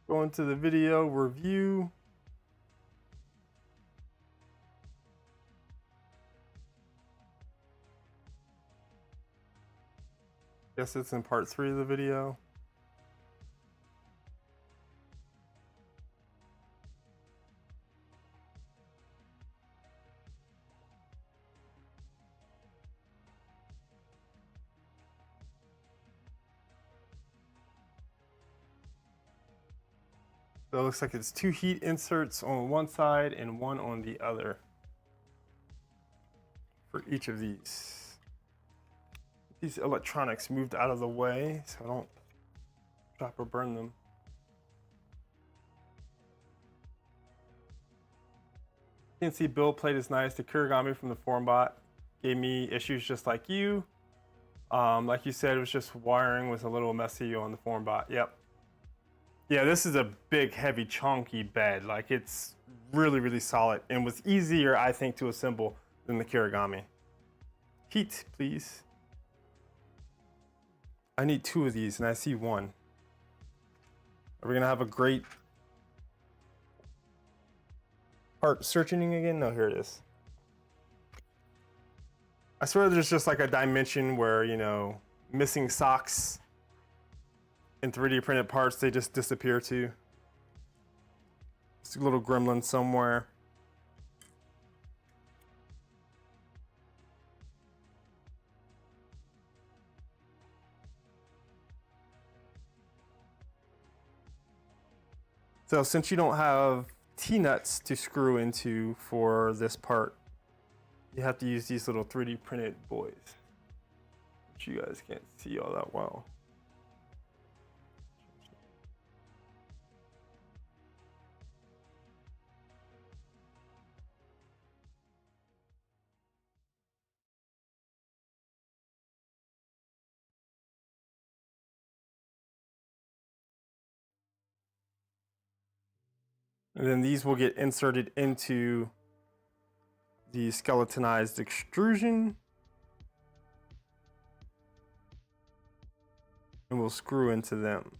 Go into the video review. Guess it's in part 3 of the video. So it looks like it's 2 heat inserts on one side and 1 on the other for each of these. These electronics moved out of the way so I don't drop or burn them. CNC build plate is nice. The Kurigami from the FormBot gave me issues just like you. Like you said, it was just wiring was a little messy on the FormBot. Yep. Yeah, this is a big, heavy, chunky bed. Like, it's really, really solid and was easier, I think, to assemble than the Kirigami. Heat, please. I need 2 of these, and I see 1. Are we gonna have a great part searching again? No, here it is. I swear there's just like a dimension where, you know, missing socks in 3D printed parts, they just disappear to. It's a little gremlin somewhere. So since you don't have T-nuts to screw into for this part, you have to use these little 3D printed boys, which you guys can't see all that well. And then these will get inserted into the skeletonized extrusion. And we'll screw into them.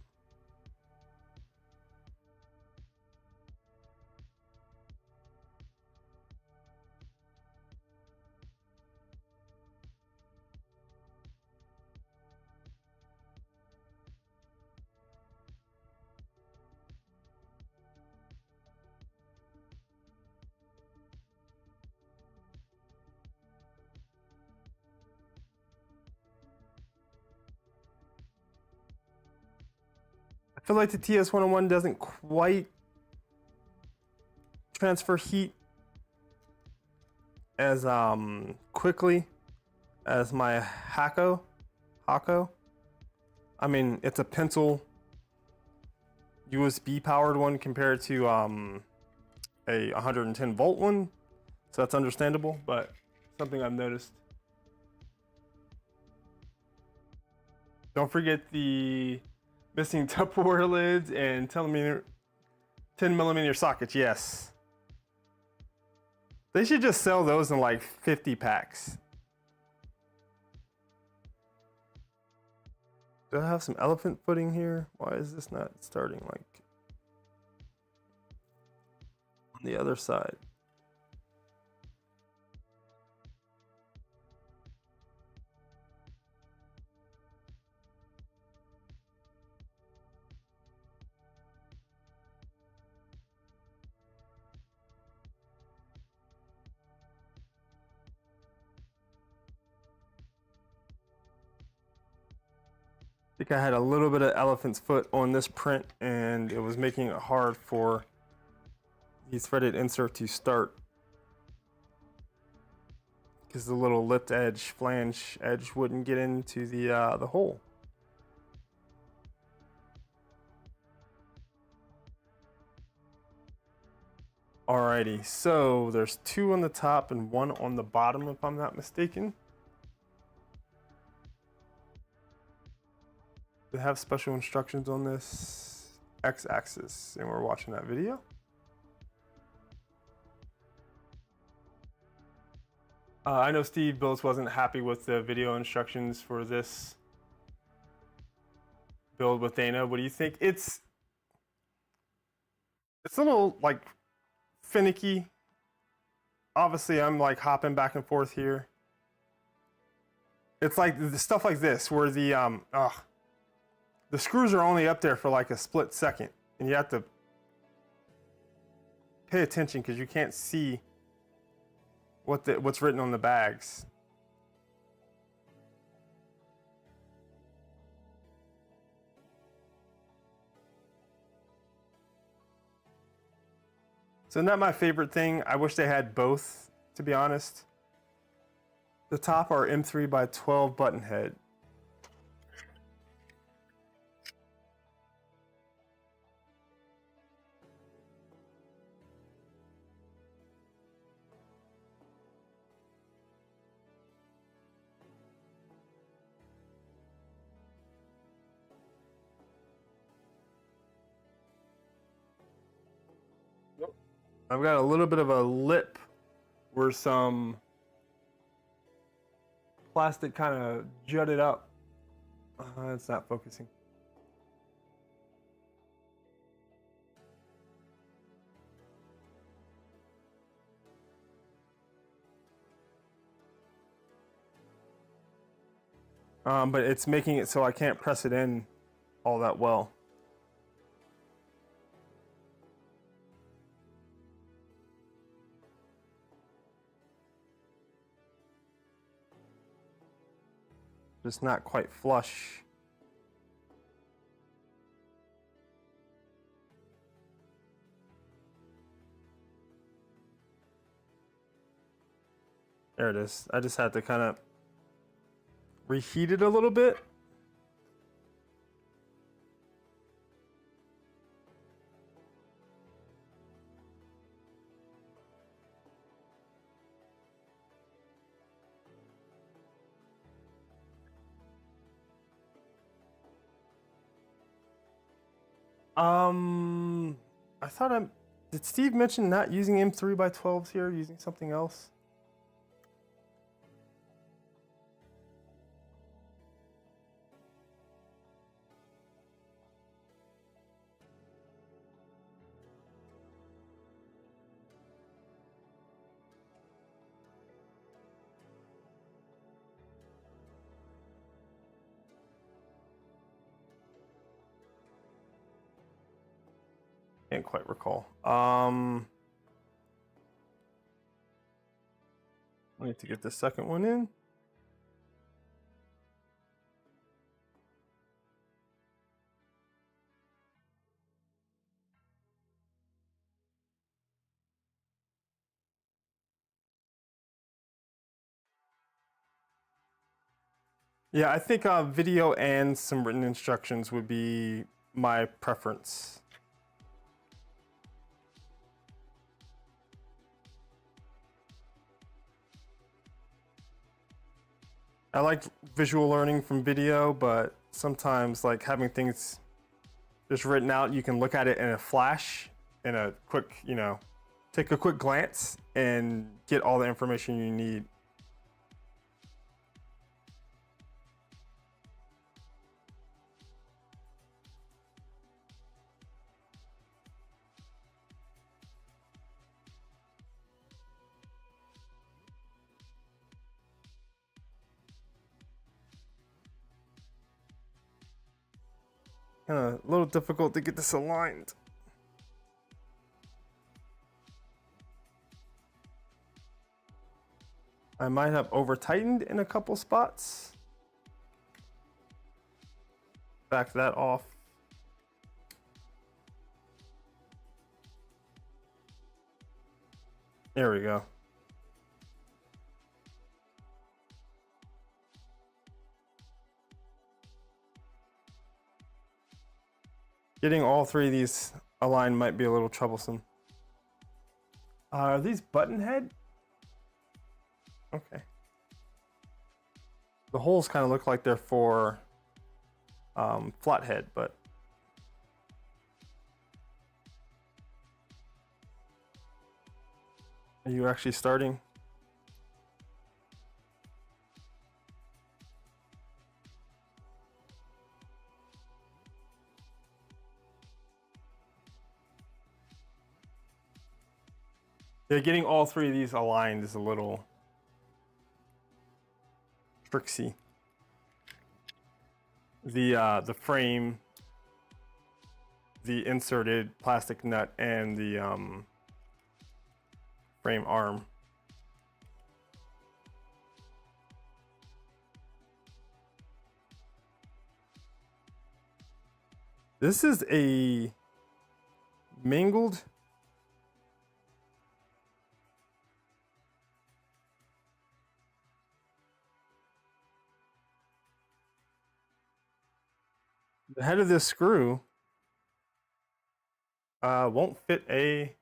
I feel like the TS101 doesn't quite transfer heat as quickly as my Hako. I mean, it's a pencil USB powered one compared to a 110 volt one, so that's understandable, but something I've noticed. Don't forget the missing Tupperware lids and 10mm sockets. Yes, they should just sell those in like 50 packs. Do I have some elephant footing here? Why is this not starting like on the other side? I think I had a little bit of elephant's foot on this print, and it was making it hard for the threaded insert to start because the little lipped edge, flange edge wouldn't get into the hole. Alrighty, so there's 2 on the top and 1 on the bottom, if I'm not mistaken. They have special instructions on this x-axis, and we're watching that video. I know Steve Bills wasn't happy with the video instructions for this build with Dana. What do you think? It's a little like finicky. Obviously, I'm like hopping back and forth here. It's like the stuff like this where the screws are only up there for like a split second, and you have to pay attention because you can't see what's written on the bags. So not my favorite thing. I wish they had both, to be honest. The top are M3x12 button head. I've got a little bit of a lip where some plastic kind of jutted up. It's not focusing. But it's making it so I can't press it in all that well. Just not quite flush. There it is. I just had to kind of reheat it a little bit. I thought did Steve mention not using M3x12s here, using something else? Can't quite recall. I need to get the second one in. Yeah, I think video and some written instructions would be my preference. I like visual learning from video, but sometimes like having things just written out, you can look at it in a flash, in a quick, you know, take a quick glance and get all the information you need. A little difficult to get this aligned. I might have over tightened in a couple spots. Back that off. There we go. Getting all three of these aligned might be a little troublesome. Are these button head? Okay. The holes kind of look like they're for flathead, but are you actually starting? Yeah, getting all three of these aligned is a little tricksy. The frame, the inserted plastic nut, and the frame arm. This is a mangled the head of this screw won't fit a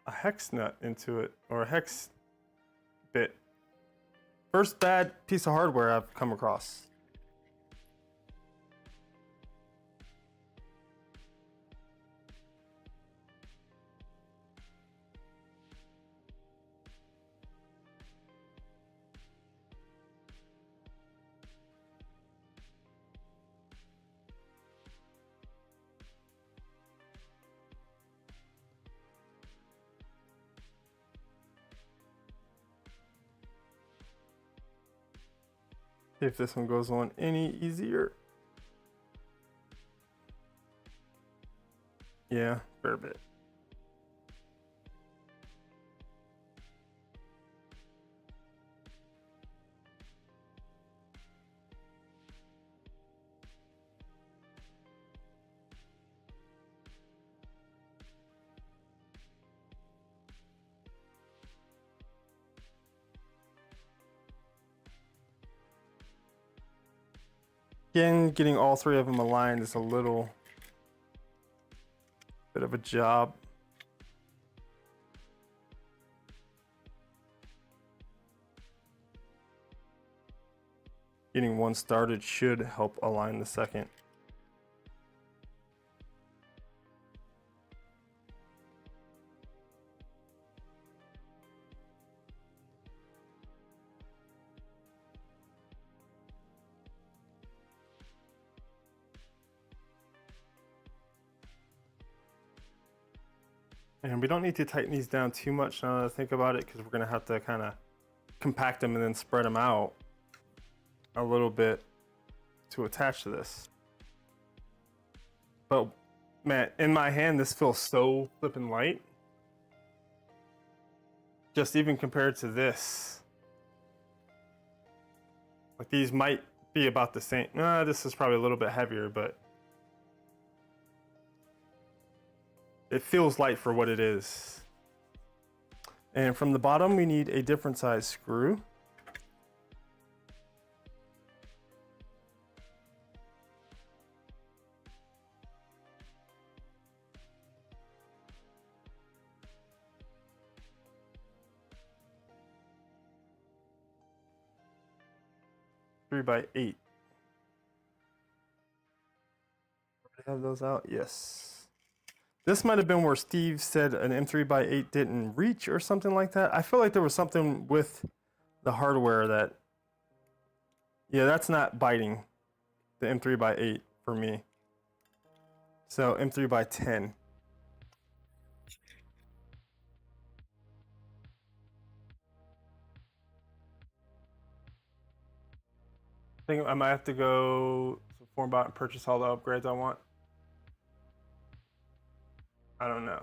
hex nut into it, or a hex bit. First bad piece of hardware I've come across. See if this one goes on any easier. Yeah, fair bit. Again, getting all three of them aligned is a little bit of a job. Getting one started should help align the second. And we don't need to tighten these down too much now that I think about it, because we're going to have to kind of compact them and then spread them out a little bit to attach to this. But man, in my hand, this feels so flippin' light. Just even compared to this. Like these might be about the same. Nah, this is probably a little bit heavier, but it feels light for what it is. And from the bottom, we need a different size screw. Three by 8. Have those out? Yes. This might have been where Steve said an M3x8 didn't reach or something like that. I feel like there was something with the hardware that, yeah, that's not biting the M3x8 for me. So M3x10. I think I might have to go to Formbot and purchase all the upgrades I want. I don't know.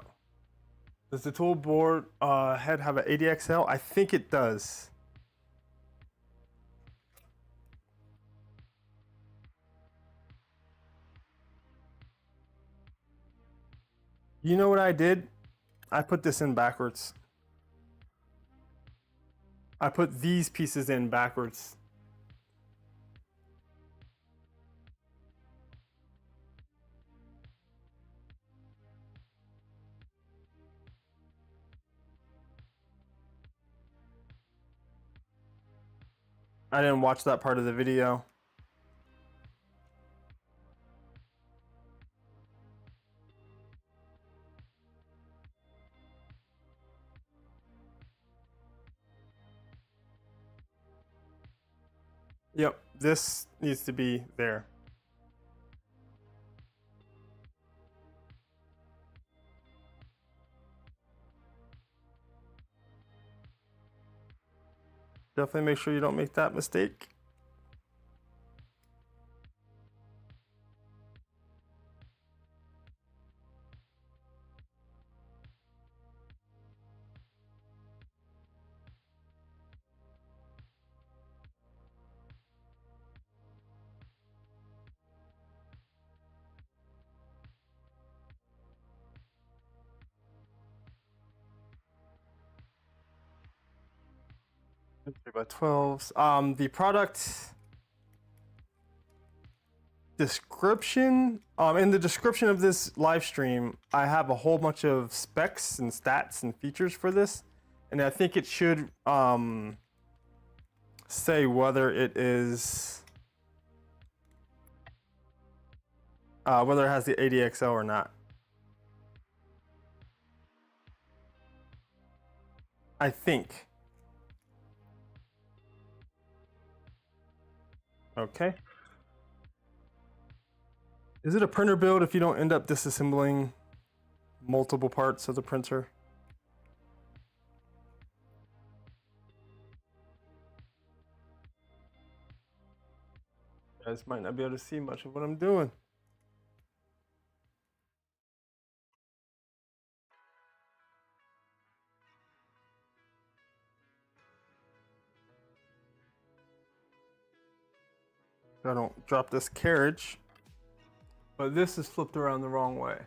Does the tool board head have an ADXL? I think it does. You know what I did? I put this in backwards. I put these pieces in backwards. I didn't watch that part of the video. Yep, this needs to be there. Definitely make sure you don't make that mistake. Three by 12s. The product description, in the description of this live stream, I have a whole bunch of specs and stats and features for this, and I think it should say whether it is whether it has the ADXL or not. I think. Okay. Is it a printer build if you don't end up disassembling multiple parts of the printer? guys might not be able to see much of what I'm doing. I don't drop this carriage, but this is flipped around the wrong way.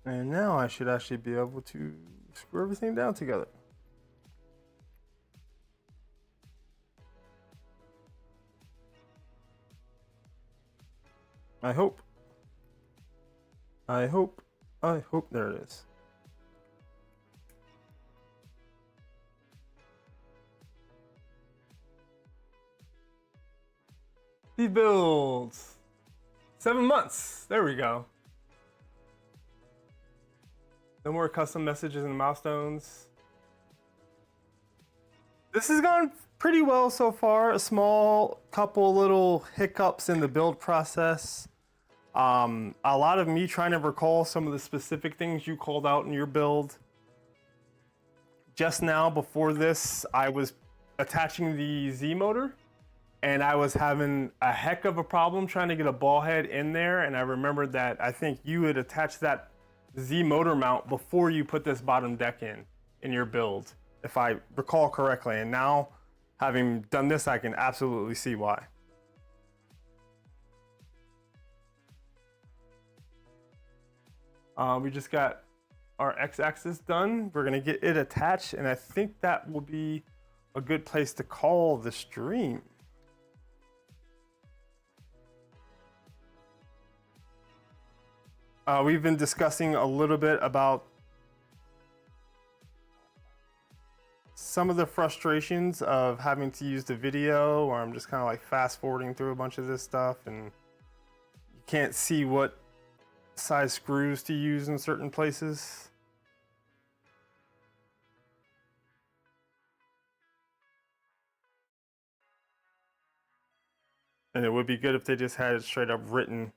And now I should actually be able to screw everything down together. I hope. There it is. These builds. 7 months. There we go. No more custom messages and milestones. This has gone pretty well so far. A small couple little hiccups in the build process. A lot of me trying to recall some of the specific things you called out in your build. Just now, before this, I was attaching the Z motor, and I was having a heck of a problem trying to get a ball head in there. And I remembered that I think you had attached that Z motor mount before you put this bottom deck in your build, if I recall correctly. And now, having done this, I can absolutely see why. We just got our X-axis done. We're gonna get it attached, and I think that will be a good place to call the stream. We've been discussing a little bit about some of the frustrations of having to use the video, where I'm just kind of like fast forwarding through a bunch of this stuff and you can't see what size screws to use in certain places. And it would be good if they just had it straight up written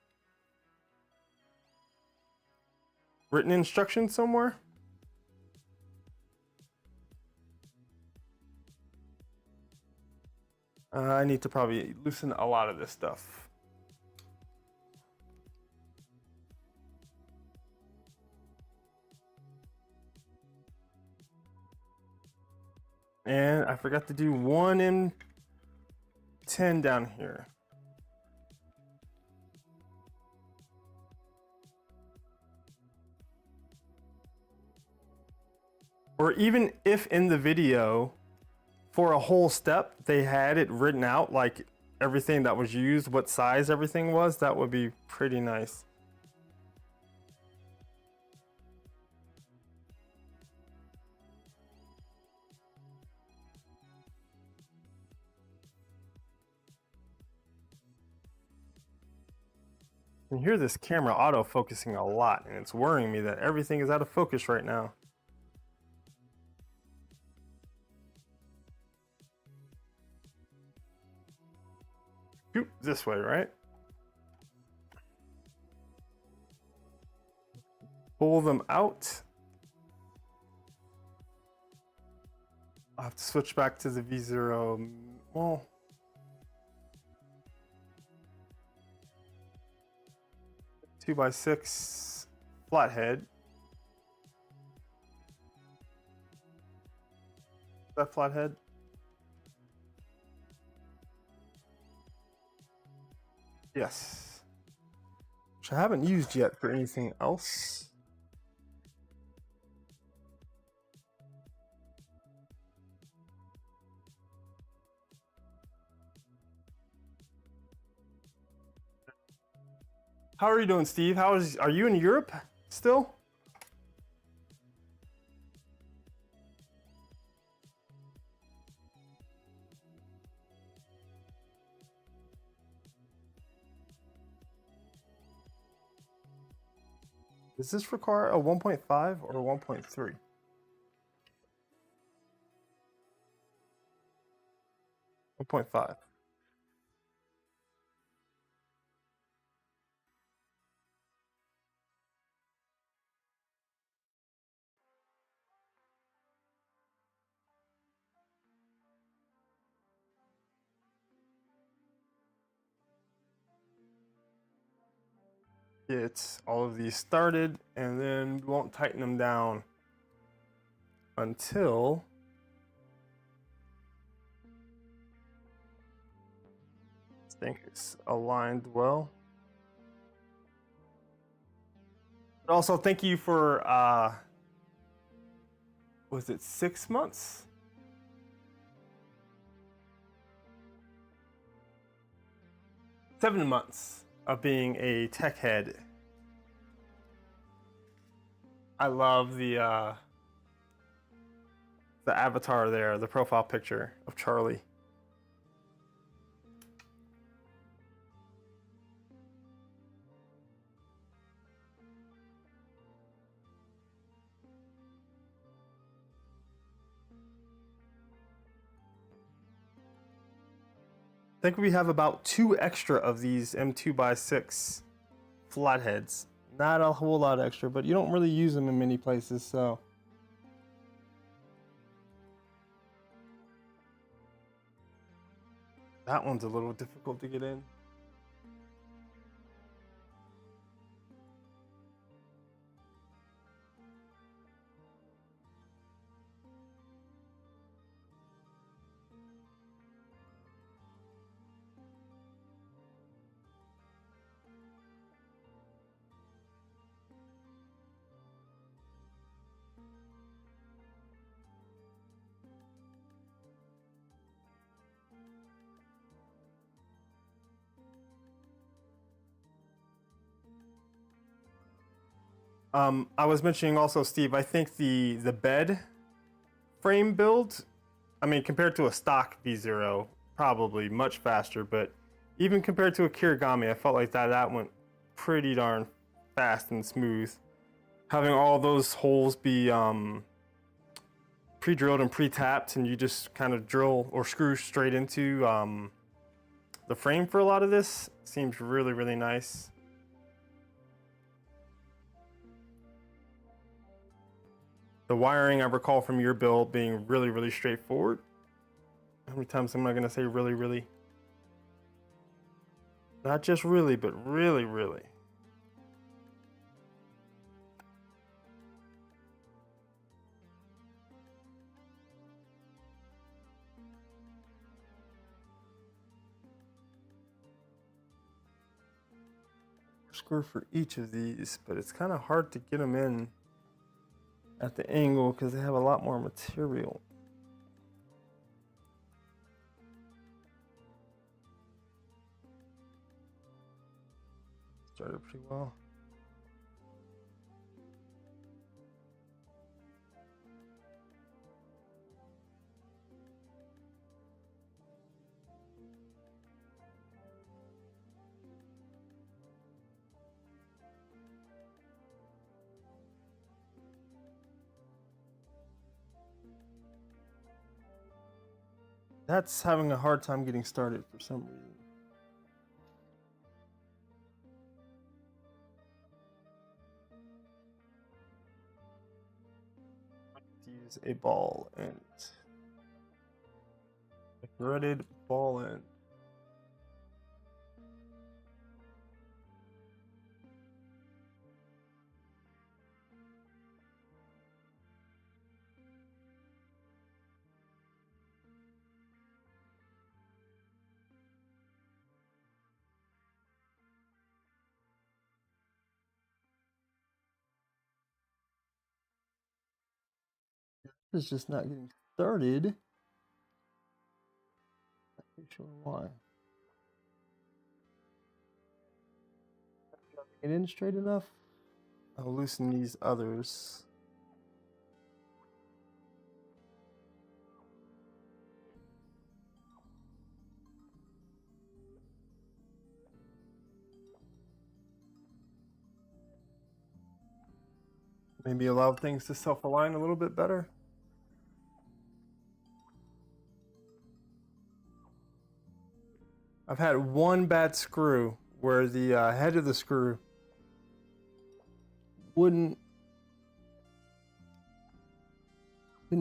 instructions somewhere. I need to probably loosen a lot of this stuff. And I forgot to do 1M10 down here. Or even if in the video, for a whole step, they had it written out, like everything that was used, what size everything was, that would be pretty nice. You can hear this camera auto-focusing a lot, and it's worrying me that everything is out of focus right now. Shoot, this way, right? Pull them out. I'll have to switch back to the V0. Well, two by six flathead. That flathead. Yes. Which I haven't used yet for anything else. How are you doing, Steve? Are you in Europe still? Does this require a 1.5 or 1.3? 1.5. Get all of these started, and then we won't tighten them down until this thing is aligned well. But also, thank you for was it 6 months? 7 months of being a tech head. I love the avatar there, the profile picture of Charlie. I think we have about 2 extra of these M2x6 flatheads. Not a whole lot extra, but you don't really use them in many places, so. That one's a little difficult to get in. I was mentioning also, Steve, I think the bed frame build, I mean, compared to a stock V0, probably much faster, but even compared to a Kirigami, I felt like that went pretty darn fast and smooth. Having all those holes be pre-drilled and pre-tapped, and you just kind of drill or screw straight into the frame for a lot of this seems really, really nice. The wiring, I recall from your build being really, really straightforward. How many times am I going to say really, really? Not just really, but really, really. Screw for each of these, but it's kind of hard to get them in at the angle because they have a lot more material. Started pretty well. That's having a hard time getting started for some reason. Use a ball end. A threaded ball end. It's just not getting started. Not really sure why. Get in straight enough. I'll loosen these others. Maybe allow things to self-align a little bit better. I've had one bad screw where the head of the screw wouldn't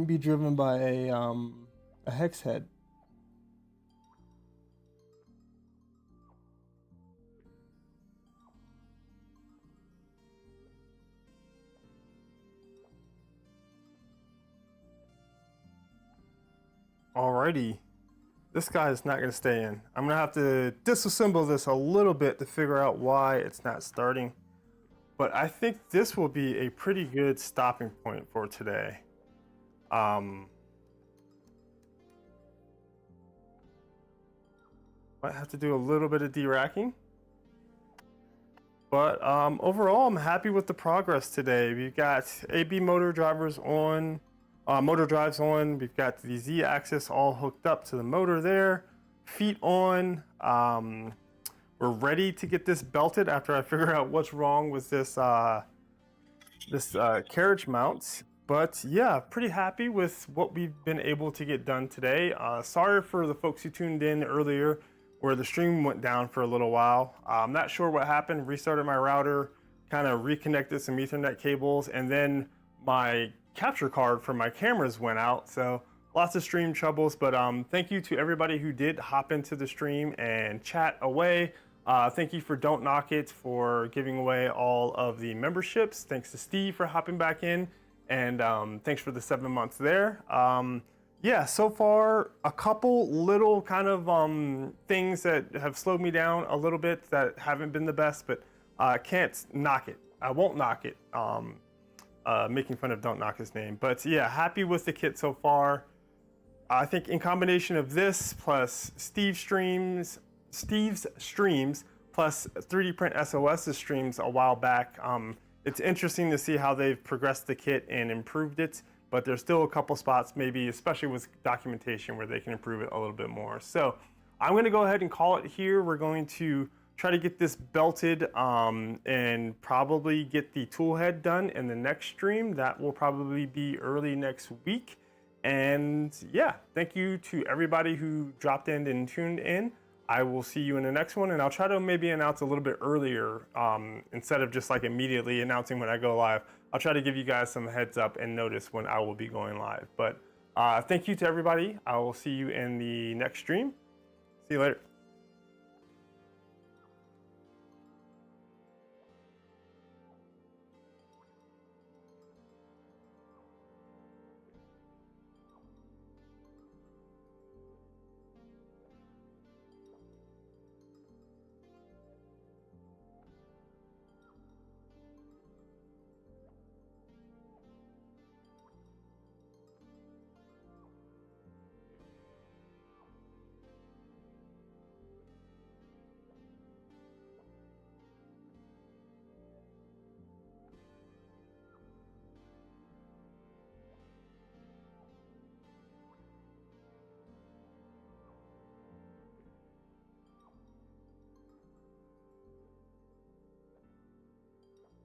be driven by a hex head. Alrighty, this guy is not going to stay in. I'm going to have to disassemble this a little bit to figure out why it's not starting. But I think this will be a pretty good stopping point for today. Might have to do a little bit of de-racking. But overall, I'm happy with the progress today. We've got AB motor drivers on. Motor drives on. We've got the Z-axis all hooked up to the motor there. Feet on. We're ready to get this belted after I figure out what's wrong with this carriage mount. But yeah, pretty happy with what we've been able to get done today. Sorry for the folks who tuned in earlier where the stream went down for a little while. I'm not sure what happened. Restarted my router, kind of reconnected some Ethernet cables, and then my capture card for my cameras went out. So lots of stream troubles, but thank you to everybody who did hop into the stream and chat away. Thank you for Don't Knock It for giving away all of the memberships. Thanks to Steve for hopping back in, and thanks for the 7 months there. Yeah, so far a couple little kind of things that have slowed me down a little bit that haven't been the best, but I can't knock it. I won't knock it. Making fun of Don't Knock His Name, but yeah, happy with the kit so far. I think in combination of this plus Steve's streams plus 3D Print SOS's streams a while back, it's interesting to see how they've progressed the kit and improved it, but there's still a couple spots, maybe especially with documentation, where they can improve it a little bit more. So I'm going to go ahead and call it here. We're going to try to get this belted and probably get the tool head done in the next stream. That will probably be early next week. And yeah, thank you to everybody who dropped in and tuned in. I will see you in the next one, and I'll try to maybe announce a little bit earlier instead of just like immediately announcing when I go live. I'll try to give you guys some heads up and notice when I will be going live. But thank you to everybody. I will see you in the next stream. See you later.